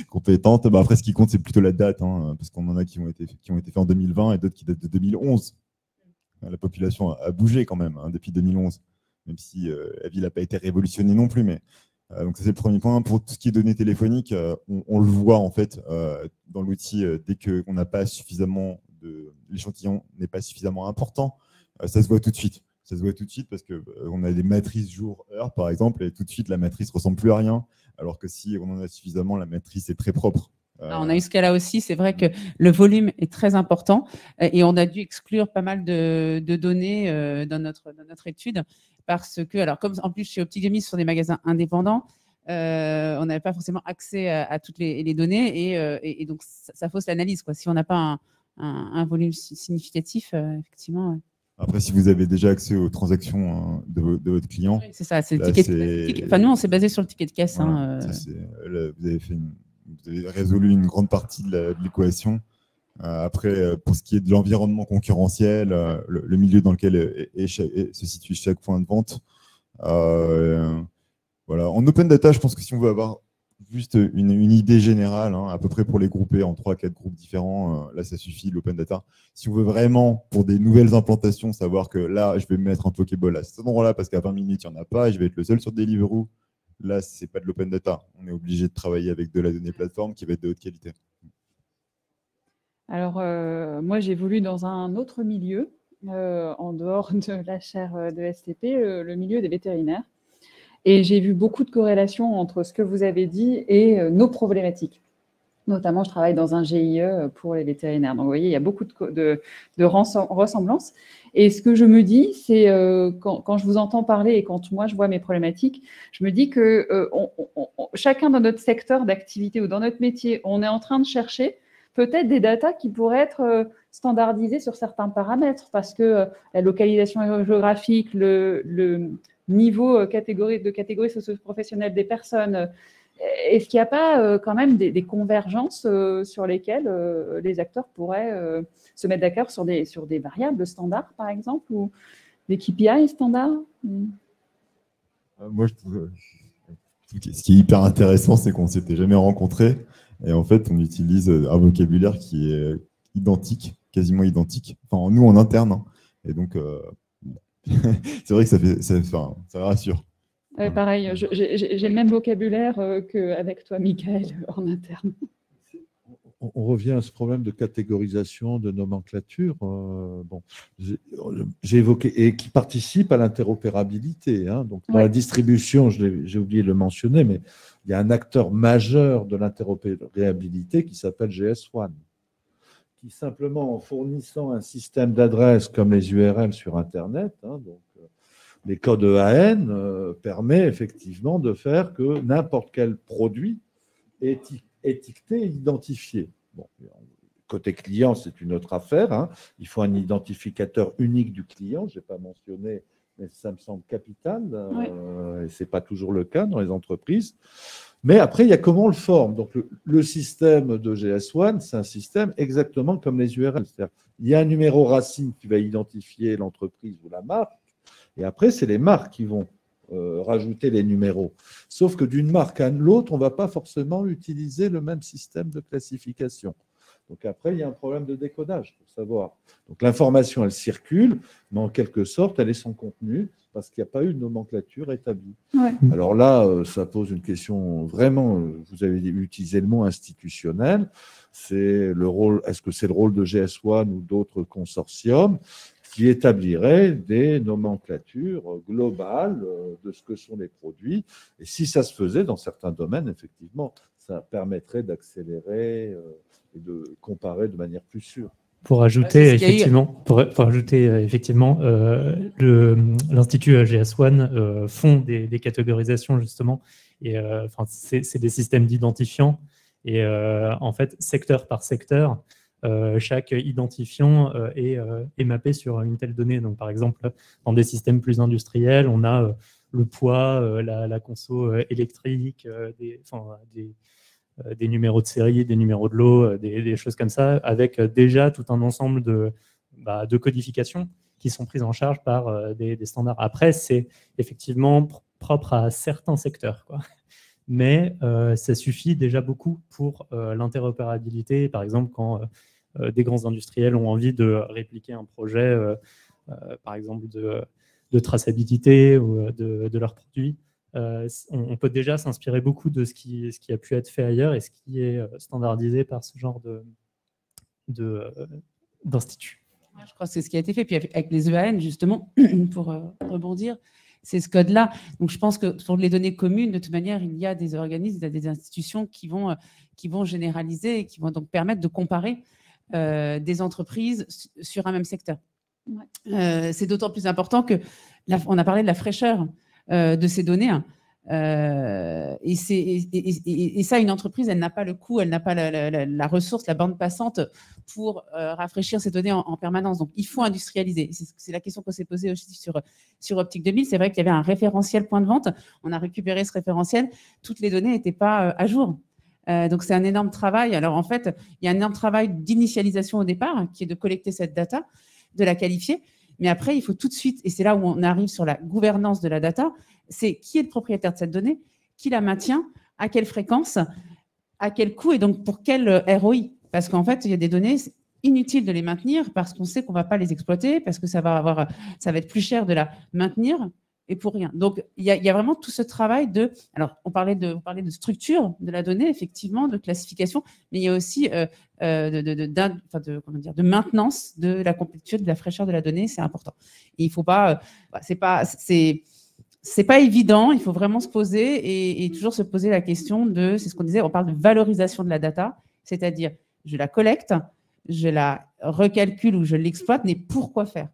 compétentes. Bah, après, ce qui compte, c'est plutôt la date, hein, parce qu'on en a qui ont été faits en 2020 et d'autres qui datent de 2011. La population a bougé quand même depuis 2011, même si la ville n'a pas été révolutionnée non plus. Mais donc ça, c'est le premier point. Pour tout ce qui est données téléphoniques, on le voit en fait dans l'outil dès qu'on n'a pas suffisamment l'échantillon n'est pas suffisamment important, ça se voit tout de suite. Ça se voit tout de suite parce qu'on a des matrices jour-heure, par exemple, et tout de suite, la matrice ne ressemble plus à rien, alors que si on en a suffisamment, la matrice est très propre. On a eu ce cas-là aussi. C'est vrai que le volume est très important et on a dû exclure pas mal de données dans notre étude parce que, alors comme en plus chez Optique 2000 sur des magasins indépendants, on n'avait pas forcément accès à toutes les données et donc ça fausse l'analyse. Si on n'a pas un volume significatif, effectivement. Ouais. Après, si vous avez déjà accès aux transactions de votre client. Oui, c'est ça, c'est le ticket. Enfin, nous, on s'est basé sur le ticket de caisse. Voilà, vous avez résolu une grande partie de l'équation. Après, pour ce qui est de l'environnement concurrentiel, le milieu dans lequel se situe chaque point de vente, voilà. En open data, je pense que si on veut avoir juste une idée générale, à peu près pour les grouper en 3-4 groupes différents, là, ça suffit, l'open data. Si on veut vraiment, pour des nouvelles implantations, savoir que là, je vais mettre un Pokéball à cet endroit-là parce qu'à 20 minutes, il n'y en a pas et je vais être le seul sur Deliveroo. Là, ce n'est pas de l'open data. On est obligé de travailler avec de la donnée plateforme qui va être de haute qualité. Alors, moi, j'évolue dans un autre milieu, en dehors de la chaire de STP, le milieu des vétérinaires. Et j'ai vu beaucoup de corrélations entre ce que vous avez dit et nos problématiques. Notamment, je travaille dans un GIE pour les vétérinaires. Donc, vous voyez, il y a beaucoup de ressemblances. Et ce que je me dis, c'est quand je vous entends parler et quand moi, je vois mes problématiques, je me dis que chacun dans notre secteur d'activité ou dans notre métier, on est en train de chercher peut-être des datas qui pourraient être standardisées sur certains paramètres parce que la localisation géographique, le niveau de catégorie socio-professionnelle des personnes, est-ce qu'il n'y a pas quand même des convergences sur lesquelles les acteurs pourraient se mettre d'accord sur des variables standards, par exemple, ou des KPI standards? Moi, je trouve ce qui est hyper intéressant, c'est qu'on ne s'était jamais rencontrés. Et en fait, on utilise un vocabulaire qui est identique, quasiment identique. Enfin, nous, en interne. Et donc, c'est vrai que ça rassure. Pareil, j'ai le même vocabulaire qu'avec toi, Michael, en interne. On revient à ce problème de catégorisation, de nomenclature, bon, j'ai évoqué, et qui participe à l'interopérabilité. Hein. Donc, dans la distribution, j'ai oublié de le mentionner, mais il y a un acteur majeur de l'interopérabilité qui s'appelle GS1, qui simplement en fournissant un système d'adresses comme les URL sur Internet, hein, donc les codes EAN, permet effectivement de faire que n'importe quel produit est étiqueté et identifié. Bon, côté client, c'est une autre affaire. Hein. Il faut un identificateur unique du client. Je n'ai pas mentionné, mais ça me semble capital. Et ce n'est pas toujours le cas dans les entreprises. Mais après, il y a comment on le forme. Donc, le système de GS1, c'est un système exactement comme les URL. C'est-à-dire, il y a un numéro racine qui va identifier l'entreprise ou la marque. Et après, c'est les marques qui vont rajouter les numéros. Sauf que d'une marque à l'autre, on ne va pas forcément utiliser le même système de classification. Donc après, il y a un problème de décodage pour savoir. Donc l'information, elle circule, mais en quelque sorte, elle est sans contenu parce qu'il n'y a pas eu de nomenclature établie. Ouais. Alors là, ça pose une question vraiment, vous avez utilisé le mot institutionnel, c'est le rôle, est-ce que c'est le rôle de GS1 ou d'autres consortiums qui établirait des nomenclatures globales de ce que sont les produits. Et si ça se faisait dans certains domaines, effectivement, ça permettrait d'accélérer et de comparer de manière plus sûre. Pour ajouter, effectivement, l'Institut GS1 font des catégorisations, justement, et c'est des systèmes d'identifiants. Et en fait, secteur par secteur, chaque identifiant est mappé sur une telle donnée. Donc, par exemple, dans des systèmes plus industriels, on a le poids, la conso électrique, des numéros de série, des numéros de lot, des choses comme ça, avec déjà tout un ensemble de codifications qui sont prises en charge par des standards. Après, c'est effectivement propre à certains secteurs, quoi. Mais ça suffit déjà beaucoup pour l'interopérabilité. Par exemple, quand des grands industriels ont envie de répliquer un projet, par exemple, de traçabilité ou de leurs produits, on peut déjà s'inspirer beaucoup de ce qui a pu être fait ailleurs et ce qui est standardisé par ce genre d'institut. Je crois que c'est ce qui a été fait. Puis avec les EAN, justement, pour rebondir, c'est ce code-là. Donc, je pense que pour les données communes, de toute manière, il y a des organismes, il y a des institutions qui vont généraliser et qui vont donc permettre de comparer des entreprises sur un même secteur. Ouais. C'est d'autant plus important que, on a parlé de la fraîcheur de ces données. Et ça, une entreprise, elle n'a pas le coût, elle n'a pas la ressource, la bande passante pour rafraîchir ces données en permanence. Donc, il faut industrialiser. C'est la question qu'on s'est posée aussi sur Optique 2000. C'est vrai qu'il y avait un référentiel point de vente. On a récupéré ce référentiel. Toutes les données n'étaient pas à jour. Donc, c'est un énorme travail. Alors, en fait, il y a un énorme travail d'initialisation au départ, qui est de collecter cette data, de la qualifier. Mais après, il faut tout de suite, et c'est là où on arrive sur la gouvernance de la data, c'est qui est le propriétaire de cette donnée, qui la maintient, à quelle fréquence, à quel coût et donc pour quel ROI. Parce qu'en fait, il y a des données, c'est inutile de les maintenir parce qu'on sait qu'on ne va pas les exploiter, parce que ça va être plus cher de la maintenir et pour rien. Donc, il y a vraiment tout ce travail de… Alors, on parlait de structure de la donnée, effectivement, de classification, mais il y a aussi de maintenance de la complétude, de la fraîcheur de la donnée, c'est important. Et il ne faut pas… c'est pas évident, il faut vraiment se poser et toujours se poser la question de… C'est ce qu'on disait, on parle de valorisation de la data, c'est-à-dire, je la collecte, je la recalcule ou je l'exploite, mais pourquoi faire?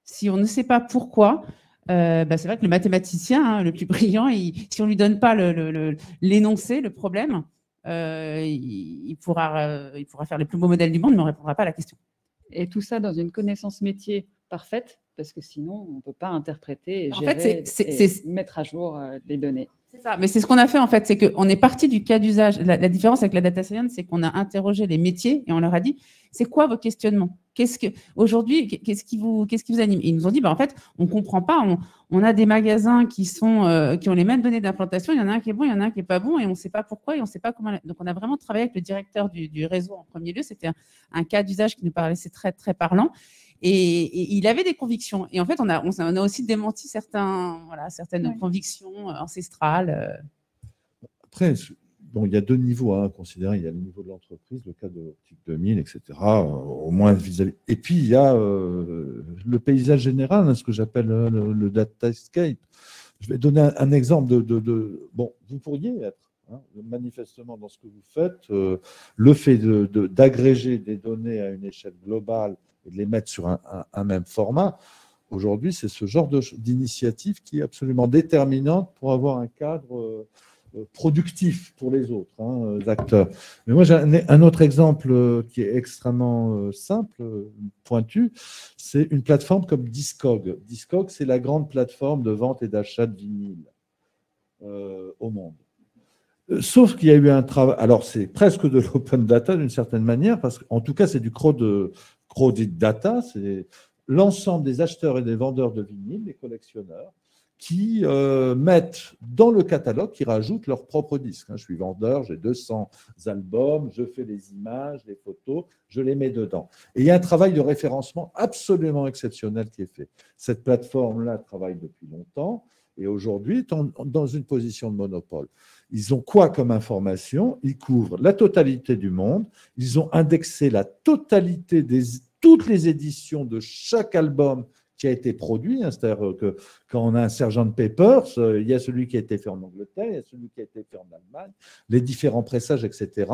Si on ne sait pas pourquoi… c'est vrai que le mathématicien, le plus brillant, si on ne lui donne pas l'énoncé, le problème, il pourra faire les plus beaux modèles du monde, mais on ne répondra pas à la question. Et tout ça dans une connaissance métier parfaite, parce que sinon, on ne peut pas interpréter et gérer et mettre à jour les données. C'est ça, mais c'est ce qu'on a fait en fait, c'est qu'on est parti du cas d'usage. La différence avec la data science, c'est qu'on a interrogé les métiers et on leur a dit, c'est quoi vos questionnements? Aujourd'hui, qu'est-ce qui vous anime? Et ils nous ont dit, en fait, on ne comprend pas, on a des magasins qui ont les mêmes données d'implantation, il y en a un qui est bon, il y en a un qui n'est pas bon et on ne sait pas pourquoi et on ne sait pas comment. Donc, on a vraiment travaillé avec le directeur du réseau en premier lieu, c'était un cas d'usage qui nous paraissait très, très parlant. Et il avait des convictions. Et en fait, on a aussi démenti certaines convictions ancestrales. Après, bon, il y a deux niveaux à considérer. Il y a le niveau de l'entreprise, le cas de Optique 2000, etc. Au moins vis-à-vis. Et puis, il y a le paysage général, ce que j'appelle le datascape. Je vais donner un exemple Bon, vous pourriez être, manifestement, dans ce que vous faites, le fait d'agréger des données à une échelle globale et de les mettre sur un même format. Aujourd'hui, c'est ce genre d'initiative qui est absolument déterminante pour avoir un cadre productif pour les autres acteurs. Mais moi, j'ai un autre exemple qui est extrêmement simple, pointu, c'est une plateforme comme Discog. Discog, c'est la grande plateforme de vente et d'achat de vinyle au monde. Sauf qu'il y a eu un travail, alors c'est presque de l'open data d'une certaine manière, parce qu'en tout cas, c'est du crowded data, c'est l'ensemble des acheteurs et des vendeurs de vinyle, les collectionneurs, qui mettent dans le catalogue, qui rajoutent leurs propres disques. Je suis vendeur, j'ai 200 albums, je fais les images, les photos, je les mets dedans. Et il y a un travail de référencement absolument exceptionnel qui est fait. Cette plateforme-là travaille depuis longtemps et aujourd'hui est dans une position de monopole. Ils ont quoi comme information? Ils couvrent la totalité du monde, ils ont indexé la totalité toutes les éditions de chaque album qui a été produit, c'est-à-dire que quand on a un Sgt. Pepper, il y a celui qui a été fait en Angleterre, il y a celui qui a été fait en Allemagne, les différents pressages, etc.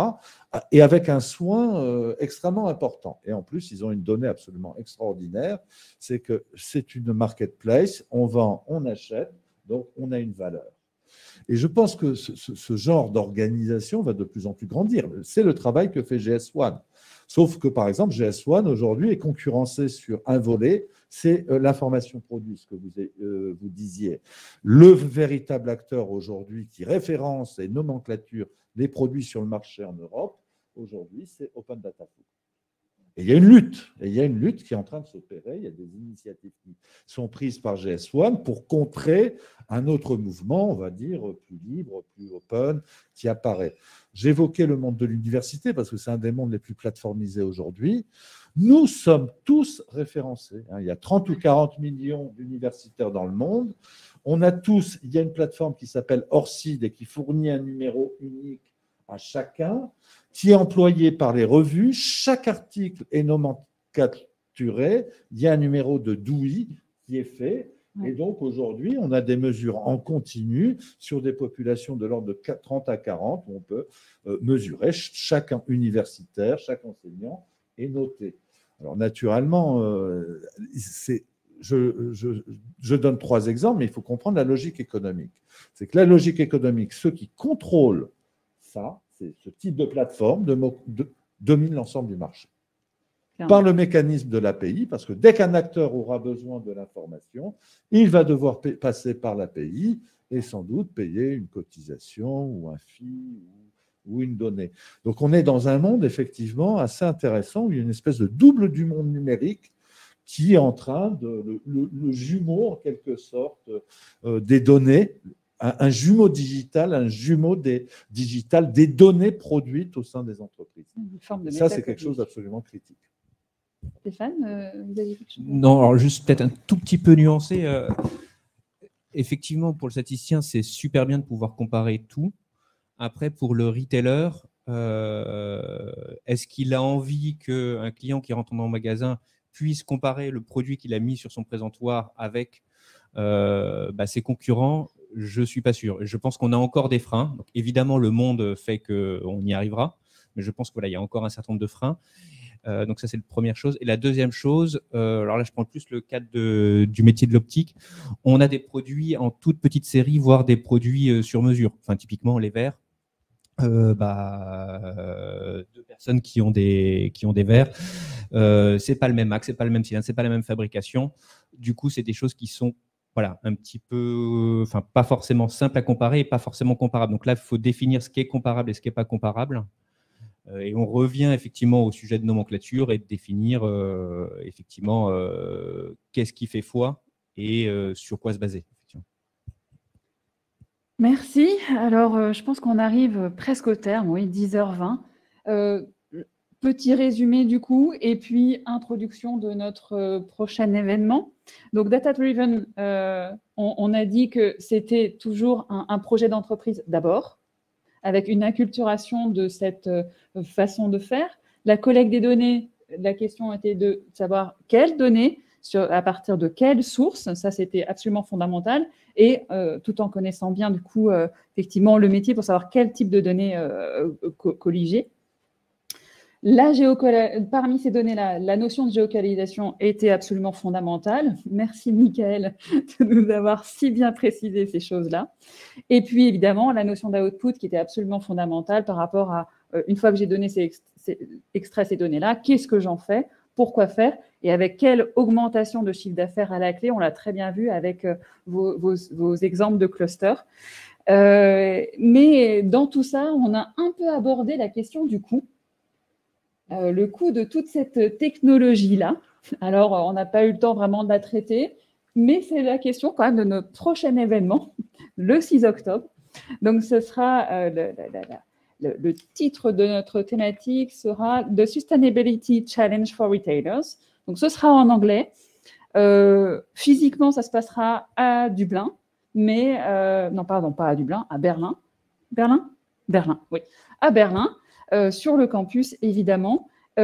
Et avec un soin extrêmement important. Et en plus, ils ont une donnée absolument extraordinaire, c'est que c'est une marketplace, on vend, on achète, donc on a une valeur. Et je pense que ce genre d'organisation va de plus en plus grandir. C'est le travail que fait GS1. Sauf que, par exemple, GS1, aujourd'hui, est concurrencé sur un volet, c'est l'information produit, ce que vous disiez. Le véritable acteur aujourd'hui qui référence et nomenclature les produits sur le marché en Europe, aujourd'hui, c'est Open Data Food. Et il y a une lutte qui est en train de s'opérer. Il y a des initiatives qui sont prises par GS1 pour contrer un autre mouvement, on va dire, plus libre, plus open, qui apparaît. J'évoquais le monde de l'université parce que c'est un des mondes les plus plateformisés aujourd'hui. Nous sommes tous référencés. Il y a 30 ou 40 millions d'universitaires dans le monde. Il y a une plateforme qui s'appelle Orcid et qui fournit un numéro unique à chacun, qui est employé par les revues. Chaque article est nomenclaturé. Il y a un numéro de DOI qui est fait. Et donc, aujourd'hui, on a des mesures en continu sur des populations de l'ordre de 30 à 40 où on peut mesurer chaque universitaire, chaque enseignant est noté. Alors, naturellement, je donne 3 exemples, mais il faut comprendre la logique économique. C'est que la logique économique, ceux qui contrôlent ça, c'est ce type de plateforme domine l'ensemble du marché. Par le mécanisme de l'API, parce que dès qu'un acteur aura besoin de l'information, il va devoir passer par l'API et sans doute payer une cotisation ou un fee ou une donnée. Donc on est dans un monde effectivement assez intéressant où il y a une espèce de double du monde numérique qui est en train de le jumeau en quelque sorte des données, un jumeau digital, digital des données produites au sein des entreprises. Et ça, c'est quelque chose d'absolument critique. Stéphane, vous avez quelque chose? Non, alors juste peut-être un tout petit peu nuancé. Effectivement, pour le statisticien, c'est super bien de pouvoir comparer tout. Après, pour le retailer, est-ce qu'il a envie qu'un client qui rentre dans le magasin puisse comparer le produit qu'il a mis sur son présentoir avec ses concurrents? Je ne suis pas sûr. Je pense qu'on a encore des freins. Donc, évidemment, le monde fait qu'on y arrivera, mais je pense qu'il y a encore un certain nombre de freins. Donc ça, c'est la première chose. Et la deuxième chose, alors là, je prends plus le cadre du métier de l'optique. On a des produits en toute petite série, voire des produits sur mesure. Enfin, typiquement, les verres. 2 personnes qui ont des verres. C'est pas le même axe, c'est pas le même cylindre, c'est pas la même fabrication. Du coup, c'est des choses qui sont un petit peu, pas forcément simples à comparer et pas forcément comparables. Donc là, il faut définir ce qui est comparable et ce qui n'est pas comparable. Et on revient effectivement au sujet de nomenclature et de définir effectivement qu'est-ce qui fait foi et sur quoi se baser. Merci. Alors, je pense qu'on arrive presque au terme, oui, 10h20. Petit résumé du coup, et puis introduction de notre prochain événement. Donc, Data Driven, on a dit que c'était toujours un projet d'entreprise d'abord, avec une acculturation de cette façon de faire. La collecte des données, la question était de savoir quelles données, à partir de quelles sources, ça c'était absolument fondamental, et tout en connaissant bien du coup effectivement le métier pour savoir quel type de données colliger. Parmi ces données-là, la notion de géolocalisation était absolument fondamentale. Merci Michael de nous avoir si bien précisé ces choses-là. Et puis évidemment, la notion d'output qui était absolument fondamentale par rapport à, une fois que j'ai extrait ces données-là, qu'est-ce que j'en fais, pourquoi faire et avec quelle augmentation de chiffre d'affaires à la clé. On l'a très bien vu avec vos exemples de clusters. Mais dans tout ça, on a un peu abordé la question du coût. Le coût de toute cette technologie-là. Alors, on n'a pas eu le temps vraiment de la traiter, mais c'est la question quand même de notre prochain événement, le 6 octobre. Donc, ce sera le titre de notre thématique sera The Sustainability Challenge for Retailers. Donc, ce sera en anglais. Physiquement, ça se passera à Dublin, mais non, pardon, pas à Dublin, à Berlin. Berlin, oui, à Berlin. Sur le campus, évidemment. Et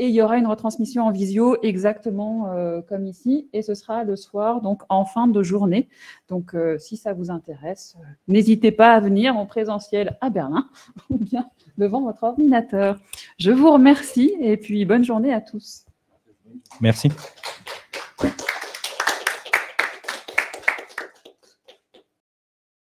il y aura une retransmission en visio exactement comme ici. Et ce sera le soir, donc en fin de journée. Donc, si ça vous intéresse, n'hésitez pas à venir en présentiel à Berlin ou bien devant votre ordinateur. Je vous remercie et puis bonne journée à tous. Merci.